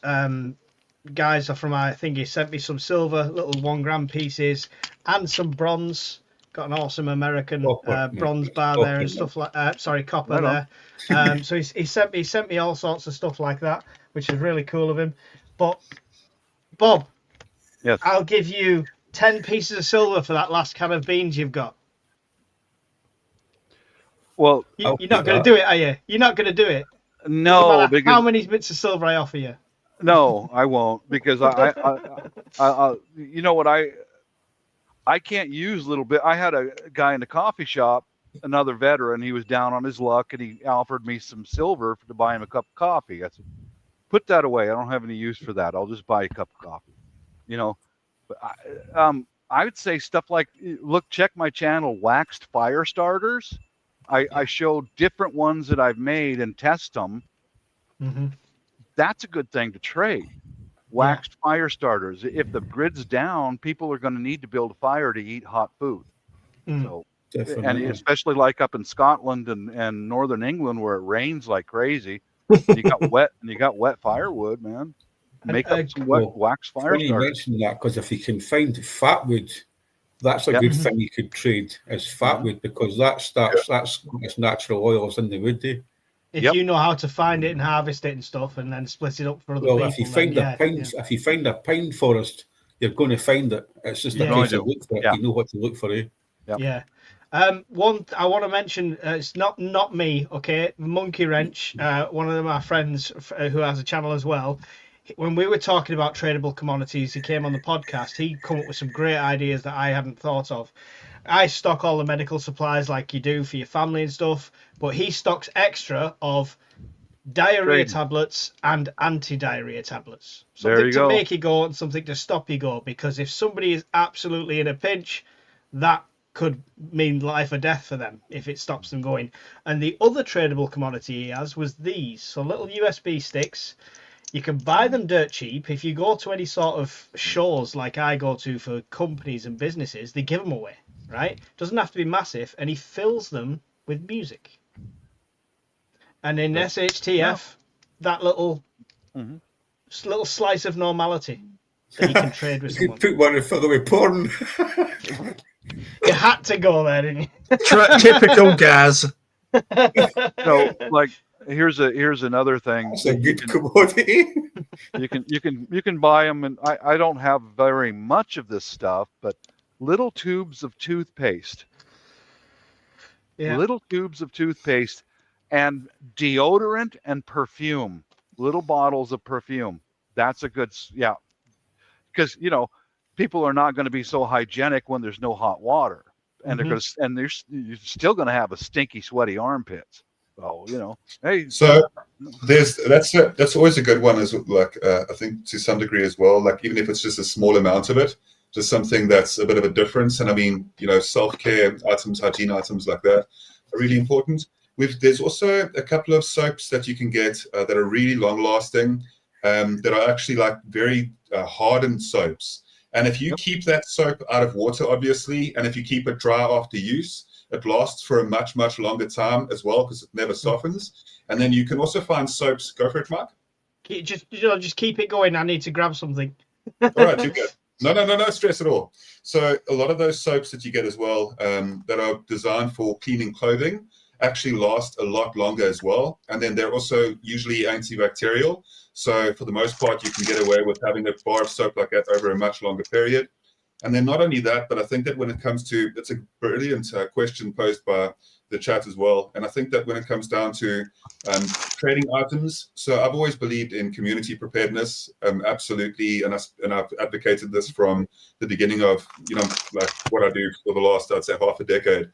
guys from our thingy sent me some silver, little 1 gram pieces, and some bronze. Got an awesome American bronze bar there and stuff like copper there. So he sent me all sorts of stuff like that, which is really cool of him. But Bob, yes, I'll give you 10 pieces of silver for that last can of beans you've got. Well, you're not going to do it, are you? You're not going to do it. No, because how many bits of silver I offer you? No, I won't, because I you know what, I can't use little bit. I had a guy in the coffee shop, another veteran. He was down on his luck, and he offered me some silver to buy him a cup of coffee. I said, put that away. I don't have any use for that. I'll just buy a cup of coffee. You know, but I would say stuff like, look, check my channel, waxed fire starters. I show different ones that I've made and test them. Mm-hmm. That's a good thing to trade. Waxed fire starters. If the grid's down, people are going to need to build a fire to eat hot food. So, Definitely. and especially like up in Scotland and northern England where it rains like crazy, you got wet firewood, man. Make up some wax fire Funny you starters. mention that, because if you can find fat wood, that's a good thing you could trade as fat wood, because that's natural oils in the wood. If you know how to find it and harvest it and stuff, and then split it up for other people. If you find if you find a pine forest, you're going to find it. It's just a case of look for it. You know what to look for. Yeah. One I want to mention, it's not me, okay? Monkey Wrench, one of my friends who has a channel as well. When we were talking about tradable commodities, he came on the podcast. He come up with some great ideas that I hadn't thought of. I stock all the medical supplies like you do for your family and stuff, but he stocks extra of diarrhea tablets and anti-diarrhea tablets. Something to make you go and something to stop you go, because if somebody is absolutely in a pinch, that could mean life or death for them if it stops them going. And the other tradable commodity he has was these. So little USB sticks. You can buy them dirt cheap. If you go to any sort of shows like I go to for companies and businesses, they give them away, right? Doesn't have to be massive. And he fills them with music. And in SHTF, that little slice of normality that you can trade with someone. You put one in for the way porn. You had to go there, didn't you? Typical Gaz. So, like, here's another thing. That's a good commodity. You can buy them, and I don't have very much of this stuff, but little tubes of toothpaste. Little tubes of toothpaste and deodorant and perfume. Little bottles of perfume. That's a good, because people are not going to be so hygienic when there's no hot water, and you're still going to have a stinky, sweaty armpits. So hey. So that's always a good one, as like I think to some degree as well. Like even if it's just a small amount of it, just something that's a bit of a difference. And I mean, self-care items, hygiene items like that are really important. There's also a couple of soaps that you can get that are really long-lasting, that are actually like very hardened soaps. And if you keep that soap out of water, obviously, and if you keep it dry after use, it lasts for a much, much longer time as well, because it never softens. And then you can also find soaps. Go for it, Mark. Just keep it going. I need to grab something. All right, you're good. No stress at all. So a lot of those soaps that you get as well, that are designed for cleaning clothing, actually last a lot longer as well. And then they're also usually antibacterial. So for the most part, you can get away with having a bar of soap like that over a much longer period. And then not only that, but I think that when it comes to, it's a brilliant question posed by the chat as well. And I think that when it comes down to trading items, so I've always believed in community preparedness, absolutely. And I've advocated this from the beginning of, like what I do for the last, I'd say, half a decade.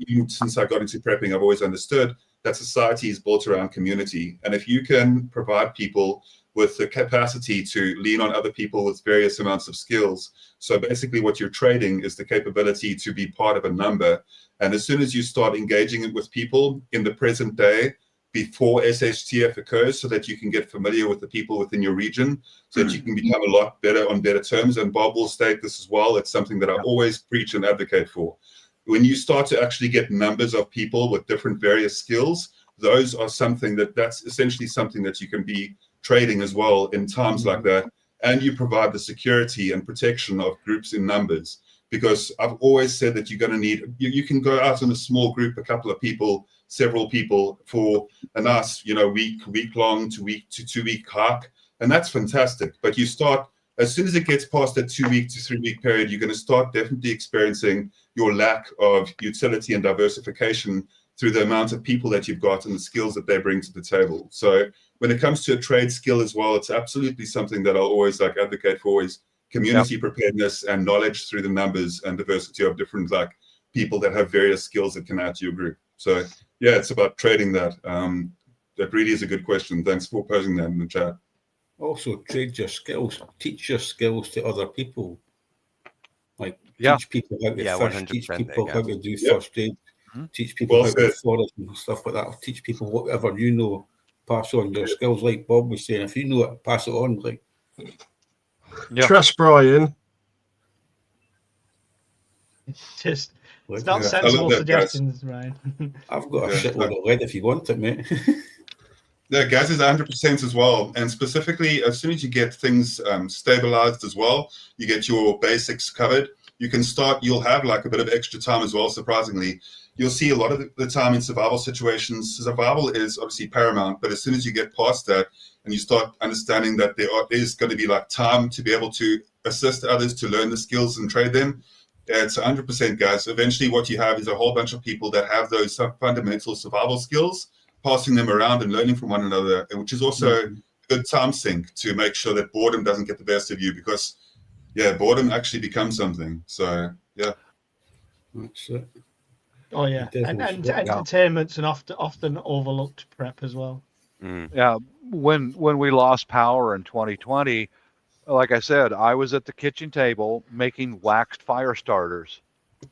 Even since I got into prepping, I've always understood that society is built around community. And if you can provide people with the capacity to lean on other people with various amounts of skills. So basically what you're trading is the capability to be part of a number. And as soon as you start engaging it with people in the present day, before SHTF occurs, so that you can get familiar with the people within your region, so that you can become a lot better on better terms. And Bob will state this as well. It's something that I always preach and advocate for. When you start to actually get numbers of people with different various skills, those are that's essentially something that you can be trading as well in times like that. And you provide the security and protection of groups in numbers, because I've always said that you're going to need, you can go out in a small group, a couple of people, several people for a nice, week long to 2 week hike. And that's fantastic. But you start, as soon as it gets past that 2 week to 3 week period, you're going to start definitely experiencing your lack of utility and diversification through the amount of people that you've got and the skills that they bring to the table. So when it comes to a trade skill as well, it's absolutely something that I'll always advocate for, is community preparedness and knowledge through the numbers and diversity of different people that have various skills that can add to your group. So yeah, it's about trading that. that really is a good question. Thanks for posing that in the chat. Also, trade your skills. Teach your skills to other people. Like, Yeah. teach people how to Yeah, fish, 100% teach there, people how Gaz. to do Yep. first aid, Mhm. teach people Well how to said. forest and stuff like that. Teach people whatever you know. Pass on your skills, like Bob was saying. If you know it, pass it on. Like, Yeah. Trust Brian. Just like, it's not yeah. sensible I love that, suggestions, Ryan. I've got a Yeah. shitload of lead if you want it, mate. Yeah, gas is 100% as well. And specifically, as soon as you get things stabilized as well, you get your basics covered, you can start, you'll have like a bit of extra time as well, surprisingly. You'll see a lot of the time in survival situations, survival is obviously paramount, but as soon as you get past that and you start understanding that there is going to be like time to be able to assist others to learn the skills and trade them, it's 100% guys. Eventually what you have is a whole bunch of people that have those fundamental survival skills, passing them around and learning from one another, which is also a good time sink to make sure that boredom doesn't get the best of you, because boredom actually becomes something. So That's it. Oh yeah, and entertainment's an often overlooked prep as well. Yeah, when we lost power in 2020, like I said, I was at the kitchen table making waxed fire starters.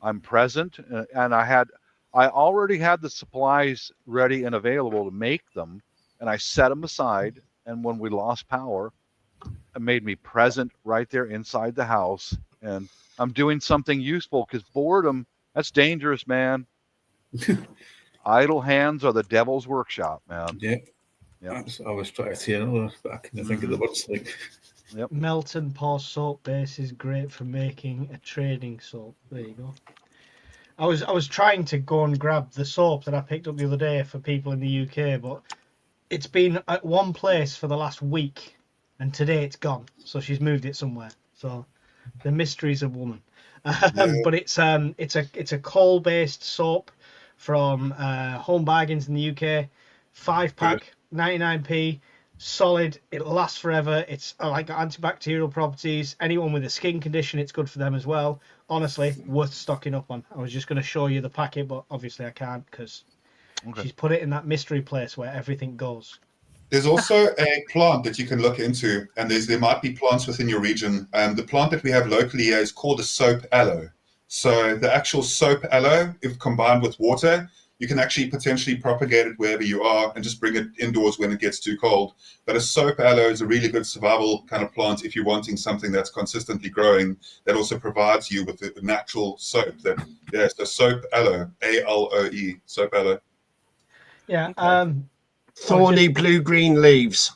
I'm present, and I already had the supplies ready and available to make them, and I set them aside. And when we lost power, it made me present right there inside the house, and I'm doing something useful, because boredom, that's dangerous, man. Idle hands are the devil's workshop, man. Yeah. Yep. I was trying to say another, but I couldn't think of the words. Like, Yep. Melt and pour soap base is great for making a trading soap. There you go. I was trying to go and grab the soap that I picked up the other day for people in the UK, but it's been at one place for the last week, and today it's gone. So she's moved it somewhere. So the mysteries of woman. But it's a coal-based soap from Home Bargains in the UK, 5-pack, 99p, solid. It lasts forever. It's like antibacterial properties. Anyone with a skin condition, it's good for them as well. Honestly, worth stocking up on. I was just going to show you the packet, but obviously I can't because she's put it in that mystery place where everything goes. there's also a plant that you can look into, and there might be plants within your region. The plant that we have locally here is called a soap aloe. So the actual soap aloe, if combined with water, you can actually potentially propagate it wherever you are and just bring it indoors when it gets too cold. But a soap aloe is a really good survival kind of plant if you're wanting something that's consistently growing, that also provides you with the natural soap. So soap aloe, ALOE, soap aloe. Yeah. Thorny blue-green leaves.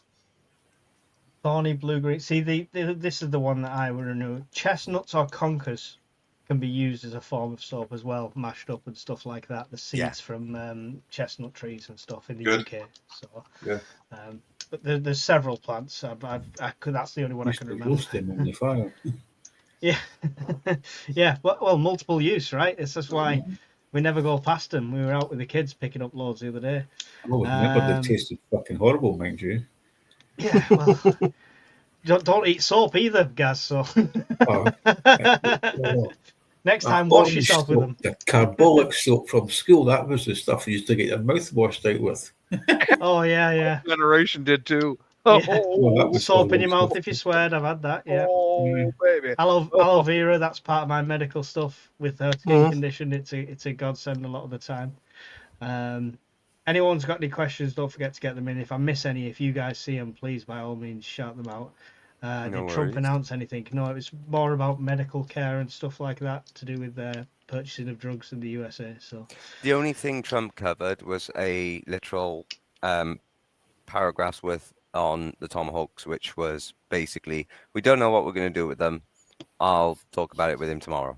Thorny blue-green. See, this is the one that I would know. Chestnuts or conkers can be used as a form of soap as well, mashed up and stuff like that. The seeds from chestnut trees and stuff in the UK. So, but there's several plants. That's the only one I can remember. Roast them on the fire. Yeah, yeah. Well, multiple use, right? It's just why we never go past them. We were out with the kids picking up loads the other day. I always remember they tasted fucking horrible, mind you. Yeah, well, don't eat soap either, Gaz. So next time, wash yourself with them. The carbolic soap from school, that was the stuff you used to get your mouth washed out with. Oh, yeah. Generation did too. Yeah. Soap in your mouth if you swear. I've had that, yeah. Oh, baby. Aloe vera, that's part of my medical stuff with her skin condition. It's a godsend a lot of the time. Anyone's got any questions, don't forget to get them in. If I miss any, if you guys see them, please, by all means, shout them out. Did Trump announce anything? No, it was more about medical care and stuff like that to do with purchasing of drugs in the USA. So the only thing Trump covered was a literal paragraphs worth on the Tomahawks, which was basically, we don't know what we're going to do with them. I'll talk about it with him tomorrow.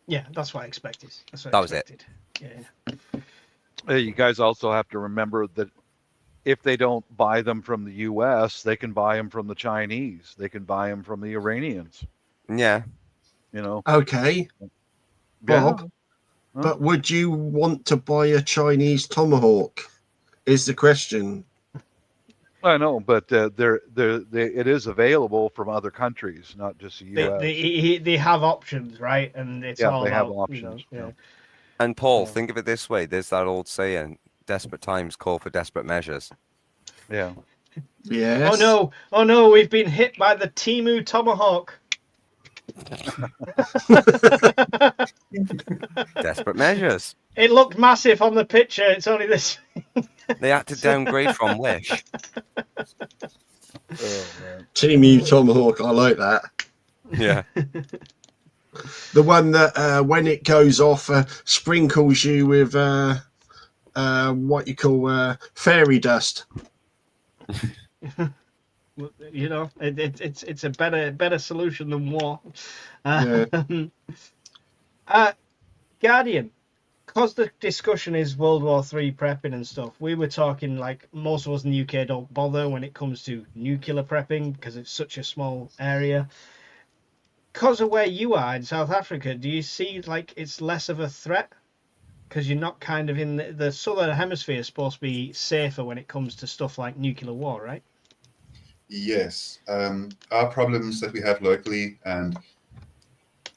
Yeah, that's what I expected. That was it. Yeah. You guys also have to remember that if they don't buy them from the U.S., they can buy them from the Chinese. They can buy them from the Iranians. Yeah. You know. Okay. Bob, but would you want to buy a Chinese Tomahawk? Is the question. I know, but it is available from other countries, not just the U.S. They have options, right? And it's all they about, have options. Yeah. And Paul, think of it this way: there's that old saying, Desperate times call for desperate measures. Yeah. Yes. Oh no, we've been hit by the Temu Tomahawk. Desperate measures. It looked massive on the picture. It's only this. They had to downgrade from Wish. Oh, man. Team U Tomahawk, I like that. Yeah. The one that when it goes off, sprinkles you with what you call fairy dust. You know, it's a better solution than war. Yeah. Guardian, because the discussion is World War III prepping and stuff, we were talking like most of us in the UK don't bother when it comes to nuclear prepping because it's such a small area. Because of where you are in South Africa, do you see like it's less of a threat? Because you're not kind of in the southern hemisphere is supposed to be safer when it comes to stuff like nuclear war, right? Yes. Our problems that we have locally, and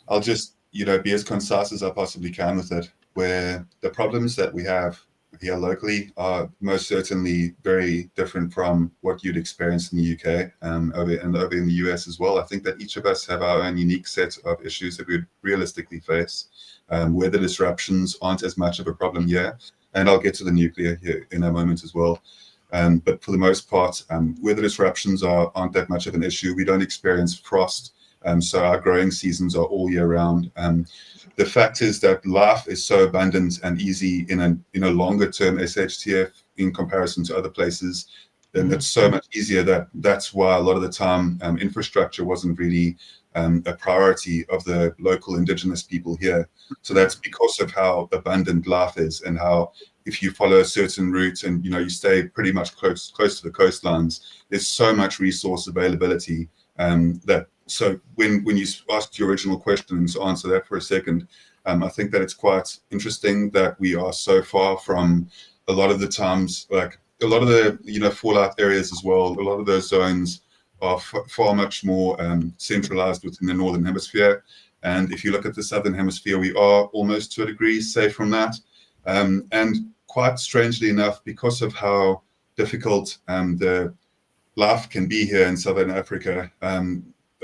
I'll just, be as concise as I possibly can with it, where the problems that we have here locally are most certainly very different from what you'd experience in the UK over in the US as well. I think that each of us have our own unique set of issues that we'd realistically face, where the disruptions aren't as much of a problem here. And I'll get to the nuclear here in a moment as well. But for the most part, where the disruptions aren't that much of an issue, we don't experience frost. So our growing seasons are all year round. The fact is that life is so abundant and easy in a longer term SHTF in comparison to other places. And it's so much easier that's why a lot of the time infrastructure wasn't really a priority of the local indigenous people here. So that's because of how abundant life is, and how if you follow a certain route and you stay pretty much close to the coastlines, there's so much resource availability so when you asked your original question, and to answer that for a second, I think that it's quite interesting that we are so far from a lot of the times, like a lot of the fallout areas as well. A lot of those zones are far much more centralized within the northern hemisphere. And if you look at the southern hemisphere, we are almost to a degree safe from that. And quite strangely enough, because of how difficult the life can be here in southern Africa,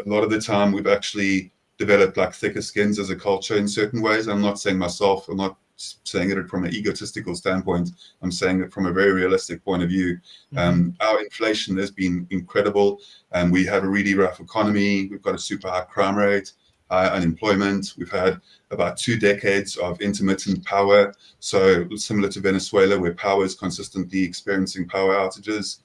a lot of the time we've actually developed like thicker skins as a culture in certain ways. I'm not saying myself, I'm not saying it from an egotistical standpoint. I'm saying it from a very realistic point of view. Our inflation has been incredible, and we have a really rough economy. We've got a super high crime rate, high unemployment. We've had about 2 decades of intermittent power. So similar to Venezuela, where power is consistently experiencing power outages.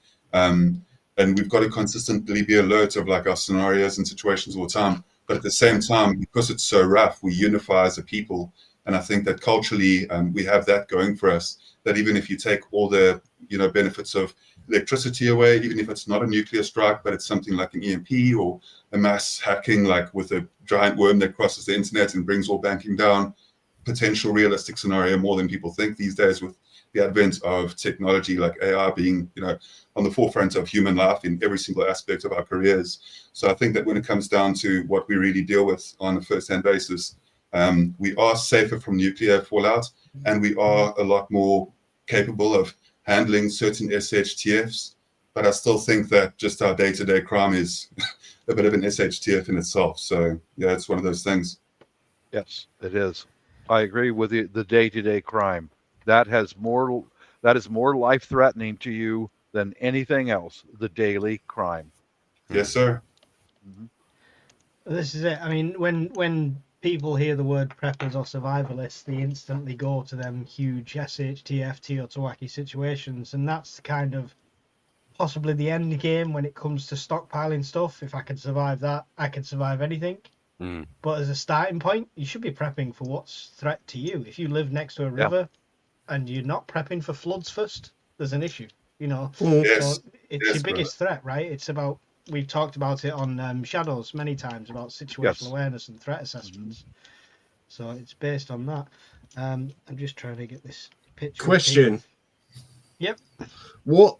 And we've got to consistently be alert of like our scenarios and situations all the time. But at the same time, because it's so rough, we unify as a people. And I think that culturally, we have that going for us, that even if you take all the benefits of electricity away, even if it's not a nuclear strike, but it's something like an EMP or a mass hacking, like with a giant worm that crosses the internet and brings all banking down, potential realistic scenario more than people think these days, with the advent of technology like AI being, on the forefront of human life in every single aspect of our careers. So I think that when it comes down to what we really deal with on a first-hand basis, we are safer from nuclear fallout, and we are a lot more capable of handling certain SHTFs. But I still think that just our day-to-day crime is a bit of an SHTF in itself. So yeah, it's one of those things. Yes, it is. I agree with the day-to-day crime. That is more life-threatening to you than anything else, the daily crime. Yes, sir. This is it. I mean, when people hear the word preppers or survivalists, they instantly go to them huge SHTF, Teotihuacan situations, and that's kind of possibly the end game when it comes to stockpiling stuff. If I can survive that, I can survive anything. But as a starting point, you should be prepping for what's threat to you. If you live next to a river and you're not prepping for floods first, there's an issue. Yes. So it's your biggest threat, right? It's about, we've talked about it on Shadows many times about situational awareness and threat assessments. So it's based on that. I'm just trying to get this picture. Question. Yep. What?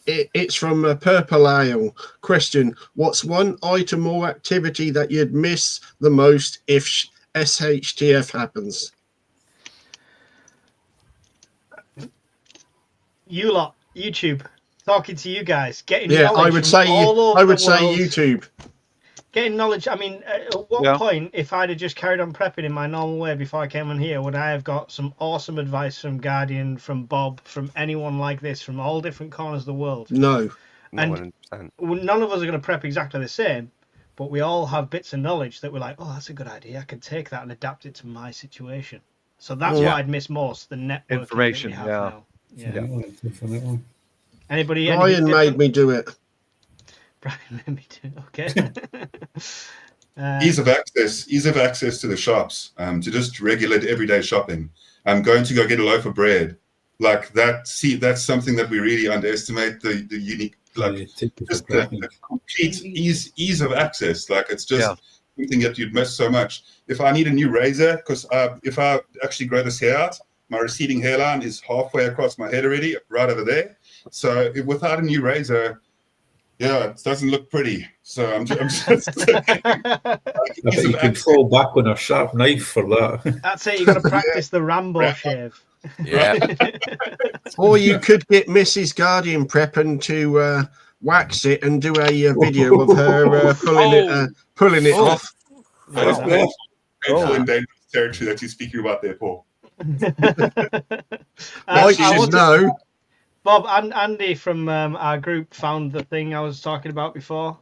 It's from Purple Ale. Question. What's one item or activity that you'd miss the most if SHTF happens? You lot, YouTube, talking to you guys, getting Yeah, knowledge I would from say all over I would the say world. YouTube. Getting knowledge. I mean, at what Yeah. point, if I'd have just carried on prepping in my normal way before I came on here, would I have got some awesome advice from Guardian, from Bob, from anyone like this, from all different corners of the world? No. No, And 100%. none of us are going to prep exactly the same, but we all have bits of knowledge that we're like, oh, that's a good idea. I can take that and adapt it to my situation. So that's Yeah. what I'd miss most, the networking Information, that we have yeah. now. Yeah. Definitely. Anybody? Brian anything made different? me do it. Brian made me do. Okay. Ease of access to the shops, to just regulate everyday shopping. I'm going to go get a loaf of bread, like that. See, that's something that we really underestimate. The unique, like Take it for just granted. the complete ease of access. Like it's just something that you'd miss so much. If I need a new razor, because if I actually grow this hair out, my receding hairline is halfway across my head already, right over there. So without a new razor, yeah, it doesn't look pretty. So I'm just I bet you could fall back on a sharp knife for that. That's it. You got to practice the Rambo shave. Yeah. Or you could get Mrs. Guardian prepping to wax it and do a video of her pulling it off. That's Yeah. painful and dangerous territory that you're speaking about there, Paul. I should know. Bob and Andy from our group found the thing I was talking about before.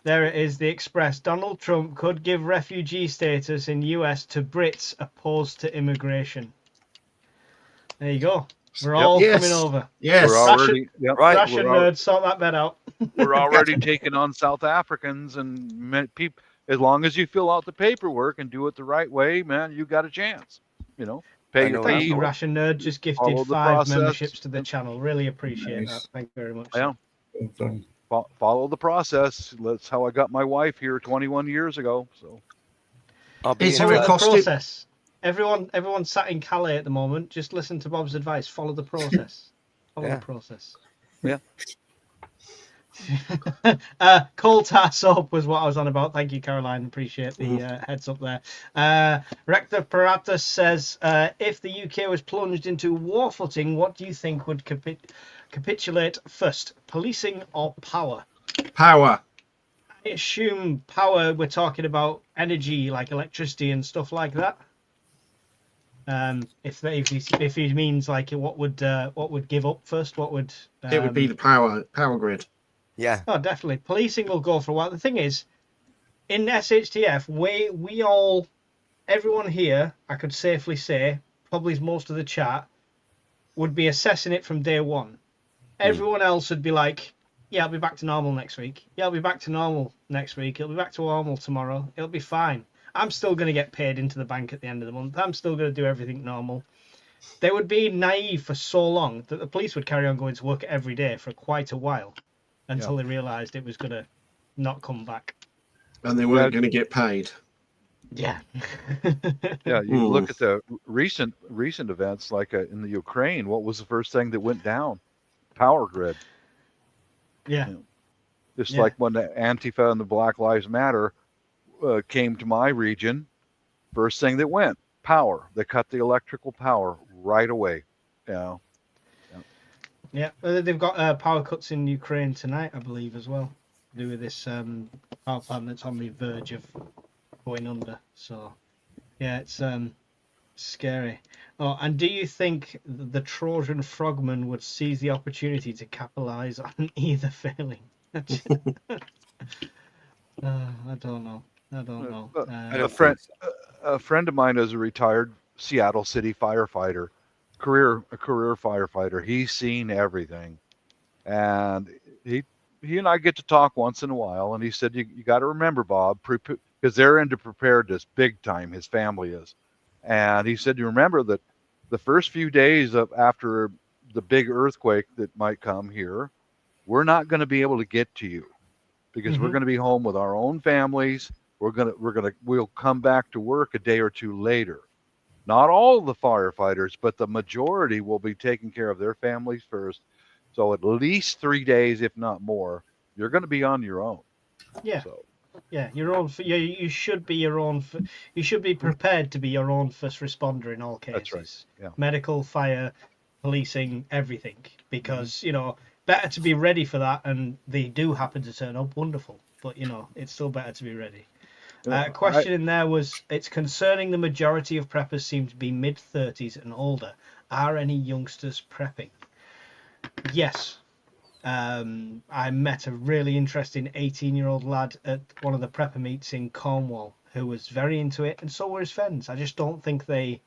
There it is, the Express. Donald Trump could give refugee status in US to Brits opposed to immigration. There you go. We're all Yes. coming over. Yes. We're already Right. Russian nerds, sort that bed out. we're already taking on South Africans and people. As long as you fill out the paperwork and do it the right way, man, you got a chance. You know, pay I your know Thank fee. you, Russian Nerd. Just gifted Follow the 5 process. memberships to the channel. Really appreciate Nice. that. Thank you very much. Yeah. Follow the process. That's how I got my wife here 21 years ago. So I'll be Is in there a Follow touch. the costume? process. Everyone sat in Calais at the moment. Just listen to Bob's advice. Follow the process. Follow Yeah. the process. Yeah. Coal tar soap was what I was on about. Thank you, Caroline. Appreciate the heads up there. Rector Paratus says, if the UK was plunged into war footing, what do you think would capitulate first, policing or power? Power. I assume power, we're talking about energy, like electricity and stuff like that. If he means like what would give up first, what would It would be the power grid. Yeah. Oh, definitely. Policing will go for a while. The thing is, in SHTF, we all, everyone here, I could safely say, probably most of the chat, would be assessing it from day one. Everyone else would be like, yeah, I'll be back to normal next week. Yeah, I'll be back to normal next week. It'll be back to normal tomorrow. It'll be fine. I'm still going to get paid into the bank at the end of the month. I'm still going to do everything normal. They would be naive for so long that the police would carry on going to work every day for quite a while until they realised it was going to not come back. And they weren't going to get paid. Yeah. yeah, you look at the recent events, like in the Ukraine. What was the first thing that went down? Power grid. Yeah. Just like when the Antifa and the Black Lives Matter came to my region, first thing that went, power. They cut the electrical power right away. You know. Yeah, they've got power cuts in Ukraine tonight, I believe, as well, to do with this power plant that's on the verge of going under. So, yeah, it's scary. Oh, and do you think the Trojan frogman would seize the opportunity to capitalise on either failing? I don't know. A friend of mine is a retired Seattle City firefighter, a career firefighter. He's seen everything, and he and I get to talk once in a while. And he said, "You got to remember, Bob, because they're into preparedness big time. His family is." And he said, "You remember that the first few days after the big earthquake that might come here, we're not going to be able to get to you because we're going to be home with our own families. We'll come back to work a day or two later. Not all of the firefighters, but the majority will be taking care of their families first. So at least 3 days, if not more, you're going to be on your own." Yeah. So. Yeah, your own. You should be your own. You should be prepared to be your own first responder in all cases. That's right. Yeah. Medical, fire, policing everything, because better to be ready for that, and they do happen to turn up, wonderful, but it's still better to be ready. A question in there was, it's concerning the majority of preppers seem to be mid-30s and older. Are any youngsters prepping? Yes. I met a really interesting 18-year-old lad at one of the prepper meets in Cornwall who was very into it, and so were his friends. I just don't think they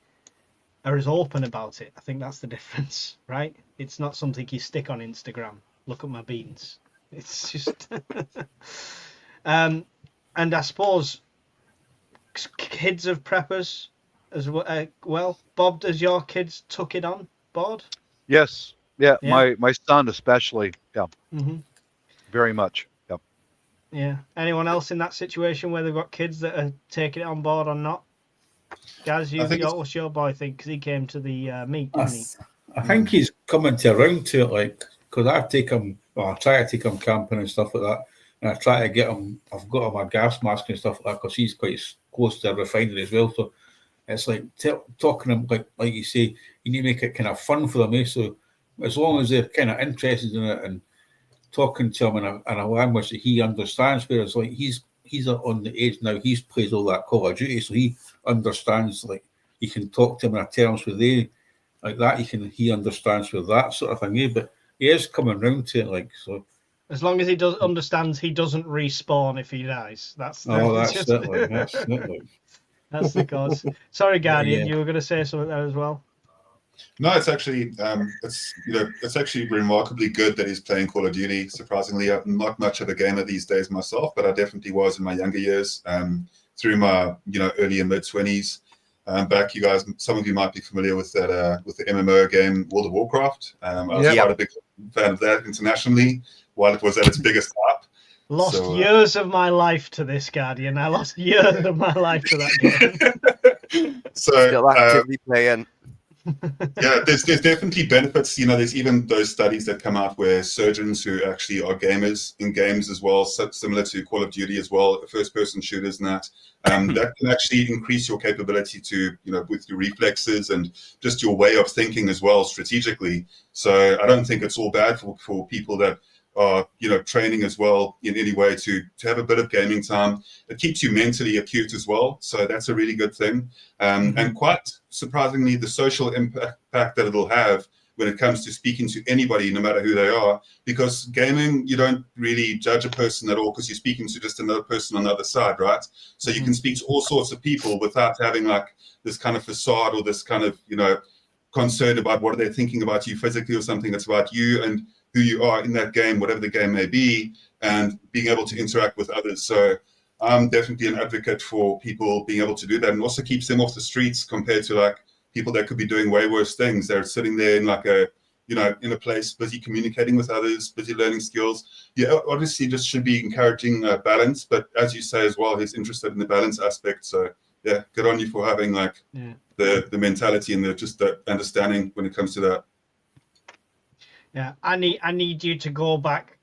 are as open about it. I think that's the difference, right? It's not something you stick on Instagram. Look at my beans. It's just... and I suppose kids of preppers as well. Bob, does your kids tuck it on board? Yes. Yeah. Yeah. My son especially. Yeah. Mm-hmm. Very much. Yeah. Yeah. Anyone else in that situation where they've got kids that are taking it on board or not? Guys, what's your boy think? Because he came to the meet, didn't he? I think he's coming around to it, like, because I try to take him camping and stuff like that, and I try to get him. I've got him a gas mask and stuff like that because he's quite close to a refinery as well. So it's like talking to him, like you say, you need to make it kind of fun for them. So as long as they're kind of interested in it and talking to him in a language that he understands, whereas like he's on the age now, he's played all that Call of Duty, so he understands, like, you can talk to him in terms where they like that, he understands with that sort of thing. But he is coming round to it, like, so. As long as he understands he doesn't respawn if he dies. That's it, like, that's it, like. That's the cause. Sorry, Guardian, you were going to say something there as well. No, it's actually it's actually remarkably good that he's playing Call of Duty. Surprisingly, I'm not much of a gamer these days myself, but I definitely was in my younger years, through my early and mid 20s. Back, you guys, some of you might be familiar with that with the MMO game World of Warcraft. I was quite a big fan of that internationally while it was at its biggest hype. Lost years of my life to this, Guardian. I lost years of my life to that game. Still actively playing. Yeah, there's definitely benefits. There's even those studies that come out where surgeons who actually are gamers in games as well, similar to Call of Duty as well, first-person shooters and that can actually increase your capability to, with your reflexes and just your way of thinking as well strategically. So I don't think it's all bad for people that are training as well in any way to have a bit of gaming time. It keeps you mentally acute as well, so that's a really good thing. And quite surprisingly, the social impact that it'll have when it comes to speaking to anybody, no matter who they are, because gaming, you don't really judge a person at all because you're speaking to just another person on the other side, right? So you can speak to all sorts of people without having like this kind of facade or this kind of concern about what are they thinking about you physically or something. It's about you and who you are in that game, whatever the game may be, and being able to interact with others. So I'm definitely an advocate for people being able to do that, and also keeps them off the streets compared to like people that could be doing way worse things. They're sitting there in like in a place, busy communicating with others, busy learning skills. Yeah, obviously just should be encouraging balance, but as you say as well, he's interested in the balance aspect. So yeah, good on you for having like the mentality and the understanding when it comes to that. Yeah, I need you to go back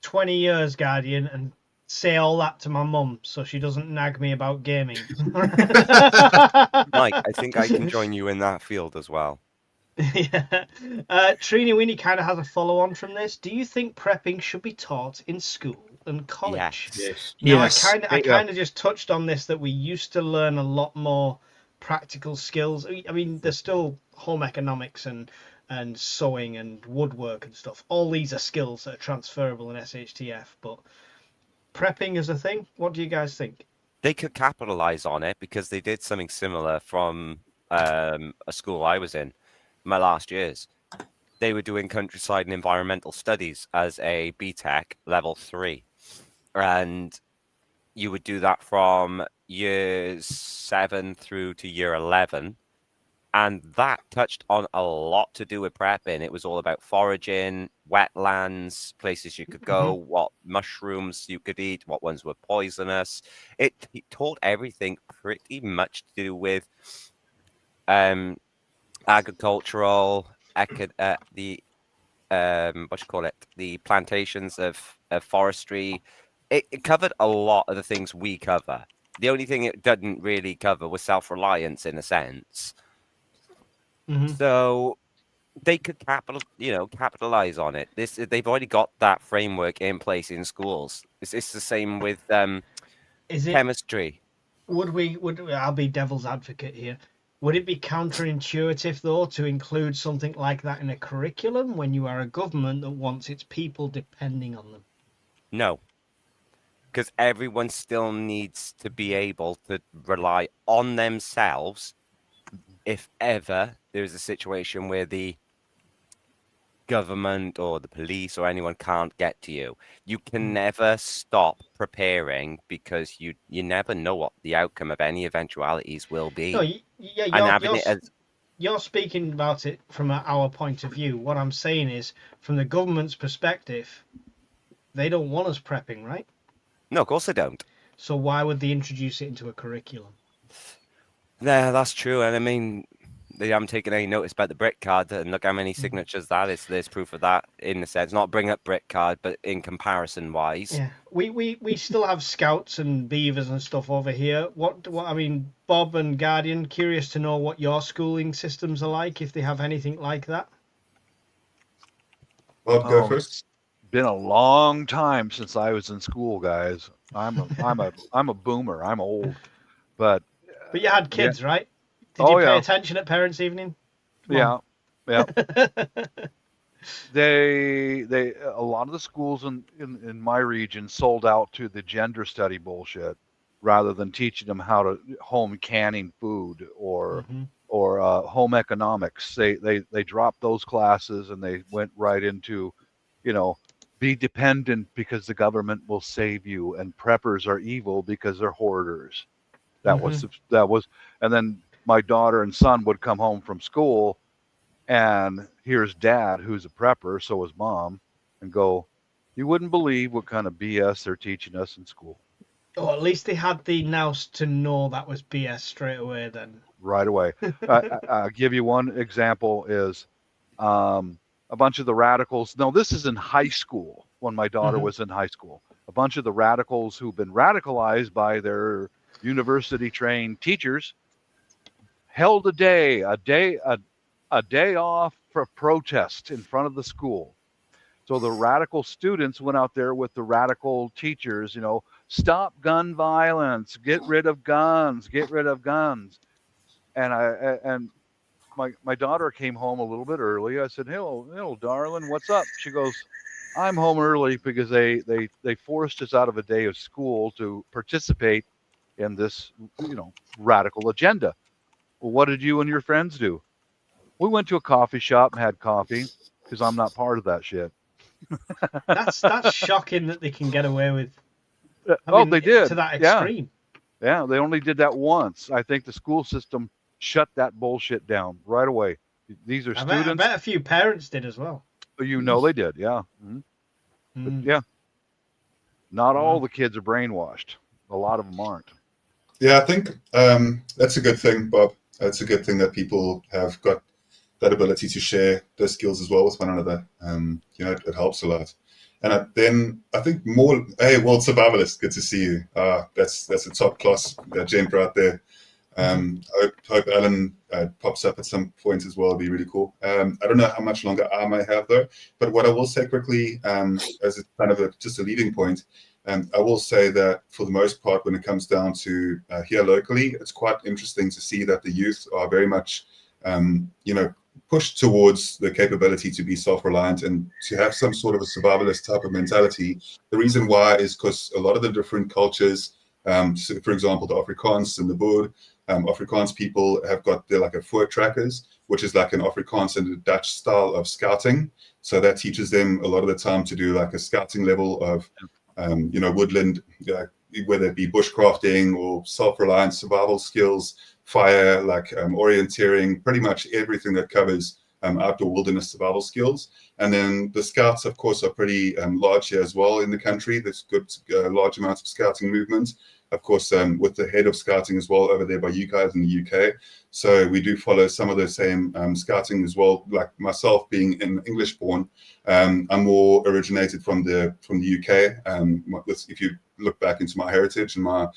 20 years, Guardian, and say all that to my mum so she doesn't nag me about gaming. Mike, I think I can join you in that field as well. Yeah. Trini Weenie kind of has a follow-on from this. Do you think prepping should be taught in school and college? Yes. Now, I kind of just touched on this, that we used to learn a lot more practical skills. I mean, there's still home economics and sewing and woodwork and stuff. All these are skills that are transferable in SHTF, but prepping is a thing. What do you guys think? They could capitalize on it because they did something similar from a school I was in my last years. They were doing countryside and environmental studies as a BTEC level 3, and you would do that from years 7 through to year 11. And that touched on a lot to do with prepping. It was all about foraging, wetlands, places you could go, what mushrooms you could eat, what ones were poisonous. It taught everything pretty much to do with agricultural, the plantations of forestry. It covered a lot of the things we cover. The only thing it didn't really cover was self-reliance in a sense. So they could capitalize on it. They've already got that framework in place in schools. It's the same with Is it? chemistry. I'll be devil's advocate here. Would it be counterintuitive though to include something like that in a curriculum when you are a government that wants its people depending on them? No, because everyone still needs to be able to rely on themselves if ever there's a situation where the government or the police or anyone can't get to you. You can never stop preparing because you never know what the outcome of any eventualities will be. No, And you're speaking about it from our point of view. What I'm saying is, from the government's perspective, they don't want us prepping, right? No, of course they don't. So why would they introduce it into a curriculum? Yeah, that's true. And I mean, they haven't taken any notice about the brick card, and look how many signatures that is. There's proof of that in the sense, not bring up brick card, but in comparison wise. Yeah, we still have scouts and beavers and stuff over here. What I mean, Bob and Guardian, curious to know what your schooling systems are like, if they have anything like that. Bob, go first. Been a long time since I was in school, guys. I'm a boomer. I'm old, but you had kids, right? Did you pay attention at parents' evening? Yeah. They a lot of the schools in my region sold out to the gender study bullshit rather than teaching them how to home canning food or home economics. They dropped those classes and they went right into, be dependent because the government will save you, and preppers are evil because they're hoarders. That was, and then my daughter and son would come home from school, and here's dad, who's a prepper, so is mom, and go, you wouldn't believe what kind of BS they're teaching us in school. Oh, at least they had the nous to know that was BS straight away then. Right away. I'll give you one example is a bunch of the radicals. No, this is in high school when my daughter was in high school. A bunch of the radicals who've been radicalized by their university-trained teachers held a day off for protest in front of the school. So the radical students went out there with the radical teachers, stop gun violence, get rid of guns. And my daughter came home a little bit early. I said, hello, darling, what's up? She goes, I'm home early because they forced us out of a day of school to participate in this, radical agenda. Well, what did you and your friends do? We went to a coffee shop and had coffee because I'm not part of that shit. That's shocking that they can get away with. They did to that extreme. Yeah, they only did that once. I think the school system shut that bullshit down right away. These are students. I bet a few parents did as well. They did, yeah. But yeah, not all the kids are brainwashed. A lot of them aren't. Yeah, I think that's a good thing, Bob. It's a good thing that people have got that ability to share their skills as well with one another. It helps a lot. And then I think more, hey, World Survivalist, good to see you. That's a top class gent right there. I hope Alan pops up at some point as well. It'd be really cool. I don't know how much longer I might have though, but what I will say quickly, as a kind of just a leading point, I will say that for the most part, when it comes down to here locally, it's quite interesting to see that the youth are very much, pushed towards the capability to be self-reliant and to have some sort of a survivalist type of mentality. The reason why is because a lot of the different cultures, so for example, the Afrikaans and the Boer, Afrikaans people have got their like a voortrekkers, which is like an Afrikaans and a Dutch style of scouting. So that teaches them a lot of the time to do like a scouting level of, woodland, whether it be bushcrafting or self-reliant survival skills, fire, like orienteering, pretty much everything that covers outdoor wilderness survival skills. And then the scouts, of course, are pretty large here as well in the country. There's good large amounts of scouting movement, of course, with the head of scouting as well over there by you guys in the UK. So we do follow some of the same scouting as well. Like myself being English born, I'm more originated from the UK. If you look back into my heritage and my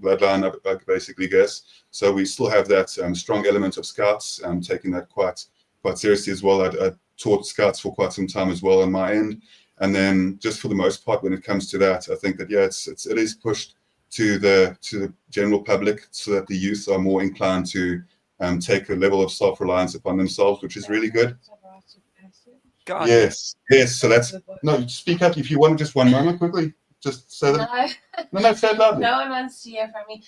bloodline, I basically guess. So we still have that strong element of scouts, taking that quite quite seriously as well. I taught scouts for quite some time as well on my end. And then just for the most part, when it comes to that, I think that, yeah, it is pushed to the general public so that the youth are more inclined to take a level of self-reliance upon themselves, which is really good. God. Yes. So that's, no, speak up if you want, just one moment quickly. Just say that. No, say it loudly. No one wants to hear from me.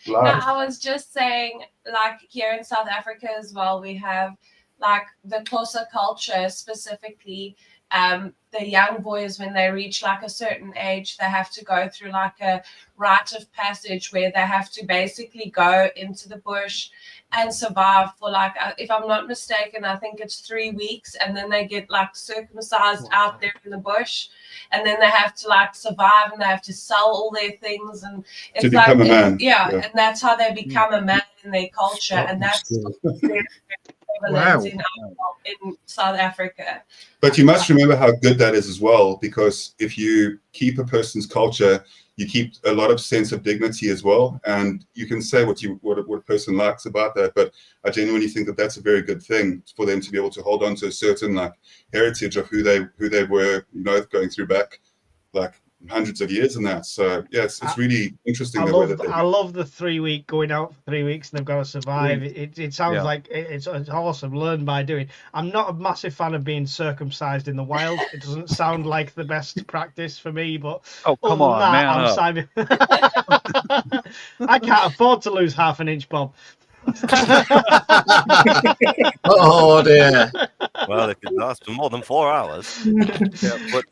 No, I was just saying, like here in South Africa as well, we have like the Xhosa culture specifically. The young boys, when they reach like a certain age, they have to go through like a rite of passage where they have to basically go into the bush and survive for like, if I'm not mistaken, I think it's 3 weeks, and then they get like circumcised out there in the bush, and then they have to like survive, and they have to sell all their things, and it's to become like, a man. yeah, and that's how they become a man in their culture, and that's very prevalent in South Africa. But you must remember how good that is as well, because if you keep a person's culture, you keep a lot of sense of dignity as well, and you can say what a person likes about that. But I genuinely think that that's a very good thing for them to be able to hold on to a certain like heritage of who they were, you know, going through back like hundreds of years and that. So yeah, it's really interesting. I love the 3 week going out for 3 weeks and they've got to survive. It sounds like it's awesome. Learn by doing. I'm not a massive fan of being circumcised in the wild. It doesn't sound like the best practice for me, but come on, man up. I can't afford to lose half an inch, Bob. Oh dear. Well, it could last for more than 4 hours. Yeah, but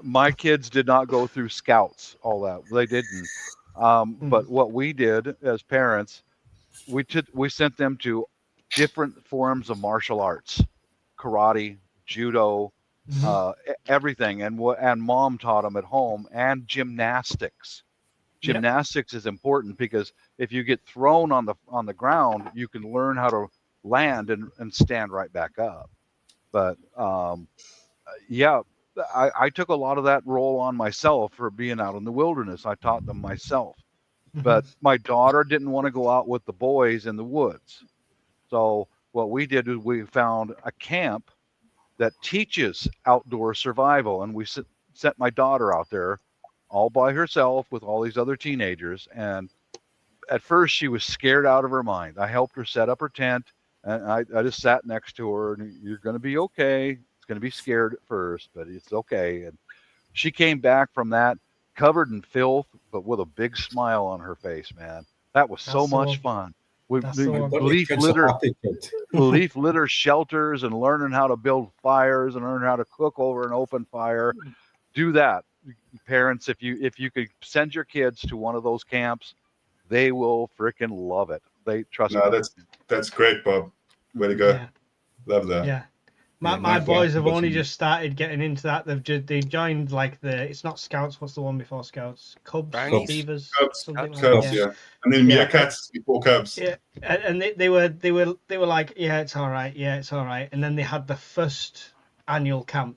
my kids did not go through scouts, all that. They didn't. But what we did as parents, we sent them to different forms of martial arts, karate, judo, everything, and mom taught them at home, and gymnastics. Gymnastics is important because if you get thrown on the ground, you can learn how to land and stand right back up. But I took a lot of that role on myself for being out in the wilderness. I taught them myself. But my daughter didn't want to go out with the boys in the woods. So what we did is we found a camp that teaches outdoor survival, and we sent my daughter out there all by herself with all these other teenagers. And at first she was scared out of her mind. I helped her set up her tent, and I just sat next to her, and you're going to be okay. It's going to be scared at first, but it's okay. And she came back from that covered in filth, but with a big smile on her face, man. That was so much fun. We leaf litter shelters and learning how to build fires and learn how to cook over an open fire. Do that. Parents, if you could send your kids to one of those camps, they will freaking love it. They trust me. That's great, Bob. Way to go. Yeah. Love that. Yeah. My boys have only just started getting into that. They've joined like it's not Scouts. What's the one before Scouts? Cubs, Beavers, something like that. Yeah. And then Meerkats before Cubs. Yeah, and they were like, yeah, it's all right, and then they had the first annual camp.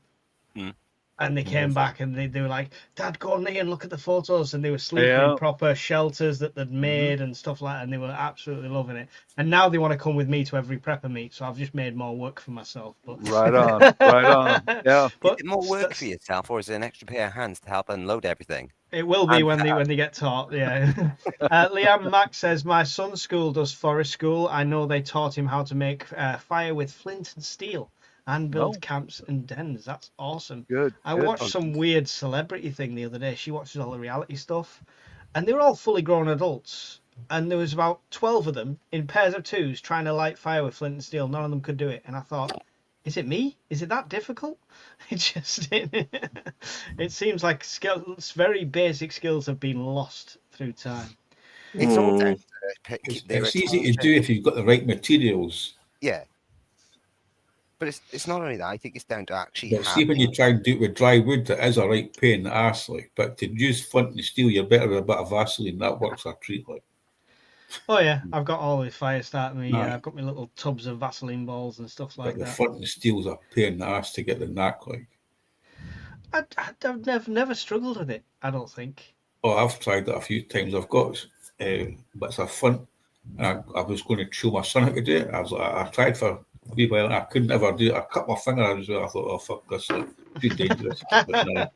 And they came back and they were like, Dad, go on there and look at the photos. And they were sleeping in proper shelters that they'd made and stuff like that. And they were absolutely loving it. And now they want to come with me to every prepper meet. So I've just made more work for myself. But Right on. Yeah. But is it more work for yourself, or is it an extra pair of hands to help unload everything? It will be when they get taught, yeah. Liam Mack says, my son's school does forest school. I know they taught him how to make fire with flint and steel and build camps and dens. That's awesome. Good. I watched some weird celebrity thing the other day. She watches all the reality stuff, and they were all fully grown adults. And there was about 12 of them in pairs of twos trying to light fire with flint and steel. None of them could do it. And I thought, is it me? Is it that difficult? It seems like very basic skills have been lost through time. It's all down to it's easy to do if you've got the right materials. Yeah. But it's not only that. I think it's down to actually. See, when you try and do it with dry wood, that is a right pain in the arse, like. But to use flint and steel, you're better with a bit of Vaseline. That works a treat, like. Oh yeah, I've got all the fire starting me. I've got my little tubs of Vaseline balls and stuff like that. The flint and steel's a pain in the arse to get the knack, like. I've never struggled with it. I don't think. Oh, I've tried that a few times. I've got bits of flint, and I was going to show my son how to do it. I tried for wee while, I couldn't ever do it. I cut my finger out as well. I thought, oh fuck, that's like too dangerous. But no.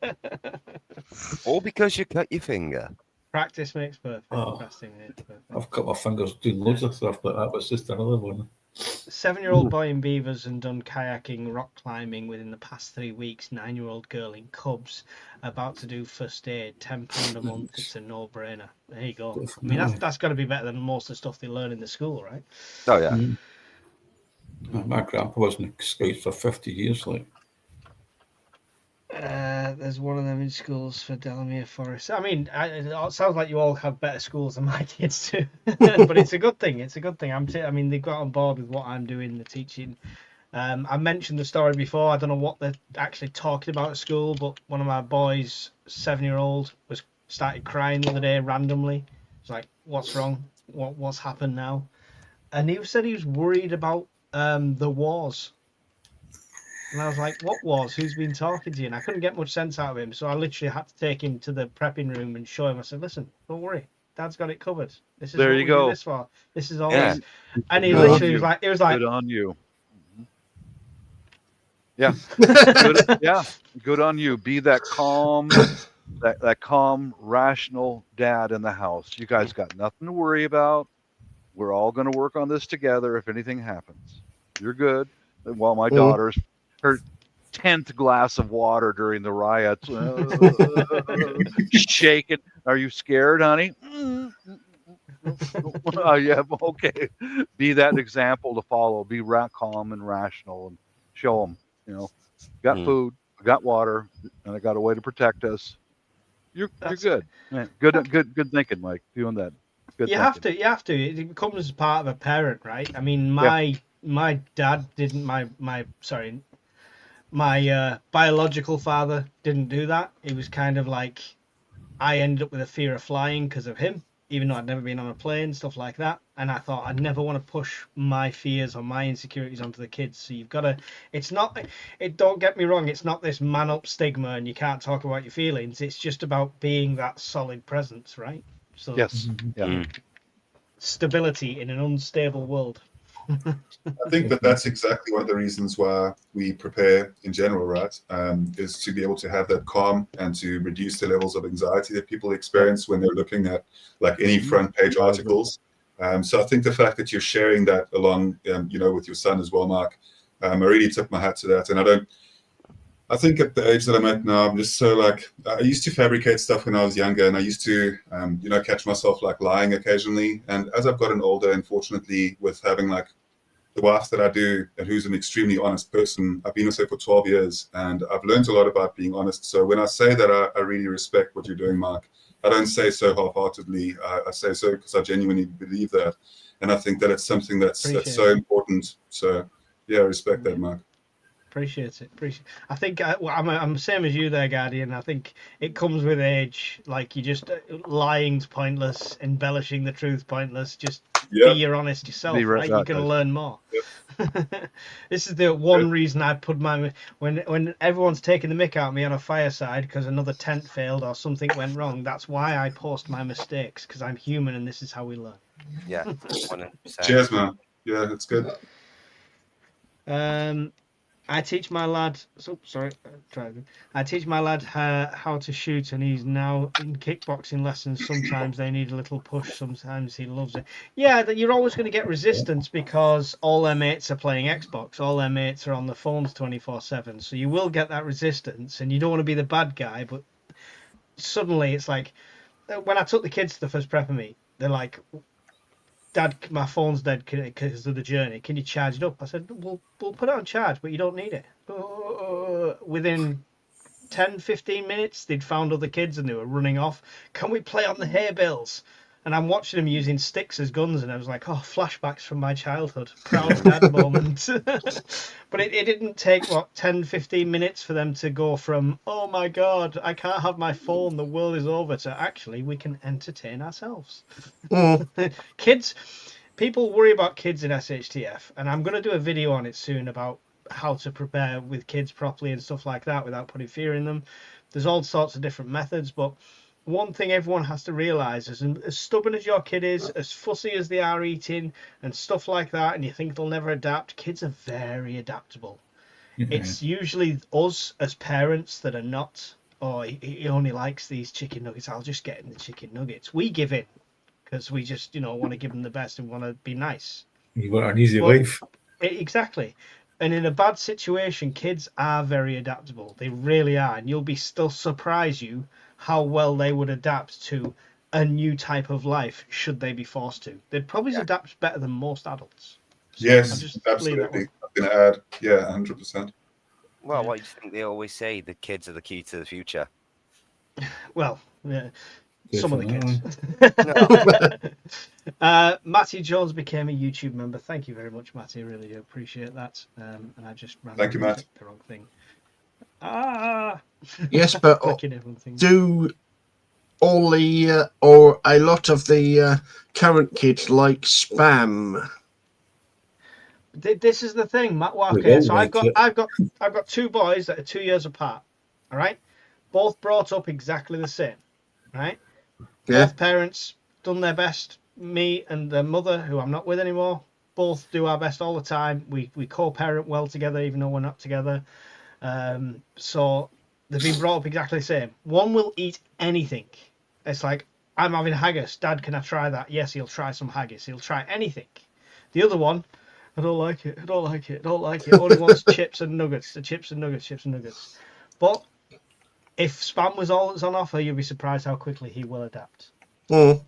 All because you cut your finger. Practice makes perfect. Oh. Practice makes perfect. I've cut my fingers doing loads of stuff, but that was just another one. 7-year-old boy in Beavers and done kayaking, rock climbing within the past 3 weeks. 9-year-old girl in Cubs about to do first aid. £10 a month. It's a no-brainer. There you go. I mean, that's got to be better than most of the stuff they learn in the school, right? Oh yeah. My grandpa was in Scouts for 50 years, like. There's one of them in schools for Delamere Forest. I mean, it sounds like you all have better schools than my kids do, but it's a good thing. It's a good thing. I mean, they've got on board with what I'm doing, the teaching. I mentioned the story before. I don't know what they're actually talking about at school, but one of my boys, 7-year-old, started crying the other day randomly. It's like, what's wrong? What's happened now? And he said he was worried about the wars. And I was like, what wars? Who's been talking to you? And I couldn't get much sense out of him. So I literally had to take him to the prepping room and show him. I said, listen, don't worry. Dad's got it covered. This is There what you we go. do this for. This is all Yeah. this. And he Good literally on you. was like, Good on you. Yeah. Good, yeah. Good on you. Be that calm, that calm, rational dad in the house. You guys got nothing to worry about. We're all going to work on this together if anything happens. You're good. While my daughter's her 10th glass of water during the riots, shaking. Are you scared, honey? Oh, yeah, okay. Be that example to follow. Be calm and rational, and show them. You know, got food, I got water, and I got a way to protect us. You're good. Man, good thinking, Mike. Doing that. Good. You have to. It becomes part of a parent, right? I mean, my dad didn't. My biological father didn't do that. It was kind of like I ended up with a fear of flying because of him, even though I'd never been on a plane, stuff like that. And I thought I'd never want to push my fears or my insecurities onto the kids. So you've got to. Don't get me wrong. It's not this man up stigma and you can't talk about your feelings. It's just about being that solid presence, right? So yes. Yeah. Stability in an unstable world. I think that's exactly one of the reasons why we prepare in general, right? Is to be able to have that calm and to reduce the levels of anxiety that people experience when they're looking at like any front page articles. So I think the fact that you're sharing that along, with your son as well, Mark, I really took my hat to that. And I think at the age that I'm at now, I'm just so like, I used to fabricate stuff when I was younger, and I used to, catch myself like lying occasionally. And as I've gotten older, unfortunately, with having like the wife that I do, and who's an extremely honest person, I've been with her for 12 years, and I've learned a lot about being honest. So when I say that I really respect what you're doing, Mark, I don't say so half-heartedly. I say so because I genuinely believe that. And I think that it's something that's so important. So, yeah, I respect that, Mark. Appreciate it. I think I'm the same as you there, Guardian. I think it comes with age. Like you just lying's pointless, embellishing the truth pointless. Just be your honest yourself, right? You're gonna learn more. Yep. This is the one reason I put when everyone's taking the mick out of me on a fireside because another tent failed or something went wrong. That's why I post my mistakes, because I'm human and this is how we learn. Yeah, 100%. Cheers, man. Yeah, that's good. I teach my lad. I teach my lad how to shoot, and he's now in kickboxing lessons. Sometimes they need a little push. Sometimes he loves it. Yeah, you're always going to get resistance because all their mates are playing Xbox. All their mates are on the phones 24/7. So you will get that resistance, and you don't want to be the bad guy. But suddenly, it's like when I took the kids to the first prepper meet, they're like, Dad, my phone's dead because of the journey. Can you charge it up? I said, we'll put it on charge, but you don't need it. Within 10, 15 minutes, they'd found other kids and they were running off. Can we play on the hay bales? And I'm watching them using sticks as guns, and I was like, oh, flashbacks from my childhood. Proud dad moment. But it didn't take, 10, 15 minutes for them to go from, oh my God, I can't have my phone, the world is over, to actually we can entertain ourselves. Kids, people worry about kids in SHTF, and I'm going to do a video on it soon about how to prepare with kids properly and stuff like that without putting fear in them. There's all sorts of different methods, but one thing everyone has to realize is, as stubborn as your kid is, as fussy as they are eating and stuff like that, and you think they'll never adapt, kids are very adaptable. It's usually us as parents that are not. Oh, he only likes these chicken nuggets. I'll just get him the chicken nuggets. We give in because we just, want to give them the best and want to be nice. You want an easy life. Exactly. And in a bad situation, kids are very adaptable. They really are. And you'll be still surprise you how well they would adapt to a new type of life should they be forced to. They'd probably adapt better than most adults. So Yes, absolutely. I'm going to add, 100%. Well, what do you think they always say? The kids are the key to the future. Well, yeah, some of the kids. Matty Jones became a YouTube member. Thank you very much, Matty. I really do appreciate that. And I just Thank you, Matt. The wrong thing. Yes, but do all the or a lot of the current kids like Spam? This is the thing, Matt Walker. So I've got two boys that are 2 years apart. All right, both brought up exactly the same. Right. Yeah. Both parents done their best. Me and their mother, who I'm not with anymore, both do our best all the time. We co-parent well together, even though we're not together. So they've been brought up exactly the same. One will eat anything. It's like, I'm having haggis. Dad, can I try that? Yes, he'll try some haggis. He'll try anything. The other one, I don't like it. I don't like it. I don't like it. Only wants chips and nuggets. The chips and nuggets. But if Spam was all that's on offer, you'd be surprised how quickly he will adapt. Mm.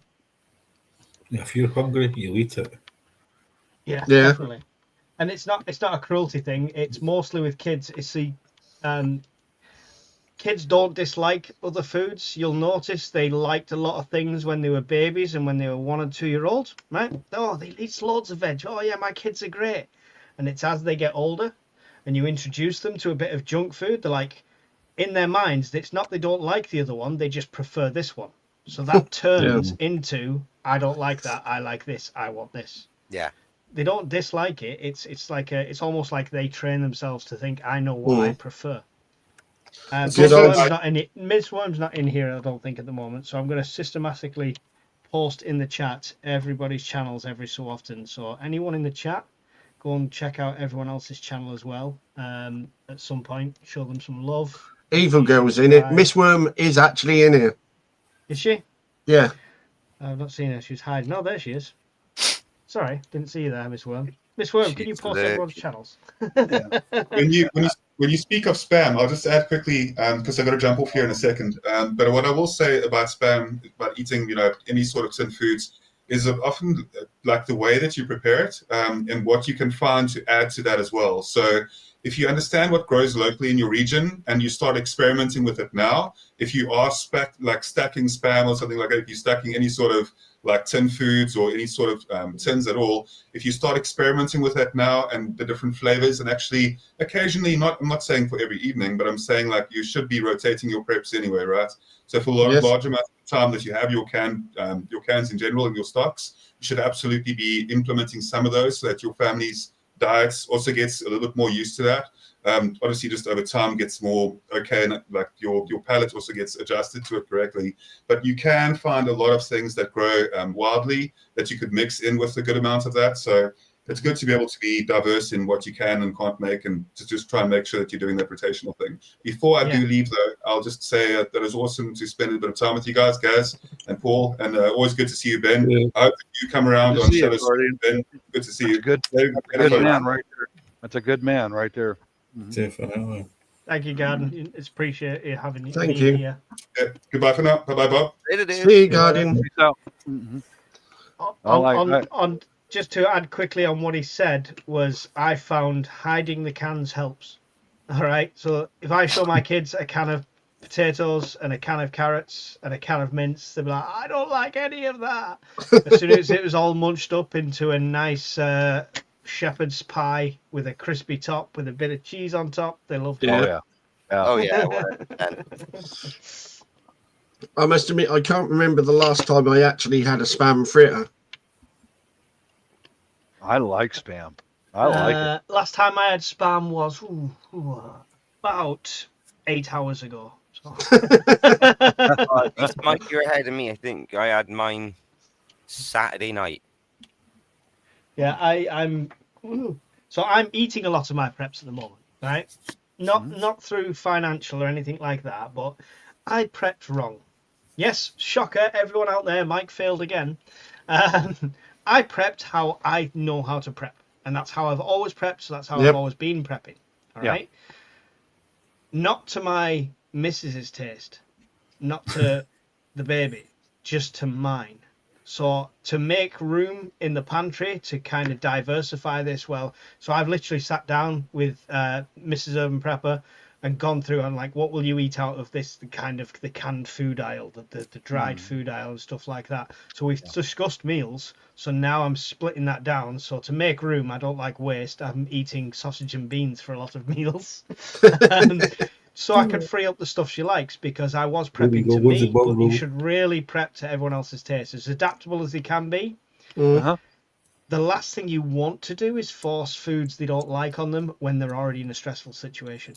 If you're hungry, you'll eat it. Yeah, definitely. And it's not a cruelty thing. It's mostly with kids. It's kids don't dislike other foods. You'll notice they liked a lot of things when they were babies and when they were 1 and 2 year old, right? Oh, they eat loads of veg. Oh yeah, my kids are great. And it's as they get older and you introduce them to a bit of junk food, they're like, in their minds, it's not they don't like the other one, they just prefer this one. So that turns into, I don't like that, I like this, I want this. Yeah. They don't dislike it. It's almost like they train themselves to think, I know what I prefer. Miss Worm's not in here, I don't think, at the moment. So I'm going to systematically post in the chat everybody's channels every so often. So anyone in the chat, go and check out everyone else's channel as well. At some point, show them some love. Evil Girl's in it. Miss Worm is actually in here. Is she? Yeah. I've not seen her. She's hiding. No, there she is. Sorry, didn't see you there, Miss Worm. Miss Worm, can you post everyone's channels? When you speak of Spam, I'll just add quickly, because I've got to jump off here in a second. But what I will say about Spam, about eating, any sort of tin foods, is often like the way that you prepare it, and what you can find to add to that as well. So if you understand what grows locally in your region and you start experimenting with it now, if you are stacking Spam or something like that, if you're stacking any sort of like tin foods or any sort of tins at all, if you start experimenting with that now and the different flavors, and actually occasionally, I'm not saying for every evening, but I'm saying like you should be rotating your preps anyway, right? So for large amount of time that you have your cans in general and your stocks, you should absolutely be implementing some of those so that your family's diets also gets a little bit more used to that. Obviously, just over time gets more okay, and like your palate also gets adjusted to it correctly. But you can find a lot of things that grow wildly that you could mix in with a good amount of that. So it's good to be able to be diverse in what you can and can't make, and to just try and make sure that you're doing that rotational thing. Before I do leave, though, I'll just say that it was awesome to spend a bit of time with you guys, Gaz and Paul, and always good to see you, Ben. Yeah. I hope that you come around on Shadows. Ben, good to see you. Good man right there. That's a good man right there. Definitely. Thank you, Garden. It's appreciate you having me Thank you. here. Yeah. Goodbye for now. Bye-bye, Bob. See you, Garden. Peace out. On just to add quickly on what he said was, I found hiding the cans helps. All right, so if I show my kids a can of potatoes and a can of carrots and a can of mince, they'll be like, I don't like any of that. As soon as it was all munched up into a nice shepherd's pie with a crispy top with a bit of cheese on top, they loved it. Oh yeah. I must admit, I can't remember the last time I actually had a Spam fritter. I like Spam. I like it. Last time I had Spam was about 8 hours ago. So. Mike, you're ahead of me. I think I had mine Saturday night. Yeah, I'm eating a lot of my preps at the moment, right? Not through financial or anything like that, but I prepped wrong. Yes, shocker, everyone out there, Mike failed again. I prepped how I know how to prep, and that's how I've always prepped, so that's how I've always been prepping. All right? Not to my missus's taste, not to the baby, just to mine. So to make room in the pantry to kind of diversify this, so I've literally sat down with Mrs. Urban Prepper and gone through and like, what will you eat out of this, the canned food aisle, the dried food aisle and stuff like that. So we've discussed meals. So now I'm splitting that down. So to make room, I don't like waste. I'm eating sausage and beans for a lot of meals. So I could free up the stuff she likes, because I was prepping to me, but you should really prep to everyone else's taste. As adaptable as they can be. The last thing you want to do is force foods they don't like on them when they're already in a stressful situation.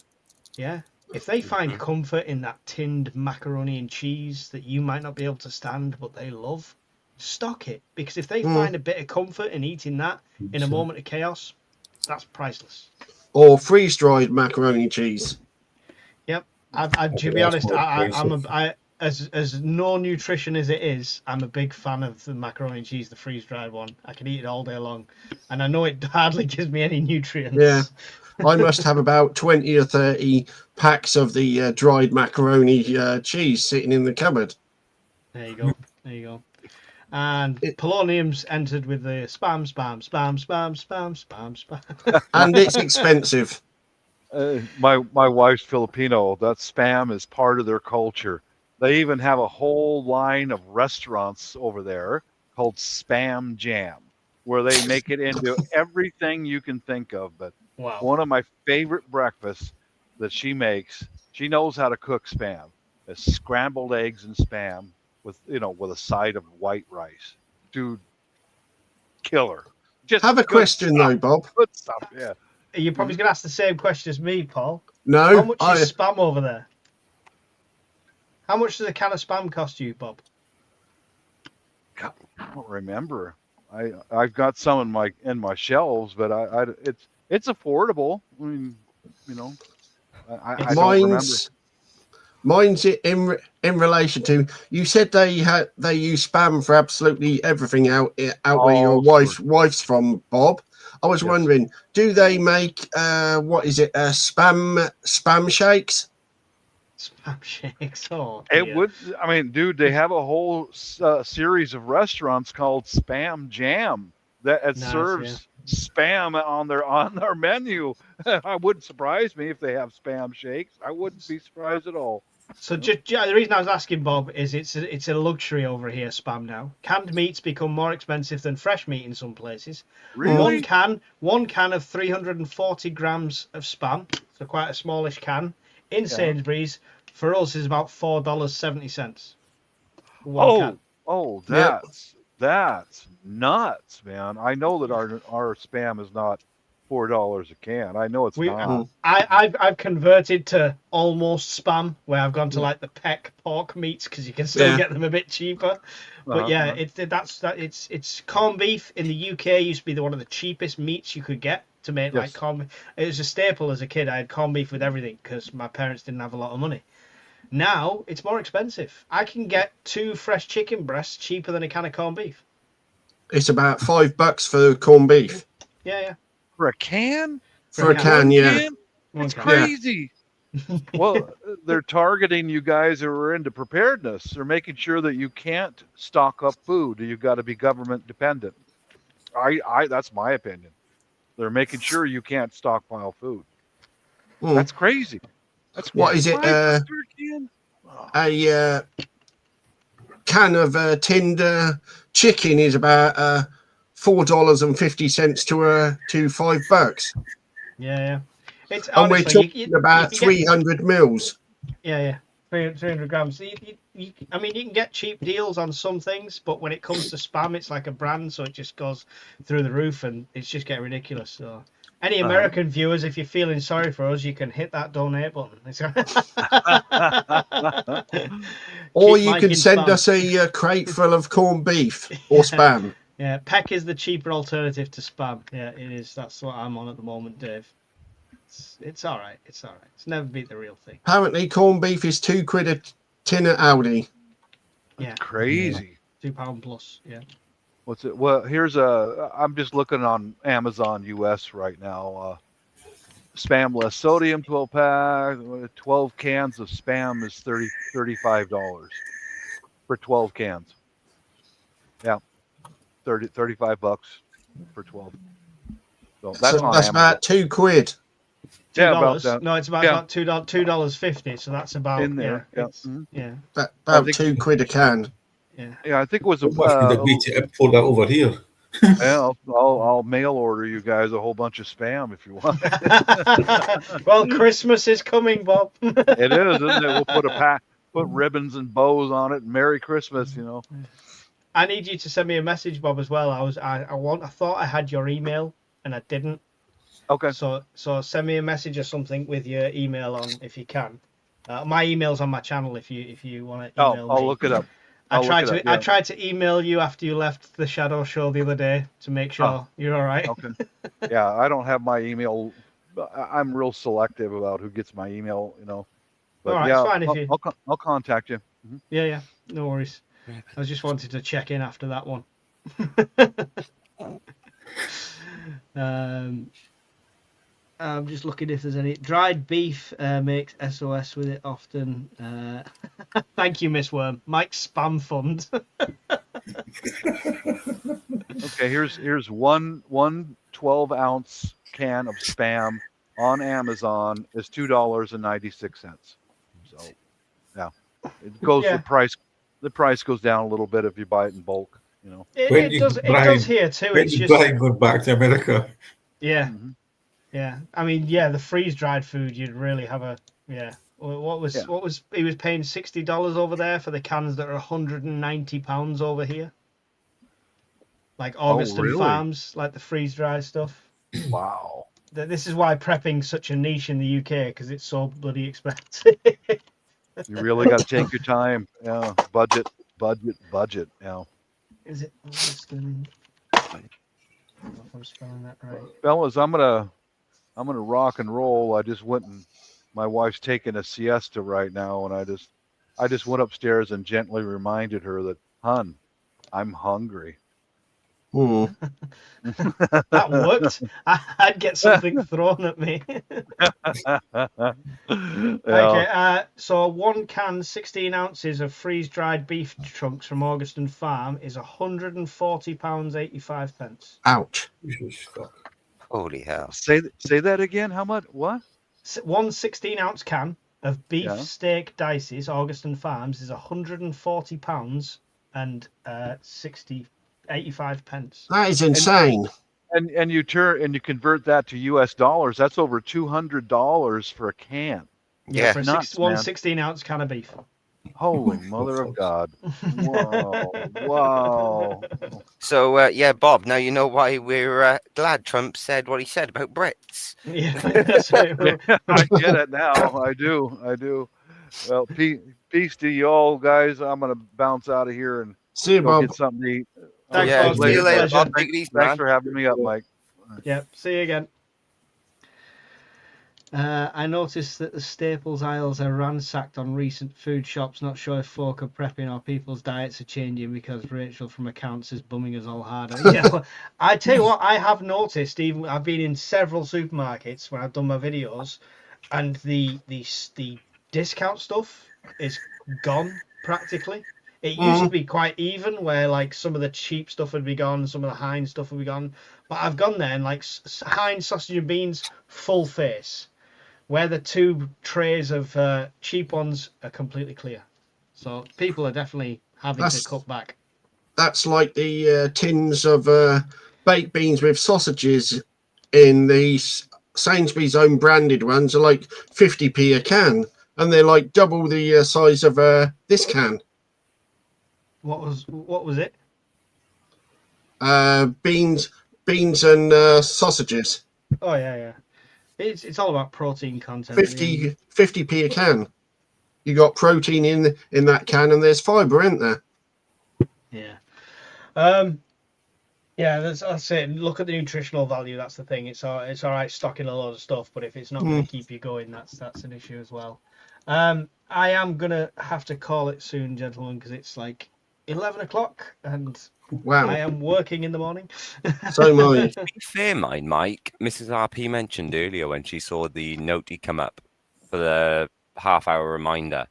Yeah? If they find comfort in that tinned macaroni and cheese that you might not be able to stand, but they love, stock it. Because if they find a bit of comfort in eating that in a moment of chaos, that's priceless. Or freeze-dried macaroni and cheese. Yep. To be honest, as no nutrition as it is, I'm a big fan of the macaroni and cheese, the freeze-dried one. I can eat it all day long, and I know it hardly gives me any nutrients. Yeah, I must have about 20 or 30 packs of the dried macaroni cheese sitting in the cupboard. There you go. There you go. And polonium's entered with the spam. And it's expensive. My wife's Filipino. That spam is part of their culture. They even have a whole line of restaurants over there called Spam Jam, where they make it into everything you can think of. But one of my favorite breakfasts that she makes, she knows how to cook spam. Is scrambled eggs and spam with a side of white rice. Dude, killer. Just have a question though, Bob. Good stuff, yeah. You're probably going to ask the same question as me, Paul. No. How much is spam over there? How much does a can of spam cost you, Bob? I don't remember. I've got some in my shelves, but it's affordable. I mean, I don't remember. Mine's in relation to, you said they use spam for absolutely everything out where your wife's from, Bob. I was wondering, do they make spam shakes? Spam shakes. Oh, it would. I mean, dude, they have a whole series of restaurants called Spam Jam that serves spam on their menu. I wouldn't surprise me if they have spam shakes. I wouldn't be surprised at all. So the reason I was asking, Bob, is it's a luxury over here, spam now. Canned meats become more expensive than fresh meat in some places. Really? One can of 340 grams of spam, so quite a smallish can, in Sainsbury's, for us is about $4.70. That's nuts, man. I know that our spam is not $4 a can. I know it's not. I've converted to almost spam, where I've gone to like the peck pork meats because you can still get them a bit cheaper. But it's corned beef in the UK used to be one of the cheapest meats you could get to make like corned. It was a staple as a kid. I had corned beef with everything because my parents didn't have a lot of money. Now it's more expensive. I can get 2 fresh chicken breasts cheaper than a can of corned beef. It's about $5 for corned beef. Yeah. For a can? For a can, yeah. It's crazy. Well, they're targeting you guys who are into preparedness. They're making sure that you can't stock up food. You've got to be government dependent. That's my opinion. They're making sure you can't stockpile food. That's crazy. What is it? A can of tinned chicken is about $4.50 to $5. Yeah. It's and we're talking about 300 mils. Yeah. 300 grams. I mean, you can get cheap deals on some things, but when it comes to spam, it's like a brand, so it just goes through the roof, and it's just getting ridiculous. So Any American viewers, if you're feeling sorry for us, you can hit that donate button. Or Keep you Mike can in send spam. us a crate full of corned beef or spam. Yeah, Peck is the cheaper alternative to spam. Yeah, it is. That's what I'm on at the moment, Dave. It's all right. It's all right. It's never beat the real thing. Apparently, corned beef is £2 a tin at Aldi. Yeah, Crazy. £2 plus. Yeah. What's it? Well, here's a. I'm just looking on Amazon US right now. Spam less sodium 12 pack. 12 cans of spam is $35 for 12 cans. Yeah, 35 bucks for 12. So that's on that's Amazon. about £2. Yeah, about that. No, it's about $2.50. So that's about In there. Yeah. Yeah. It's, Mhm. yeah. About £2 a can. Yeah. Yeah, I think it was a. What must be the way to import that over here? Yeah, I'll mail order you guys a whole bunch of spam if you want. Well, Christmas is coming, Bob. It is, isn't it? We'll put ribbons and bows on it. Merry Christmas, you know. I need you to send me a message, Bob, as well. I thought I had your email and I didn't. Okay. So send me a message or something with your email on if you can. My email's on my channel if you want to email me. I'll look it up. I tried to email you after you left the Shadow Show the other day to make sure you're all right. Okay. Yeah, I don't have my email. I'm real selective about who gets my email, you know. But All right, yeah, it's fine if you. I'll contact you. Mhm. Yeah, no worries. I just wanted to check in after that one. I'm just looking if there's any dried beef makes SOS with it often. Thank you, Miss Worm. Mike's spam fund. Okay, here's one 12-ounce can of spam on Amazon is $2.96. So yeah, it goes Yeah. the price goes down a little bit if you buy it in bulk, you know. It does here too. When It's you just Brian going back to America? yeah. Mhm. Yeah, I mean, the freeze dried food, you'd really have a What was he was paying $60 over there for the cans that are £190 over here, like Augustin really? Farms, like the freeze dried stuff. Wow. This is why prepping's such a niche in the UK because it's so bloody expensive. You really got to take your time. Yeah, budget. Yeah. Is it Augustin? I don't know if I'm spelling that right. Fellas, I'm gonna rock and roll. I just went and my wife's taking a siesta right now, and I just went upstairs and gently reminded her that, "Hun, I'm hungry." That worked. I'd get something thrown at me. Okay, so 1 can, 16 ounces of freeze-dried beef chunks from Augustin Farm is £140.85. Ouch. Holy hell. Say that again. How much? What? 1 16-ounce can of beef steak dices, Augustin Farms, is £140 and 85 pence. That is insane. And you convert that to US dollars. That's over $200 for a can. Yeah, for a nuts, 1 man. 16-ounce can of beef. Holy mother of God! Wow! So Bob. Now you know why we're glad Trump said what he said about Brits. Yeah, that's right. I get it now. I do. Well, peace to you all, guys. I'm gonna bounce out of here and see you, go Bob. get something to eat. Thanks, Yeah, Bob. see you later, Pleasure. Bob. Take it easy, Thanks man. for having me up, Mike. Yep, see you again. I noticed that the staples aisles are ransacked on recent food shops. Not sure if folk are prepping or people's diets are changing because Rachel from accounts is bumming us all harder. Yeah, well, I tell you what, I have noticed. Even I've been in several supermarkets when I've done my videos, and the discount stuff is gone practically. It used to be quite even, where like some of the cheap stuff would be gone, some of the Heinz stuff would be gone. But I've gone there and like Heinz sausage and beans, full face, where the 2 trays of cheap ones are completely clear. So people are definitely having to cut back. That's like the tins of baked beans with sausages in the Sainsbury's own branded ones are like 50p a can, and they're like double the size of this can. What was it? Beans and sausages. Oh yeah. It's all about protein content. at the end. 50p a can. You got protein in that can, and there's fibre, isn't there? Yeah. Yeah, that's it. Look at the nutritional value. That's the thing. It's all right stocking a lot of stuff, but if it's not going to keep you going, that's an issue as well. I am gonna have to call it soon, gentlemen, because it's like 11 o'clock, and Wow. I am working in the morning. So am I. To be fair, Mike, Mrs. RP mentioned earlier when she saw the notey come up for the half-hour reminder.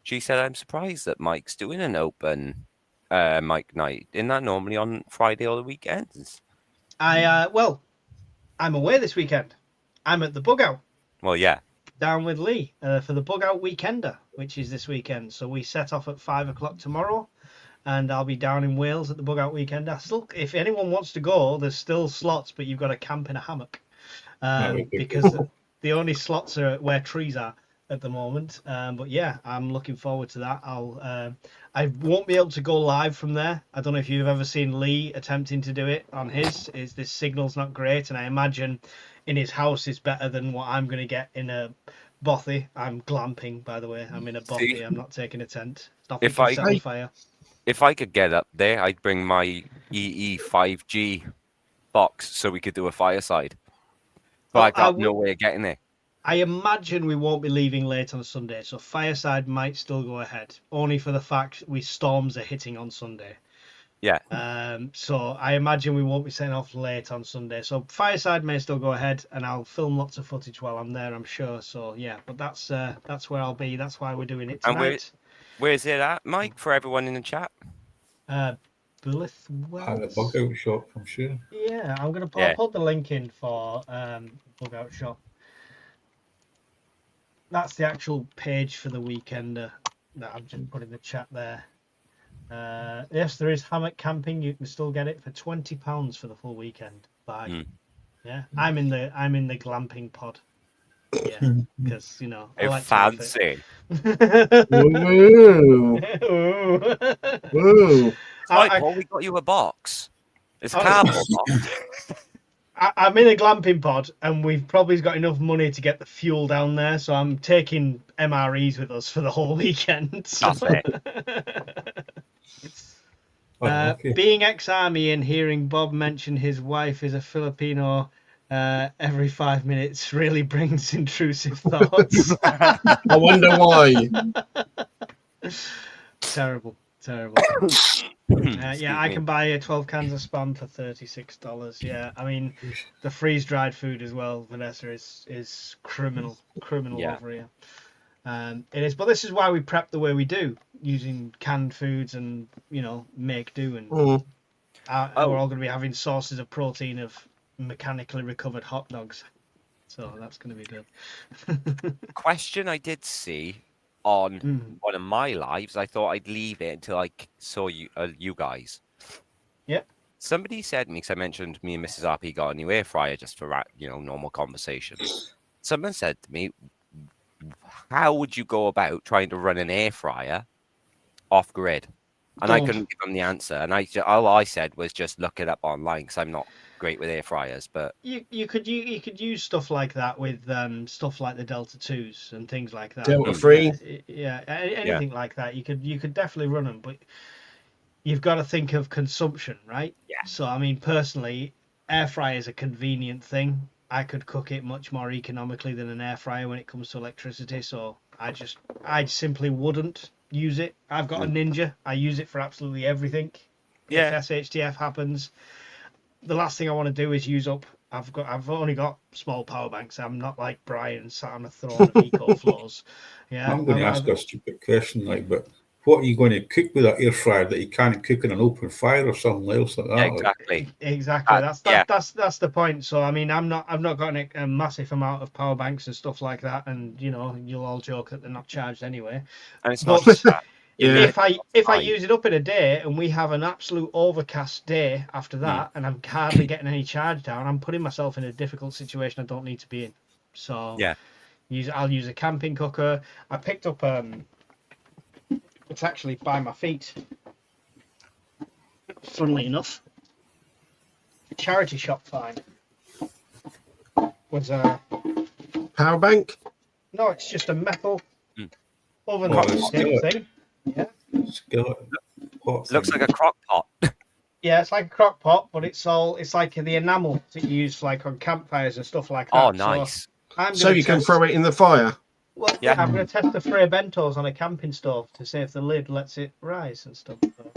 She said, "I'm surprised that Mike's doing an open mic night. Isn't that normally on Friday or the weekends?" Well, I'm away this weekend. I'm at the Bug Out Well, yeah. down with Lee for the Bug Out Weekender, which is this weekend. So we set off at 5 o'clock tomorrow, and I'll be down in Wales at the Bug Out Weekender. Still, if anyone wants to go, there's still slots, but you've got to camp in a hammock because the only slots are where trees are at the moment. But yeah, I'm looking forward to that. I won't be able to go live from there. I don't know if you've ever seen Lee attempting to do it on his. This signal's not great, and I imagine in his house is better than what I'm going to get in a bothy. I'm glamping, by the way. I'm in a bothy. I'm not taking a tent. Nothing If can I- set on fire. If I could get up there, I'd bring my EE 5G box so we could do a fireside. But Well, I got no way of getting there. I imagine we won't be leaving late on Sunday, so fireside might still go ahead, only for the fact storms are hitting on Sunday. Yeah. So I imagine we won't be setting off late on Sunday. So fireside may still go ahead, and I'll film lots of footage while I'm there, I'm sure. So yeah, but that's where I'll be. That's why we're doing it And tonight. where's it at, Mike, for everyone in the chat? Bullith At the Wells. Bug Out shop, I'm sure. Yeah, I'm gonna Yeah. put the link in for Bug Out Shop. That's the actual page for the weekender that I've just put in the chat there. Yes, there is hammock camping. You can still get it for £20 for the full weekend. Bye. Yeah, I'm in the glamping pod. Yeah, because I Oh, like to live it. fancy. Woo. Woo. Right, I- Paul, we got you a box. It's a cardboard box. I'm in a glamping pod, and we've probably got enough money to get the fuel down there, so I'm taking MREs with us for the whole weekend. That's it. Being ex-army and hearing Bob mention his wife is a Filipino every 5 minutes really brings intrusive thoughts. I wonder why. Terrible. Yeah, I can buy 12 cans of Spam for $36. Yeah, I mean, the freeze-dried food as well, Vanessa, is criminal Yeah. over here. It is, but this is why we prep the way we do, using canned foods and make do, and we're all going to be having sources of protein of mechanically recovered hot dogs. So that's going to be good. Question I did see on one of my lives. I thought I'd leave it until I saw you guys. Yep. Somebody said to me, because I mentioned me and Mrs. RP got a new air fryer just for normal conversation. Someone said to me, how would you go about trying to run an air fryer off grid? And I couldn't give them the answer. And all I said was just look it up online, because I'm not great with air fryers. But you could use stuff like that with stuff like the Delta 2s and things like that. Delta 3. Yeah, anything like that. You could definitely run them, but you've got to think of consumption, right? Yeah. So I mean, personally, air fryer is a convenient thing. I could cook it much more economically than an air fryer when it comes to electricity. So I simply wouldn't use it. I've got a Ninja. I use it for absolutely everything. Yeah. If SHTF happens, the last thing I want to do is use up. I've only got small power banks. I'm not like Brian sat on a throne of eco floors. Yeah. I'm going to ask a stupid question, but what are you going to cook with that air fryer that you can't cook in an open fire or something else like that? Exactly. Exactly. That's the point. So I mean, I've not got a massive amount of power banks and stuff like that, and you'll all joke that they're not charged anyway. And it's not just that. If I use it up in a day and we have an absolute overcast day after that, and I'm hardly getting any charge down, I'm putting myself in a difficult situation I don't need to be in. So yeah, I'll use a camping cooker. I picked up it's actually by my feet. Funnily enough, charity shop find. was a Power bank? no, it's just a metal oven Oh, shaped skillet. thing. Yeah. Skillet. Hot Looks thing. like a crock pot. Yeah, it's like a crock pot, but it's like the enamel that you use like on campfires and stuff like that. Oh, nice. So you can throw it in the fire. Well, Yeah. I'm going to test the Frey bentos on a camping stove to see if the lid lets it rise and stuff. So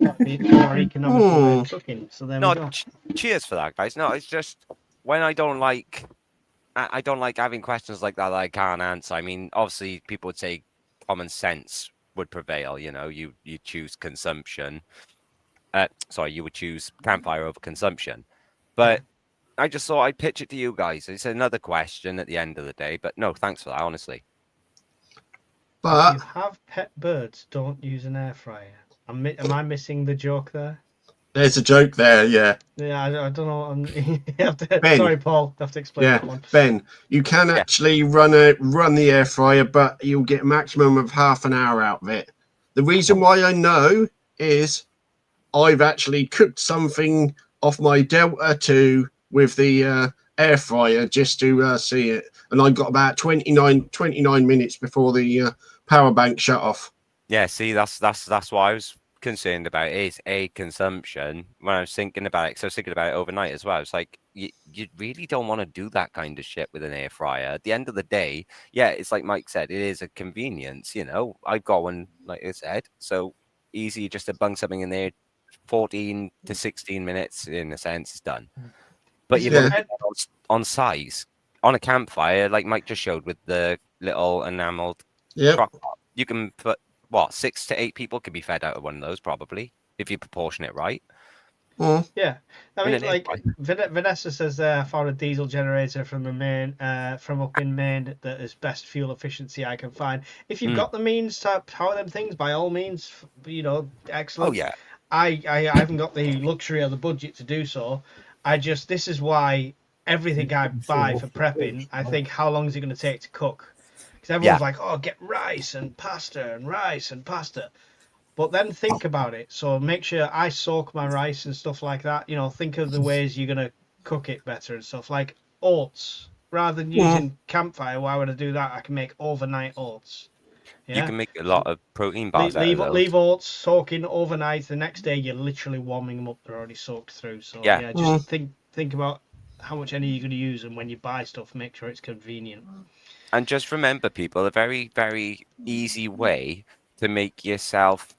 that'd be more economical way of cooking. So there we No, go. cheers for that, guys. No, it's just when I don't like having questions like that I can't answer. I mean, obviously, people would say common sense would prevail. You know, you choose consumption. You would choose campfire over consumption. But I just thought I'd pitch it to you guys. It's another question at the end of the day. But no, thanks for that, honestly. But if you have pet birds, don't use an air fryer. Am I missing the joke there? there's a joke there, yeah. Yeah, I don't know. Ben. Sorry, Paul. I have to explain Yeah, that one. Ben, you can actually run the air fryer, but you'll get a maximum of half an hour out of it. The reason why I know is I've actually cooked something off my Delta 2 with the air fryer just to see it, and I got about 29 minutes before the power bank shut off. Yeah, see, that's what I was concerned about is consumption when I was thinking about it. Because I was thinking about it overnight as well. It's like you really don't want to do that kind of shit with an air fryer. At the end of the day, yeah, it's like Mike said, it is a convenience. You know, I've got one, like I said, so easy just to bung something in there, 14 to 16 minutes in a sense, it's done. But you know, on size on a campfire, like Mike just showed with the little enameled crock pot, you can put. What, 6 to 8 people could be fed out of one of those, probably, if you proportion it right. Yeah, I mean, like Vanessa says, I found a diesel generator from up in Maine that is best fuel efficiency I can find. If you've got the means to power them things, by all means, you know, excellent. Oh yeah. I haven't got the luxury or the budget to do so. This is why everything I buy for prepping, I think, how long is it going to take to cook? Because everyone's like, oh, get rice and pasta. But then think about it. So make sure I soak my rice and stuff like that. You know, think of the ways you're going to cook it better and stuff. Like oats. Rather than using campfire, why would I do that? I can make overnight oats. Yeah? You can make a lot of protein bars out of those. Leave oats soaking overnight. The next day, you're literally warming them up. They're already soaked through. So, just think about how much energy you're going to use. And when you buy stuff, make sure it's convenient. And just remember, people, a very, very easy way to make yourself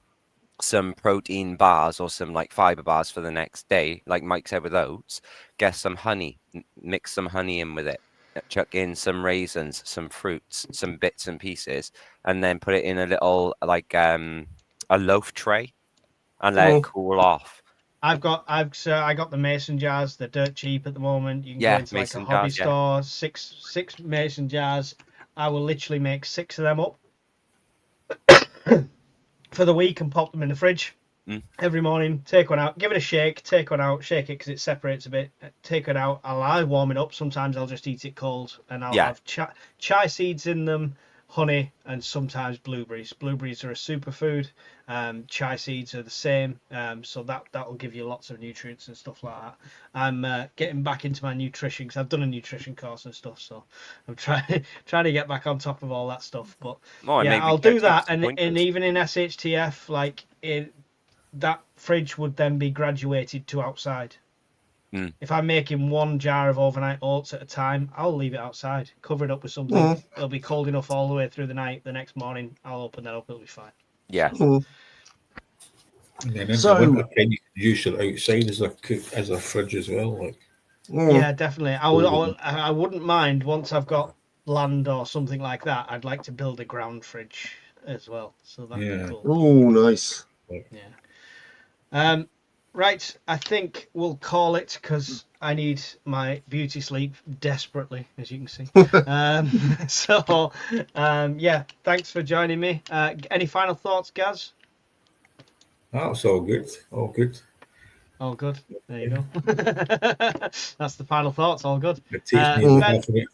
some protein bars or some like fiber bars for the next day, like Mike said with oats, get some honey, mix some honey in with it, chuck in some raisins, some fruits, some bits and pieces, and then put it in a little like a loaf tray and let it cool off. I got the mason jars. They're dirt cheap at the moment. You can go into like a hobby store, six mason jars. I will literally make 6 of them up for the week and pop them in the fridge every morning. Take one out, give it a shake, take one out, shake it because it separates a bit. Take it out. I'll warm it up. Sometimes I'll just eat it cold, and I'll have chai seeds in them, honey, and sometimes blueberries. Blueberries are a superfood. Chai seeds are the same. So that will give you lots of nutrients and stuff like that. I'm getting back into my nutrition because I've done a nutrition course and stuff. So I'm trying to get back on top of all that stuff. But I'll do that. And even in SHTF, like that fridge would then be graduated to outside. If I'm making 1 jar of overnight oats at a time, I'll leave it outside, cover it up with something. It'll be cold enough all the way through the night. The next morning, I'll open that up. It'll be fine. Yeah. And then in the winter time, you can use it outside as a fridge as well. Like. Yeah, definitely. I wouldn't mind once I've got land or something like that. I'd like to build a ground fridge as well. So that'd be cool. Oh, nice. Yeah. Right, I think we'll call it because I need my beauty sleep desperately, as you can see. Thanks for joining me. Any final thoughts, Gaz? Oh, it's all good. All good. All good. There you go. That's the final thoughts. All good. It takes me half a minute.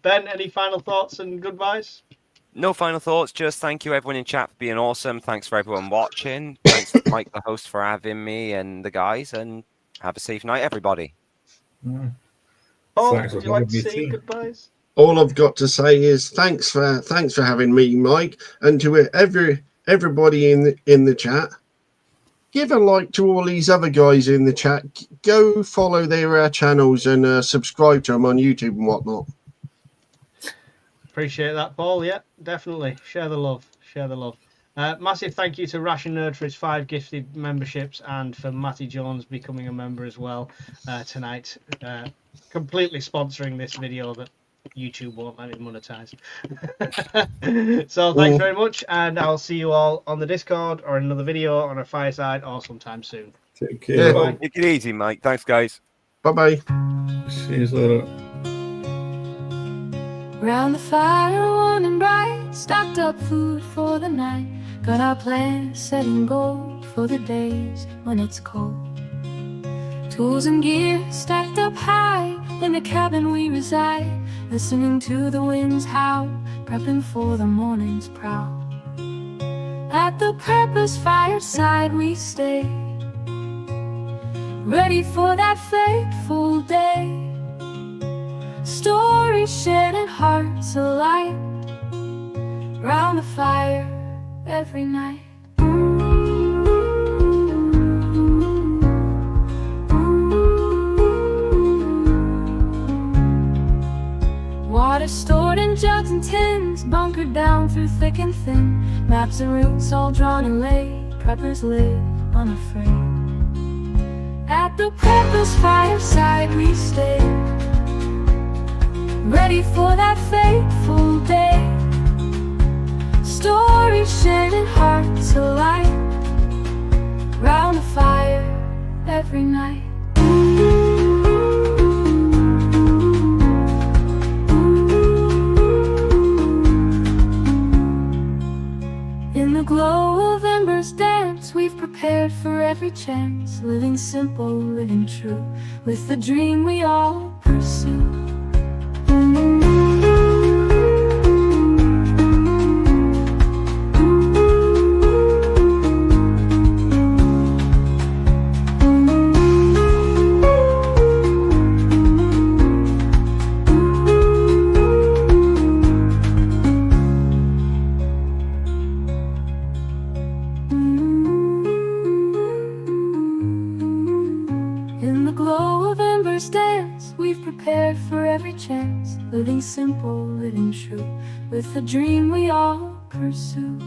Ben, any final thoughts and goodbyes? No final thoughts. Just thank you, everyone in chat, for being awesome. Thanks for everyone watching. Thanks to Mike, the host, for having me and the guys. And have a safe night, everybody. Paul, Thanks would for you like to having me say too. goodbyes? All I've got to say is thanks for having me, Mike, and to everybody in the chat. Give a like to all these other guys in the chat. Go follow their channels and subscribe to them on YouTube and whatnot. Appreciate that, Paul. Yeah, definitely. Share the love. Share the love. Massive thank you to Ration Nerd for his 5 gifted memberships and for Matty Jones becoming a member as well tonight. Completely sponsoring this video that YouTube won't let it monetize. So thanks very much, and I'll see you all on the Discord or in another video on a fireside or sometime soon. Take care. Yeah. Take it easy, Mike. Thanks, guys. Bye-bye. See you later. Round the fire, warm and bright, stocked up food for the night. Got our plans set in gold for the days when it's cold. Tools and gear stacked up high in the cabin we reside, listening to the winds howl, prepping for the morning's prowl. At the purpose fireside we stay, ready for that fateful day. Stories shared and hearts alight, round the fire every night. Water stored in jugs and tins, bunkered down through thick and thin. Maps and routes all drawn and laid, preppers live unafraid. At the purpose fireside we stay, ready for that fateful day. Stories shared and hearts alight, round the fire every night. In the glow of embers dance, we've prepared for every chance, living simple, living true, with the dream we all pursue. In the glow of embers dance, we've prepared for every chance, living simple, living true, with the dream we all pursue.